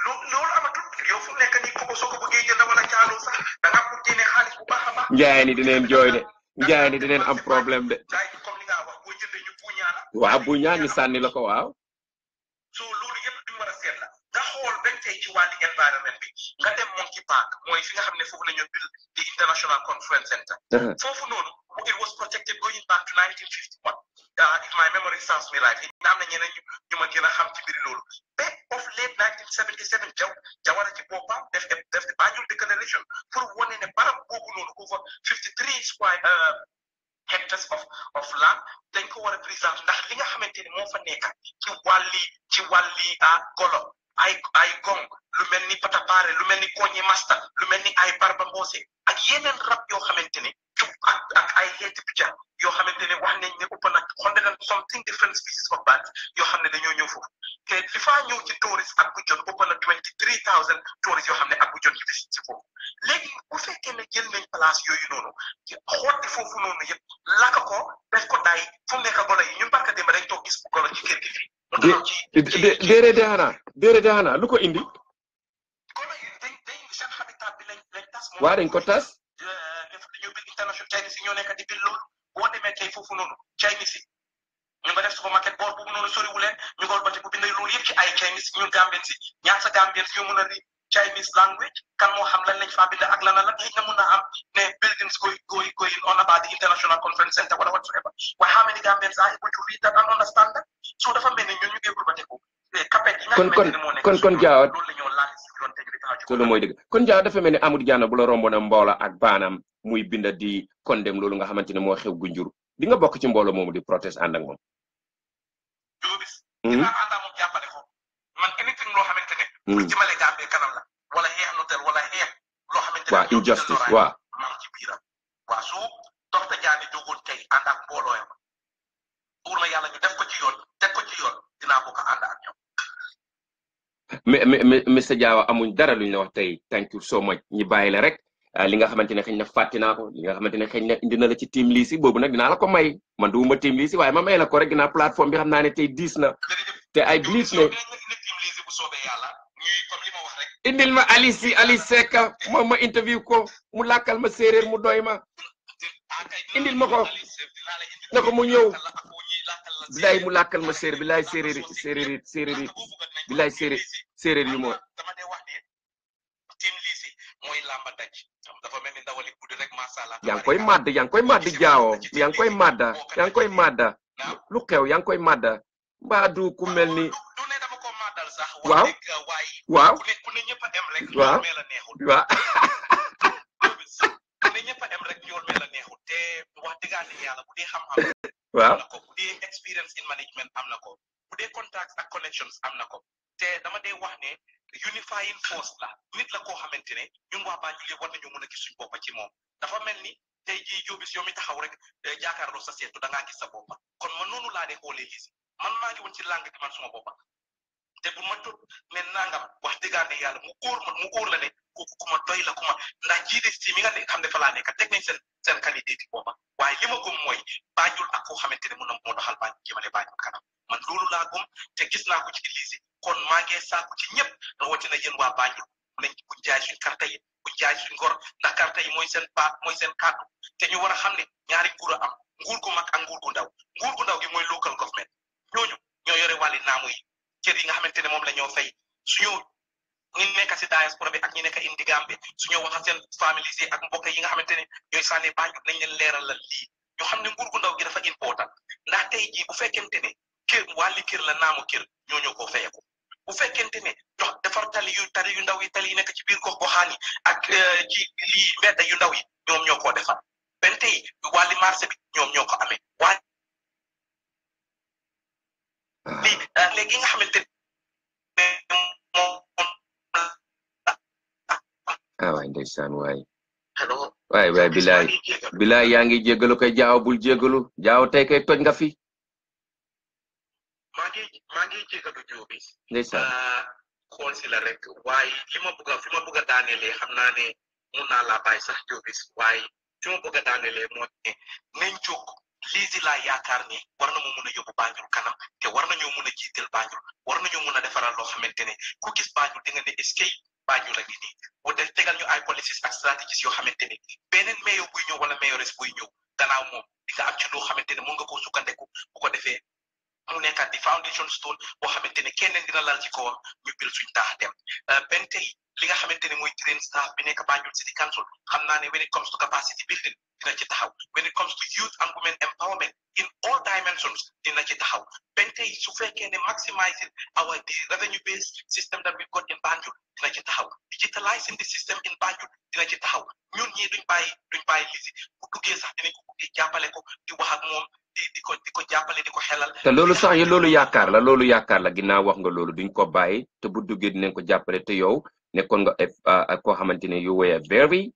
Speaker 2: loolu amatul yow fu mu nekk nii kooku soo ko bëggee jënd wala caalo sax da nga ko génne xaalis bu baax a baax
Speaker 1: njaay ni dineen jooy de njaay ni dineen am problème de
Speaker 2: comme li nga wax boo jëndee ñu buñaa la
Speaker 1: waaw bu ñaa ñu sànni la ko waaw
Speaker 2: so loolu yëpp duñu war a seet la nga xool benn tey ci wàllu environnement bi nga dem Monkey Park mooy fi nga xam ne foofu la ñu bil di International Conference Center foofu noonu it was protected going back to 1951 if my memory serves me right na am na ñeneen ñu ma gën a xam ci mbiri loolu ba of late 1977 jawara ci boppam def Banjul Declaration pour wane ne barab boobu noonu over 53 square hectares of land dañ ko war a préserver ndax li nga xamante ne moo fa nekk ci wàlli golo ay gong lu mel ni patapaare lu mel ni koñi masta lu mel ni ay barba mboose ak yeneen rab yoo xamante ne ak ay xeeti picca yoo xamante ne wax nañ ne ëpp na 100 and something different species of birds yoo xam ne dañoo ñëw foofu te li faa ñëw ci tourist ak bu jot ëpp na 23,000 tourist yoo xam ne ak bu jot ñu visit si foofu léegi bu fekkee ne jël nañ place yooyu noonu xotti foofu noonu yëpp laka ko def ko daay fu mu nekk golo yi ñun barka démb dañ toog gis bu golo ci kër gi fii
Speaker 1: déedéet xanaa lu ko indi
Speaker 2: golo yi dañ seen habitat bi lañ tas
Speaker 1: waa dañ ko tas
Speaker 2: dañoo bil international Chinese yi ñoo nekk di bil loolu boo demee tey foofu noonu Chinese yi ñu nga def supermarket boor boobu noonu soriwu leen ñu nga bati bu bindee loolu yëpp ci ay Chinese ñun Gambien si ñaata Gambien si yoo mën a ri Chinese language kan moo xam lan lañ faa bind ak lan la xëy na mun na am ne buildings going on about the International Conference Center wala whatsoever waaye how many Gambians are able to read that and understand that so dafa mel ni ñun ñu ngi bateku kapet yi nga xamante ne moo nekk
Speaker 1: kon jaaw
Speaker 2: loolu la ñoo laal si yoon te ñu di taxaw ci
Speaker 1: loolu mooy dëgg kon jaaw dafa mel ni Amadou Diallo bu la romboon a mboola ak baanam muy binda di condemn loolu nga xamante ne moo xew Gunjur di nga bokk ci mbooloo moomu di protest ànd ak moom
Speaker 2: Jobis dinaa ànd ak moom jàppale ko man anything loo xamante ne pour jëmale Gambie kanam la wala xeex notel wala xeex loo xamante ne
Speaker 1: waaw injustice waaw
Speaker 2: maa ngi ci biiram waaw su Dr. Jammeh jógoon tey ànd ak mbooloo yam pour na yàlla ñu def ko ci yoon teg ko ci yoon dinaa bokk ànd ak ñoom
Speaker 1: mais Mr Diawa amuñ dara luñ la wax tey thank you so much ñi bàyyi la rek li nga xamante ne xëy na fàtte naa ko li nga xamante ne xëy na indi na la ci team lii si boobu nag dinaa la ko may man duuma team lii si waaye ma may la ko rek ginnaaw plateforme bi xam naa ne tey diis na te ay bliis ne
Speaker 2: bu soobee yàlla ñuy comme li ma wax rek
Speaker 1: indil ma Ali Seck moom ma interview ko mu làkkal ma séeréer mu doy ma indil ma ko na ko mu ñëw bilaay mu làkkal ma séeréer bilaay séeréer yu moo
Speaker 2: dama dee wax ne team lii si mooy lamba daj dafa mel ni ndawali guddi rek masala
Speaker 1: yaa ngi koy màdd Jaawo yaa ngi koy màdda lu xew yaa ngi koy màdda mbaa du ku mel ni
Speaker 2: du ne dama ko màddal sax
Speaker 1: waaw
Speaker 2: ku ne ñëpp a dem rek
Speaker 1: waaw
Speaker 2: mel a neexul
Speaker 1: waaw
Speaker 2: ku ne ñëpp a dem rek ñool mel a neexul te wax dëggaane yàlla bu dee xam-xam
Speaker 1: waaw
Speaker 2: am na ko bu dee experience in management am na ko bu dee contacts ak connections am na ko te dama dee wax ne unifying force la nit la koo xamante ne ñun waa Banjul yëpp war nañu mën a gis suñ boppa ci moom dafa mel ni tey jii Jobis yow mi taxaw rek jaakaarloo sa seetu da ngaa gis sa boppa kon man noonu laa dee xoolee lii si man maa ngi woon ci langue bi man suma boppa te bu ma tot ne nangam wax dëggaane yàlla mu óor la ne kooku ku ma doy la ku ma ndax GDC mi nga xam ne fa laa nekk teg nañ seen candidat yi boppa waaye li ma gëm mooy Banjul ak koo xamante ne mun na moo doxal Banjul jëmale Banjul kanam man loolu laa gëm te gis naa ko ci lii si kon maa ngi sàkku ci ñëpp rawatina yéen waa Banjul nañ buñ jaay suñ karta yi buñ jaay suñ ngor ndax karta yi mooy seen baat mooy seen kàddu te ñu war a xam ne ñaari nguur a am nguur gu mag ak nguur gu ndaw gi mooy local government ñooñu ñoo yore wàlli naamu yi kër yi nga xamante ne moom la ñoo fay suñu ñi nekk si diaspora bi ak ñi nekk indi Gambie suñu wax seen families yi ak mbokk yi nga xamante ne ñooy sànni Banjul nañ leen leeralal lii ñu xam ne nguur gu ndaw gi dafa important ndax tey jii bu fekkente ne kër wàlli kër la naamu kër ñoo ñoo koo fayeku bu fekkente ne dox defar tali yu ndaw yi tali yi nekk ci biir gox goxaan yi ak ci lii mbedda yu ndaw yi ñoom ñoo koo defar benn tey wàlli marché bi ñoom ñoo ko amee waaye lii jàppale gi nga xamante ne moom
Speaker 1: waay ndeysaan waay
Speaker 2: hello
Speaker 1: waay bilaay yaa ngi jéggalu koy jaaw bul jéggalu jaaw tey kay toj nga fi
Speaker 2: maa ngi jéggalu Jobe
Speaker 1: ndeysaan
Speaker 2: xool si la rek waaye fi ma bëgg a daanelee xam naa ne mun naa laa bàyyi sax Jobe waaye fi ma bëgg a daanelee moo ne nañ jóg lii si laa yaakaar ni war na mu mun a yóbbu Banjul kanam te war nañoo mun a jiital Banjul war nañoo mun a defaral loo xamante ne ku gis Banjul di nga ne est-ce que Banjul la ngi nii bu def tegal ñu ay policies ak stratégies yoo xamante ne beneen mayor buy ñëw wala mayoress buy ñëw gannaaw moom di nga am ci loo xamante ne mun nga koo sukkandeku bu ko defee mu nekkaat di foundation stone boo xamante ne kenn dina lal ci kawam ñu bil suñ taax dem benn tey li nga xamante ne mooy train staff bi nekk Banjul City Council xam naa ne when it comes to capacity building dina ci taxaw when it comes to youth and women empowerment in all dimensions dina ci taxaw benn tey su fekkee ne maximizing our the revenue based system that we've got in Banjul dina ci taxaw digitalizing the system in Banjul dina ci taxaw ñun ñii duñ bàyyi lisi bu duggee sax dinañ ko buggee jàppale ko di wax ak moom di ko jàppale di ko xelal
Speaker 1: te loolu sax loolu yaakaar la ginnaaw wax nga loolu duñ ko bàyyi te bu duggee dinañ ko jàppale te yow nekkoon nga koo xamante ne you were very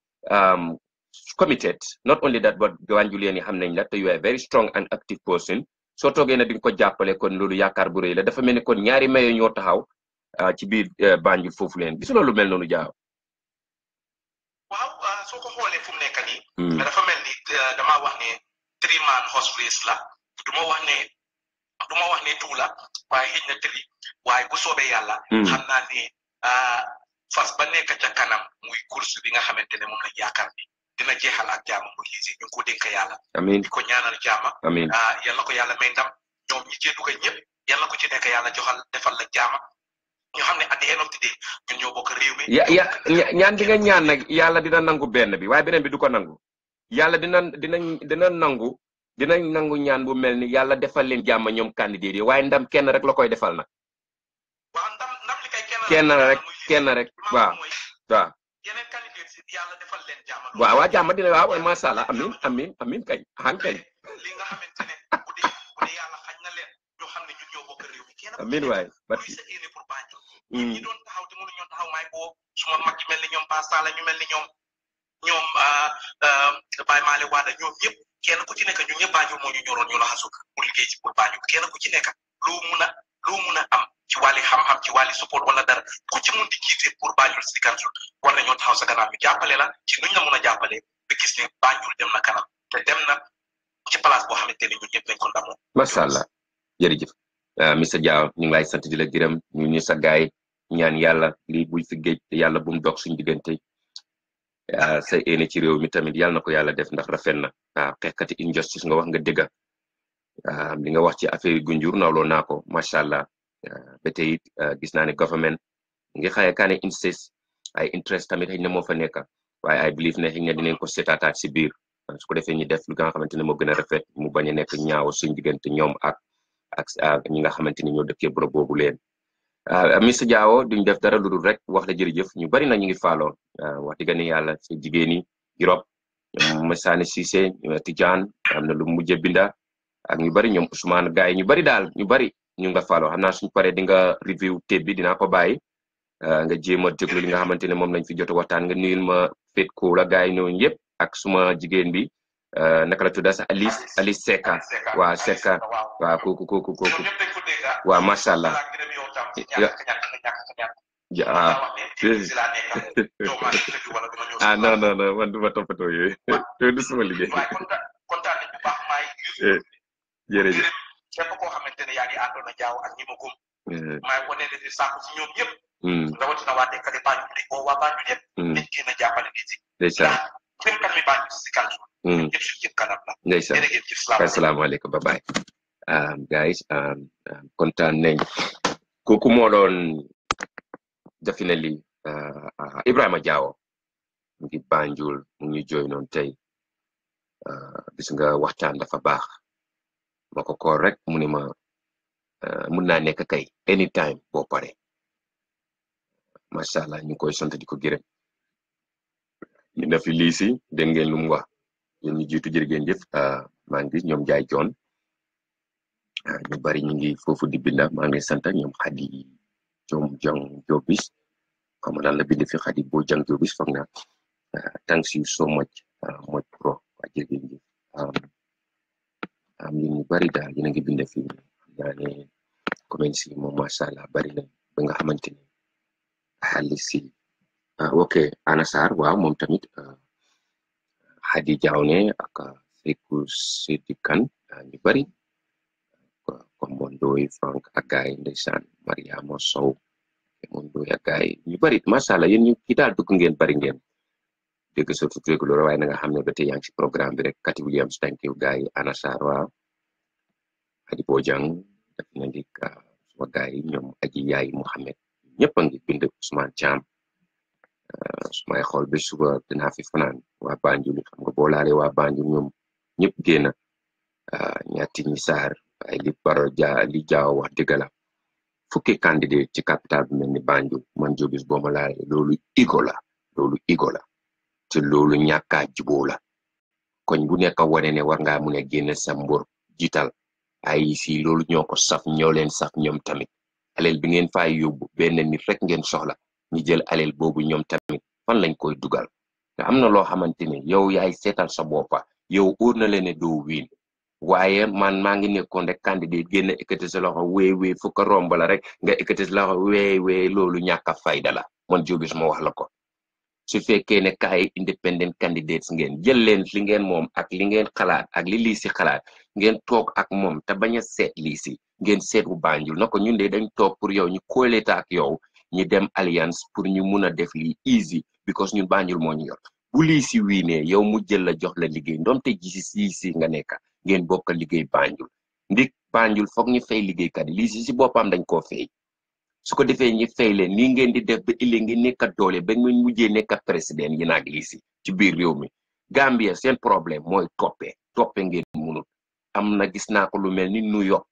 Speaker 1: committed not only that but Banjulian yi xam nañ la te you are a very strong and active person soo toogee na di nga ko jàppale kon loolu yaakaar bu rëy la dafa mel ni kon ñaari mayo ñoo taxaw ci biir Banjul foofu leen gis loolu mel noonu jaaw
Speaker 2: waaw soo ko xoolee fu mu nekk nii dafa mel ni damaa wax ne 3-man horse race la duma wax ne tout la waaye xëj na tëri waaye bu soobee yàlla xam naa ne fas ba nekk ca kanam muy course bi nga xamante ne moom la yaakaar ni dina jeexal ak jaama muy lisi ñu ngi ko dénk yàlla
Speaker 1: amiin
Speaker 2: di ko ñaanal jaama
Speaker 1: amiin
Speaker 2: yàlla ko yàlla may ndam ñoom ñi cee dugal ñëpp yàlla ko ci nekk yàlla defal la jaama ñu xam ne at the end of the day ñun ñoo bokk réew mi
Speaker 1: ñaan di nga ñaan nag yàlla dina nangu benn bi waaye beneen bi du ko nangu yàlla dina nangu ñaan bu mel ni yàlla defal leen jàmm ñoom candidat yi waaye ndam kenn rek la koy defal nag
Speaker 2: waaw ndam li kay
Speaker 1: kenn rek waaw
Speaker 2: yeneen candidat si yàlla defal leen jàmm
Speaker 1: waaw jàmm dina waaw masha Allah amin kañ kañ
Speaker 2: li nga xamante ne bu dee yàlla xañ na leen ñoo xam ne ñun ñoo bokk réew mi kenn
Speaker 1: amin waay
Speaker 2: luy sa yéene pour Banjul ñi doon taxaw te mënu ñoo taxaw maay boo suma mag yi mel ni ñoom Pa Sala ñu mel ni ñoom Baye Male Wada ñoom ñëpp kenn ku ci nekk ñun ñëpp Banjul moo ñu ñoroon ñu laxasu pour liggéey ci pour Banjul kenn ku ci nekk loo mun a am ci wàlli xam-xam ci wàlli support wala dara ku ci mun di jiite pour Banjul City Council war nañoo taxaw sa gannaaw ñu jàppale la ci nuñ la mun a jàppale ba gis ne Banjul dem na kanam te dem na ci place boo xamante ne ñun ñëpp lañ ko ndamoo.
Speaker 1: macha allah jërëjëf Mr Diaw ñu ngi lay sant di la gërëm ñu sa gaay ñaan yàlla lii buy fi géej te yàlla bu mu dox suñu diggante sa éene ci réew mi tamit yàlla na ko yàlla def ndax rafet na waaw xeexkati injustice nga wax nga dëgga li nga wax ci affaire yi Gunjur nawloo naa ko macha allah ba tey it gis naa ne government ngi xaye kaane insist ay interest tamit xëy na moo fa nekk waaye I believe ne xëy na dinañ ko seetaataat si biir su ko defee ñu def lu nga xamante ne moo gën a rafet mu bañ a nekk ñaaw suñu diggante ñoom ak ñi nga xamante ni ñoo dëkkee bërëb boobu leen Mr Diawo duñ def dara lu dul rek wax la jërëjëf ñu bari na ñu ngi faaloo wax dëgg ne yàlla sa jigéen yi Europe ñoom Masane Cissé Tidiane am na lu mujjee binda ak ñu bari ñoom Ousmane gaay ñu bari daal ñu bari ñu nga faaloo xam naa suñu paree di nga review tape bi dinaa ko bàyyi nga jéem a déglu li nga xamante ne moom lañ fi jot a waxtaan nga nuyul ma Fet ko la gaay ñooñu yëpp ak suma jigéen bi naka la tudda sa Alice Seka waaw Seka waaw kooku waaw macha allah non man duma toppatoo yooyu yooyu du suma liggéey jërëjëf
Speaker 2: képp koo xamante ne yaa ngi àndoon na Jaaw ak ñi ma gëm maay wane ne di sàkku ci ñoom ñëpp rawatina waa dekkati Banjul di oo waa Banjul yëpp dañ génn a jàppale nit yi
Speaker 1: ndeysaan
Speaker 2: kenn kan mi Banjul si kanam ñëpp suñu jëm kanam la
Speaker 1: ndeysaan asalaamaaleykum bye bye guys kontaan nañ kooku moo doon definitely Ibrahima Diawo mu ngi Banjul mu ngi jooy noonu tey gis nga waxtaan dafa baax ma ko koor rek mu ne ma mun naa nekk kay anytime boo pare macha allah ñu ngi koy sant di ko gërëm ñu ne fi lii si dégg ngeen lu mu wax yéen ñu jiitu jërë ngeen jëf maa ngi gis ñoom Jaay Joon ñu bari ñu ngi foofu di binda maa ngi sant ñoom Xadi Jong Jobis xam nga la bind fi Xadi Bojang Jobis foog naa thanks you so much much pro waa jërëjëf am ñu bari daal yéen a ngi bind fi xam naa ne comments yi moom macha allah bari na ba nga xamante ni xaalis si ok Ana Sarr waaw moom tamit Xadi Jawne ak Seku Sedikan ñu bari comme Mondoy Frank ak gaay ndeysaan Mariama Sow Mondoy ak gaay ñu bari macha allah yéen ñu ki daal dugg ngeen bari ngeen dégg surtout dégg loolu waaye na nga xam ne ba tey yaa ngi ci programme bi rek Kati Williams thank you gaay Ana Sarr waaw Adi Bojang def na ndik suma gaay ñoom Aji Yaay Mohamed ñëpp a ngi bind Ousmane Thiam sumay xool ba suba dinaa fi fanaan waa Banjul xam nga boo laalee waa Banjul ñoom ñëpp génn ñatti ñi saar ay li baro li jaaw wax dëgg la fukki candidat ci capital bi mel ni Banjul man Jobis boo ma laalee loolu igo la te loolu ñàkkaa juboo la koñ bu nekk wane ne war ngaa mun a génn sa mbor jiital ay si loolu ñoo ko saf ñoo leen saf ñoom tamit aleel bi ngeen fay yóbbu benn nit rek ngeen soxla ñu jël aleel boobu ñoom tamit fan lañ koy dugal te am na loo xamante ne yow yaay seetal sa boppa yow óor na leen ne doo wiin waaye man maa ngi nekkoon rek candidat génn ekkati sa loxo wéy fukka romb la rek nga ekkati sa loxo wéy loolu ñàkk a fayda la man Jobis ma wax la ko su fekkee ne kaay independent candidates ngeen jël leen li ngeen moom ak li ngeen xalaat ak li lii si xalaat ngeen toog ak moom te bañ a seet lii si ngeen seet bu Banjul na ko ñun de dañ toog pour yow ñu kóoleta ak yow ñu dem alliance pour ñu mun a def lii easy because ñun Banjul moo ñu yor bu lii si wiinee yow mu jël la jox la liggéey ndoomte ji si nga nekka ngeen bokk liggéey Banjul ndik Banjul foog ñu fay liggéeykat yi lii si boppam dañ koo fay su ko defee ñi fay leen nii ngeen di def ba ëllëg ngi nekkat doole ba mu mujjee nekkat président yi naag lii si ci biir réew mi Gambia seen problème mooy toppe ngeen munut am na gis naa ko lu mel ni New York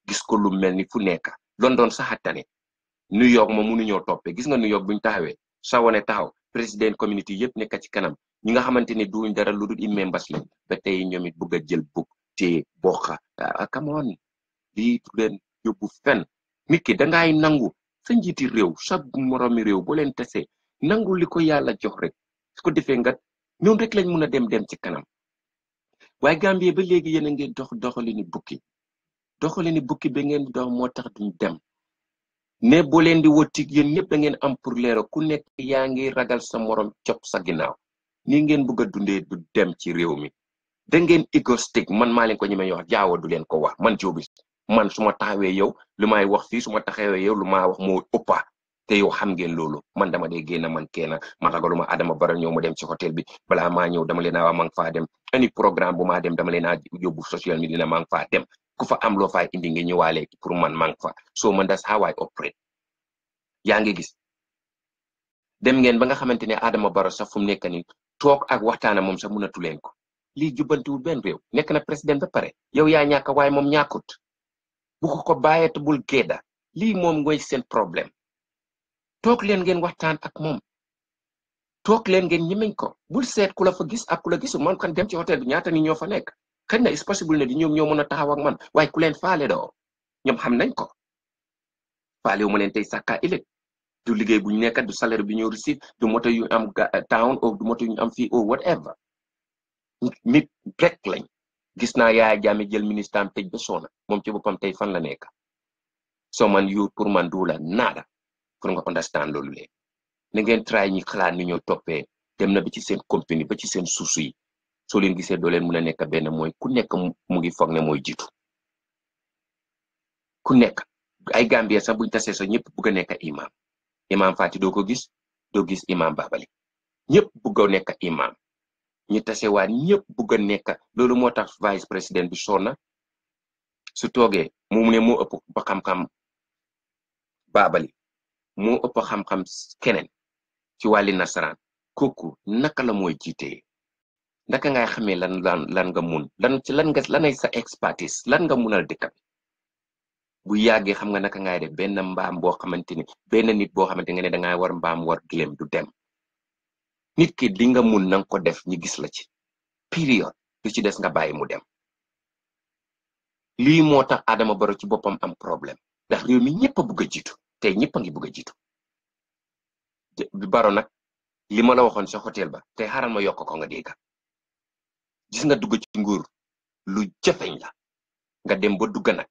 Speaker 1: gis ko lu mel ni fu nekk London saxatane New York moom mënuñoo toppe gis nga New York buñ taxawee sawane taxaw président community yëpp nekk ci kanam ñi nga xamante ne duñ dara lu dul members lañ ba tey ñoom it bëgg a jël bug te bokka come on lii du leen yóbbu fen nit ki dangay nangu sa njiiti réew sa moromi réew boo leen tesee nangu li ko yàlla jox rek su ko defee nga ñoom rek lañ mun a dem ci kanam waaye Gambie ba léegi yéen a ngi doxalini bukki ba ngeen dox moo tax duñ dem ne boo leen di wotik yéen ñëpp da ngeen am pour leero ku nekk yaa ngi ragal sa morom cop sa ginnaaw ni ngeen bëgg a dundee du dem ci réew mi da ngeen égoïstique man maa leen ko ñemee wax jaawa du leen ko wax man Jobis man su ma taxawee yow lu may wax fii su ma taxawee yow lu maa wax moo ëppa te yow xam ngeen loolu man dama dee génn man kenn ma ragaluma Adama Barrow ñëw mu dem ci hôtel bi balaa maa ñëw dama leen a wax maa ngi faa dem ani programme bu maa dem dama leen a yóbbu social media maa ngi faa dem ku fa am loo fay indi nga ñëwaale pour man maa ngi fa so man that's how I operate yaa ngi gis dem ngeen ba nga xamante ne Adama Barrow sax fu mu nekk nii toog ak waxtaana moom sax mënatu leen ko lii jubbantiwul benn réew nekk na président ba pare yow yaa ñàkk waaye moom ñàkkut bu ko bàyyee te bul géeda lii moom mooy seen problème toog leen ngeen waxtaan ak moom toog leen ngeen ñemeñ ko bul seet ku la fa gis ak ku la gisul man kan dem ci hôtel bi ñaata ni ñoo fa nekk xëy na it's possible ne di ñoom ñoo mën a taxaw ak man waaye ku leen faale doo ñoom xam nañ ko faale wu ma leen tey sàkkaa ëllëg du liggéey bu ñu nekkat du salaire bi ñu receive du moto yu am town ou du moto yu am fii ou whatever nit rek lañ gis naa Yaya Jammeh jël ministre am tëj ba soona moom ci boppam tey fan la nekk so man yu pour man du la naada pour nga understand loolu leen na ngeen try ñi xalaat ni ñoo toppee dem na ba ci seen compagnie ba ci seen suusu yi soo leen gisee doo leen mën a nekk benn mooy ku nekk mu ngi foog ne mooy jiitu ku nekk ay Gambien sax buñ tasee sax ñëpp bëgg a nekk imam Fati doo ko gis doo gis imam Babali ñëpp bëgg a nekk imam ñu tasewaat ñëpp bëgg a nekk loolu moo tax vice président bi sonna su toogee mu ne moo ëpp ba xam-xam Babali moo ëpp xam-xam keneen ci wàlli nasaraan kooku naka la mooy jiitee naka ngay xamee lan nga mun lanay sa expertise lan nga munal dëkk bi bu yàggee xam nga naka ngay def benn mbaam boo xamante ni benn nit boo xamante nga ne dangay war mbaam war gilem du dem nit ki li nga mun nanga ko def ñu gis la ci période lu ci des nga bàyyi mu dem lii moo tax Adama Barrow ci boppam am problème ndax réew mi ñëpp a bugg a jiitu tey ñëpp a ngi bugg a jiitu Barrow nag li ma la waxoon sa hôtel ba tey xaaral ma yokk ko nga dégg gis nga dugg ci nguur lu jafeñ la nga dem ba dugg nag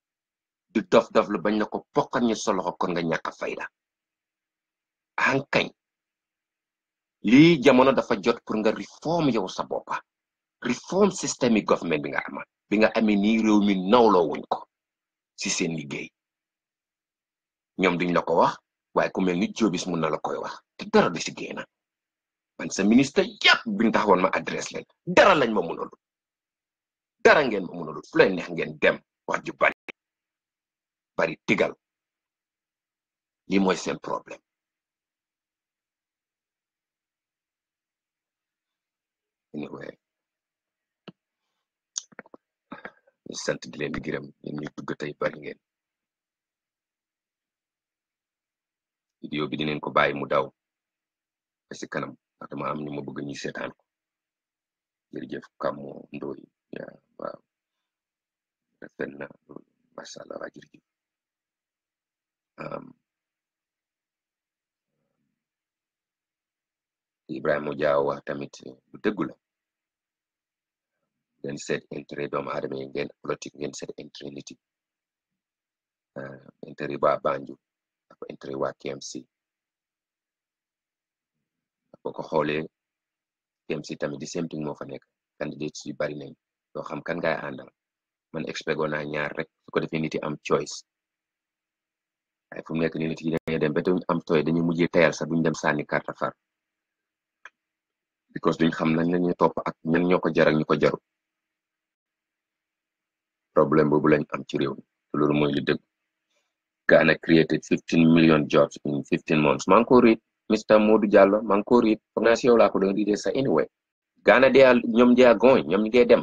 Speaker 1: di dof lu bañ na ko poqal ñu sa loxo kon nga ñàkk fayda ankañ lii jamono dafa jot pour nga reform yow sa boppa reform systemic government bi nga amee nii réew mi nawloo wuñ ko si seen liggéey ñoom duñ la ko wax waaye ku mel ni Jobis mun na la koy wax te dara du si génn man sa ministre yàpp biñ taxawoon ma adresse leen dara lañ ma mënul dara ngeen ma mënul fu leen neex ngeen dem wax ju bari tigal lii mooy seen problème anyway ñu sant di leen di gërëm yéen ñu dugg tey bari ngeen vidéo bi dinañ ko bàyyi mu daw ba si kanam ndax dama am ñu ma bëgg ñu seetaan ko jërëjëf Kamo Ndoye waaw rafet na masha Allah waa jërëjëf Ibrahima Diaw wax tamit lu dëggu la ngeen seet intérêt doomu aadama yi ngeen politique ngeen seet intérêt nit yi intérêt waa Banjul ak intérêt waa KMC boo ko xoolee KMC tamit di same thing moo fa nekk candidates yu bari nañ yoo xam kan ngay àndal man expect naa ñaar rek su ko defee nit yi am choice waaye fu mu nekk nii nit yi dañuy dem ba duñ am tooy dañuy mujjee tayal sax duñ dem sànni carte far because duñ xam nañ la ñuy topp ak ñan ñoo ko jar ak ñu ko jaru problème boobu lañ am ci réew mi te loolu mooy li dëgg Ghana created 15 million jobs in 15 months maa ngi ko read Mr Modou Diallo maa ngi ko read foog naa si yow laa ko doon readee sa anyway Ghana ñoom they are going ñoom ñu ngi dem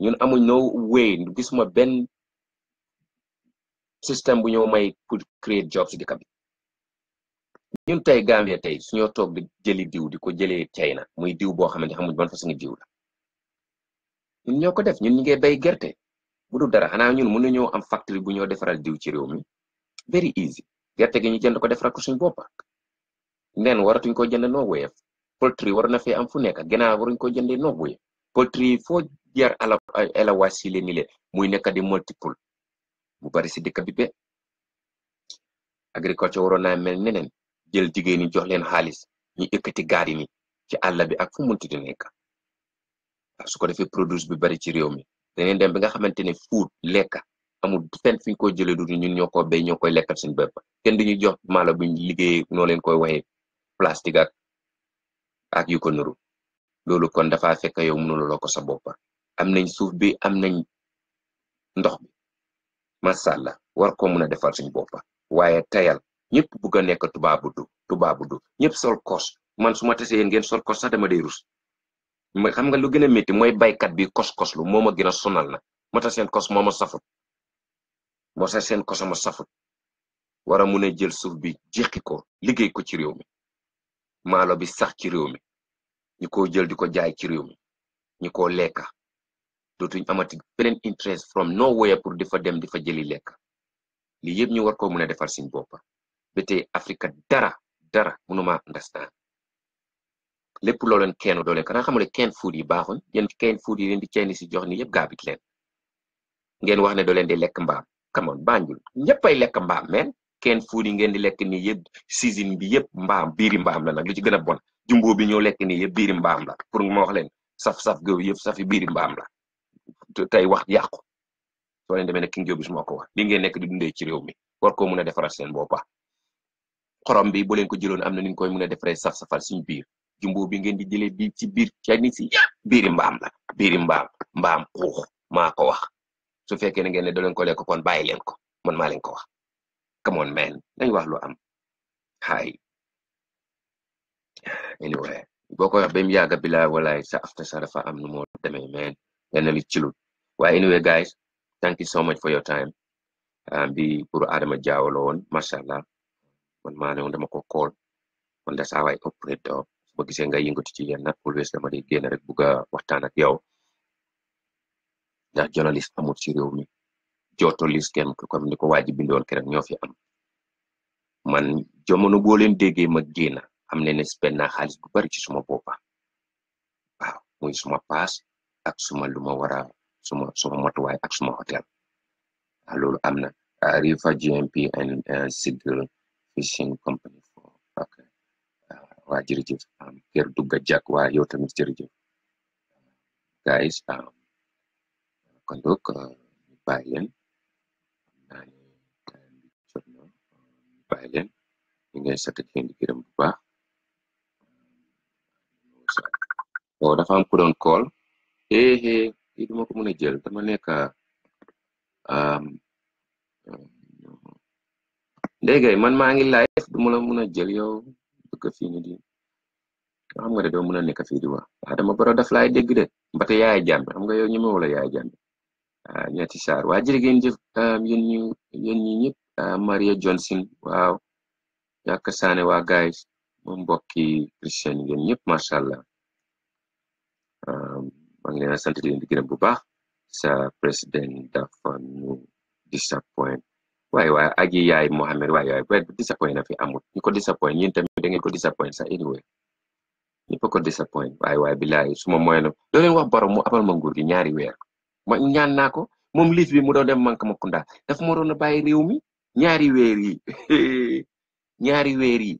Speaker 1: ñun amuñ no way gisuma benn système bu ñoo may pour create jobs di bi ñun tey Gambia tey suñoo toog di jëli diw di ko jëlee China muy diw boo xamante xamuñ ban façon diw la ñun ñoo ko def ñun ñu ngi bay gerte bu dul dara xanaa ñun mën nañoo am factory bu ñoo defaral diw ci réew mi very easy gerte gi ñu jënd ko defaral ko suñ boppa nen waratuñ ko jënd no way poultry war na fee am fu nekk gannaaw waruñ ko jëndee no way poultry foo jar ala wasile ni le muy nekk di multiple bu bari si dëkk bi be agriculture waroon naa mel neneen jël jigéen ñi jox leen xaalis ñu ëkkati gaari mi ci àll bi ak fu munti di nekk su ko defee produce bi bari ci réew mi dañuy dem bi nga xamante ne food lekka amul fenn fi ñu koy jëlee du ñun ñoo ko béy ñoo koy lekkal suñu bopp kenn duñuy jox maalo buñ liggéey noo leen koy waxee plastique ak yu ko nuru loolu kon dafa fekk yow mënuloo ko sa bopp am nañ suuf bi am nañ ndox bi macha allah war ko mun a defal suñu bopp waaye tayal ñëpp bugg a nekk tubaabu du ñëpp sol kos man su ma tesee yéen ngeen sol kos sax dama day rus xam nga lu gën a métti mooy baykat bi kos lu moo ma gën a sonal na moo tax seen kos moo ma safut moo tax seen kos ma safut war a mun a jël suuf bi jeqi ko liggéey ko ci réew mi maalo bi sax ci réew mi ñu ko jël di ko jaay ci réew mi ñu ko lekka dootuñ amati beneen interest from nowhere pour di fa dem di fa jëli lekka lii yëpp ñu war ko mun a defar suñ boppa ba tey Afrique dara mënuma understand lépp loo leen kenn doo leen kanaa xamule kenn food yi baaxuñ yéen kenn food yi leen di kenn si jox ni yëpp gaabit leen ngeen wax ne doo leen di lekk mbaam come on Banjul ñëppay lekk mbaam men kenn food yi ngeen di lekk nii yëpp season bi yëpp mbaam biiri mbaam la nag lu ci gën a bon jumbo bi ñoo lekk nii yëpp biiri mbaam la pour ma wax leen saf-saf googu yëpp safi biiri mbaam la tey wax yàqu soo leen demee ne King Jobis moo ko wax li ngeen nekk di dundee ci réew mi war koo mun a defaral seen boppa xorom bi bu leen ko jëloon am na ni ñu koy mun a defaree saf-safal suñu biir jumbo bi ngeen di jëlee bi ci biir Chinese si yëpp biiri mbaam la biiri mbaam xuux maa ko wax su fekkee ne ngeen ne doo leen ko lekk kon bàyyi leen ko man maa leen ko wax come on man nañ wax lu am hay anyway boo ko wax ba mu yàgga bi la walaay sa after sa dafa am nu moo demee man ngeen ne li cilul waaye anyway guys thank you so much for your time bi pour Adama Diaw la woon macha allah man maa ne woon dama ko call man da saa waay operate doo boo gisee nga yëngatu ci yenn always dama di génn rek bugg a waxtaan ak yow ndax journaliste amul ci réew mi journaliste kenn comme ni ko waa ji bindoon keroog ñoo fi am man jamono boo leen déggee ma génn xam ne spend naa xaalis bu bari ci suma boppa waaw muy suma paas ak suma lu ma war a suma matuwaay ak suma hôtel loolu am na River GMP and Sigil Fishing Company ok waa jërëjëf kër dugga jak waa yow tamit jërëjëf guys kon donc ñu bàyyi leen naa ne jot na ñu bàyyi leen ñu ngay sant leen di gërëm bu baax dafa am ku doon call kii duma ko mën a jël dama nekk ndéygay man maa ngi live duma la mën a jël yow dëkk fii ni di xam nga de doo mën a nekk fii di wax dama baro daf laay dégg de mbate yaay jàmbe xam nga yow ñeme wala yaay jàmbe ñetti saar waa jërë ngeen jëf yéen ñi ñëpp Maria Johnson waaw ñàkk saane waa guys moom mbokki christian ngeen ñëpp macha allah maa ngi leen a sant di leen di gërëm bu baax sa président dafa ñu disappoint waaye aji yaay Mohamed waaye disappoint na fi amul ñu ko disappoint yéen tamit da ngeen ko disappoint sax anyway ñëpp ko disappoint waaye bilaay suma moyen na doo leen wax borom mu abal ma nguur gi ñaari weer ma ñaan naa ko moom liif bi mu doon dem manque ma kunda dafa ma doon a bàyyi réew mi ñaari weer yi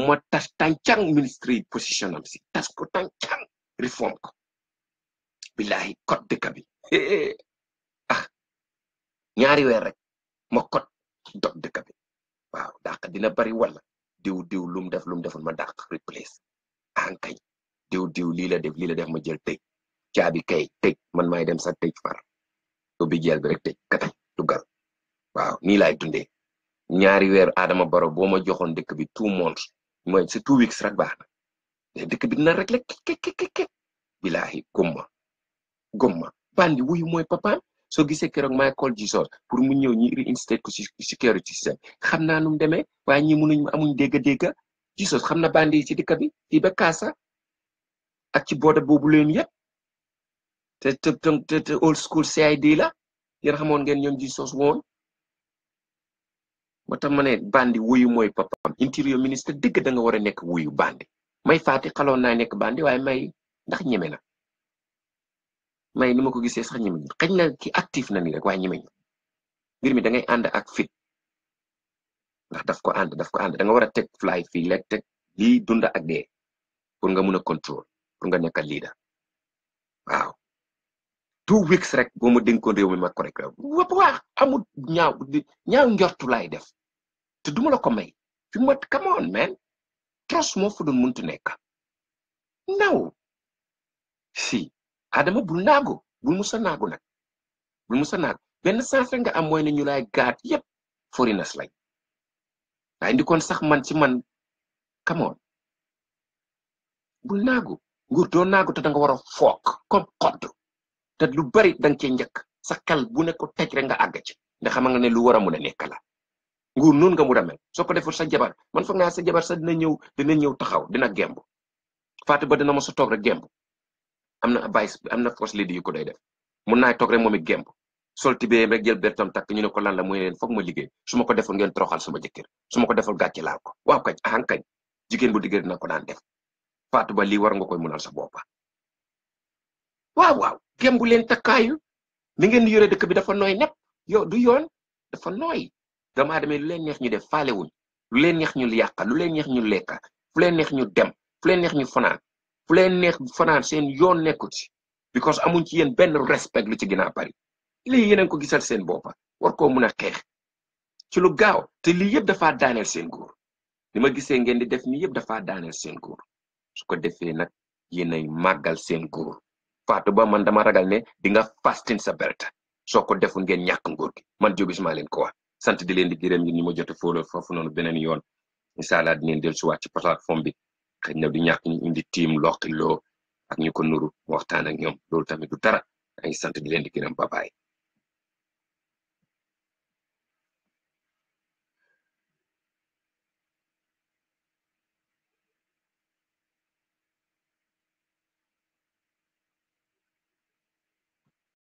Speaker 1: ma tas tàncang ministry position am si tas ko tàncang reform ko bilaay code dëkk bi ñaari weer rek ma code dog dëkk bi waaw dàq dina bari wala diw lum def ma dàq replace ankay diw lii la def ma jël tëj caabi kay tëj man maay dem sa tëj far ubbi jeel bi rek tëj katay dugal waaw nii laay dundee ñaari weer Adama Barrow boo ma joxoon dëkk bi 2 months mooy c'est 2 weeks rek baax na dëkk bi dina rek la kek bilahi gomma bandi wuyu mooy papaam soo gisee keroog Michael Jesus pour mu ñëw ñi reinstate ko ci security system xam naa nu mu demee waaye ñi amuñ dégg Jesus xam na bandi yi ci dëkk bi fii ba Kaasa ak ci booda boobu leen yëpp te old school CID la yéen xamoon ngeen ñoom Jesus woon moo tax ma ne bandi wuyu mooy papaam interior ministre dëgg da nga war a nekk wuyu bandi may faati xaloon naa nekk bandi waaye may ndax ñeme na may ni ma ko gisee sax ñeme xëy na ki actif na ni rek waaye ñeme mbir mi da ngay ànd ak fit ndax daf ko ànd da nga war a teg fly fii lekk teg lii dunda ak dee pour nga mun a contrôle pour nga nekk leader waaw 2 weeks rek boo ma dénkoon réew mi ma correct waaw amul ñaaw njortu laay def te duma la ko may fi ma come on man trust moo fa doon muntu nekk naw si Adama bul musa naagu nag bul musa naagu benn sens rek nga am mooy ne ñu lay gaat yépp foreigners lañ waaye indi kon sax man ci man come on bul naagu nguur doo naagu te da nga war a fook comme xodd te lu bari danga cee njëkk sa xel bu ne ko tej rek nga àgg ci nga xam nga ne lu war a mun a nekk la nguur noonu nga mun a mel soo ko deful sa jabar man foog naa sa jabar sa dina ñëw taxaw dina gemb Fatou ba dina ma sa toog rek gemb am na vice am na first lady yu ko doy def mun naa toog rek moom it gemb sol tibéyam rek jël bertam takk ñu ne ko lan la muy leen foog ma liggéey su ma ko deful ngeen toroxal sama jëkkër su ma ko deful gàcce laal ko waaw kañ ahan kañ jigéen bu diggéer dina ko daan def Fatou ba lii war nga koy munal sa boppa waaw gembu leen takkaayu ni ngeen yore dëkk bi dafa nooy nepp yow du yoon dafa nooy dama demee lu leen neex ñu def faalewuñ lu leen neex ñu yàqa lu leen neex ñu lekka fu leen neex ñu dem fu leen neex ñu fanaan fu leen neex fanaan seen yoon nekkut ci because amuñ ci yéen benn respect lu ci gën a bari lii yeneen ko gisal seen boppa war koo mun a xeex ci lu gaaw te lii yëpp dafaa daaneel seen góor li ma gisee ngeen di def nii yëpp dafaa daaneel seen góor su ko defee nag yéenay màggal seen góor Fatou ba man dama ragal ne di nga fastin sa belta soo ko deful ngeen ñàkk nguur gi man Jobis maa leen ko wax sant di leen di gërëm ñi ma jot a fóoloo foofu noonu beneen yoon incha allah dinañ dellusiwaat ci plateforme bi xëy na du ñàkk ñu indi team loqiloo ak ñu ko nuru waxtaan ak ñoom loolu tamit du dara ay sant di leen di gërëm babaay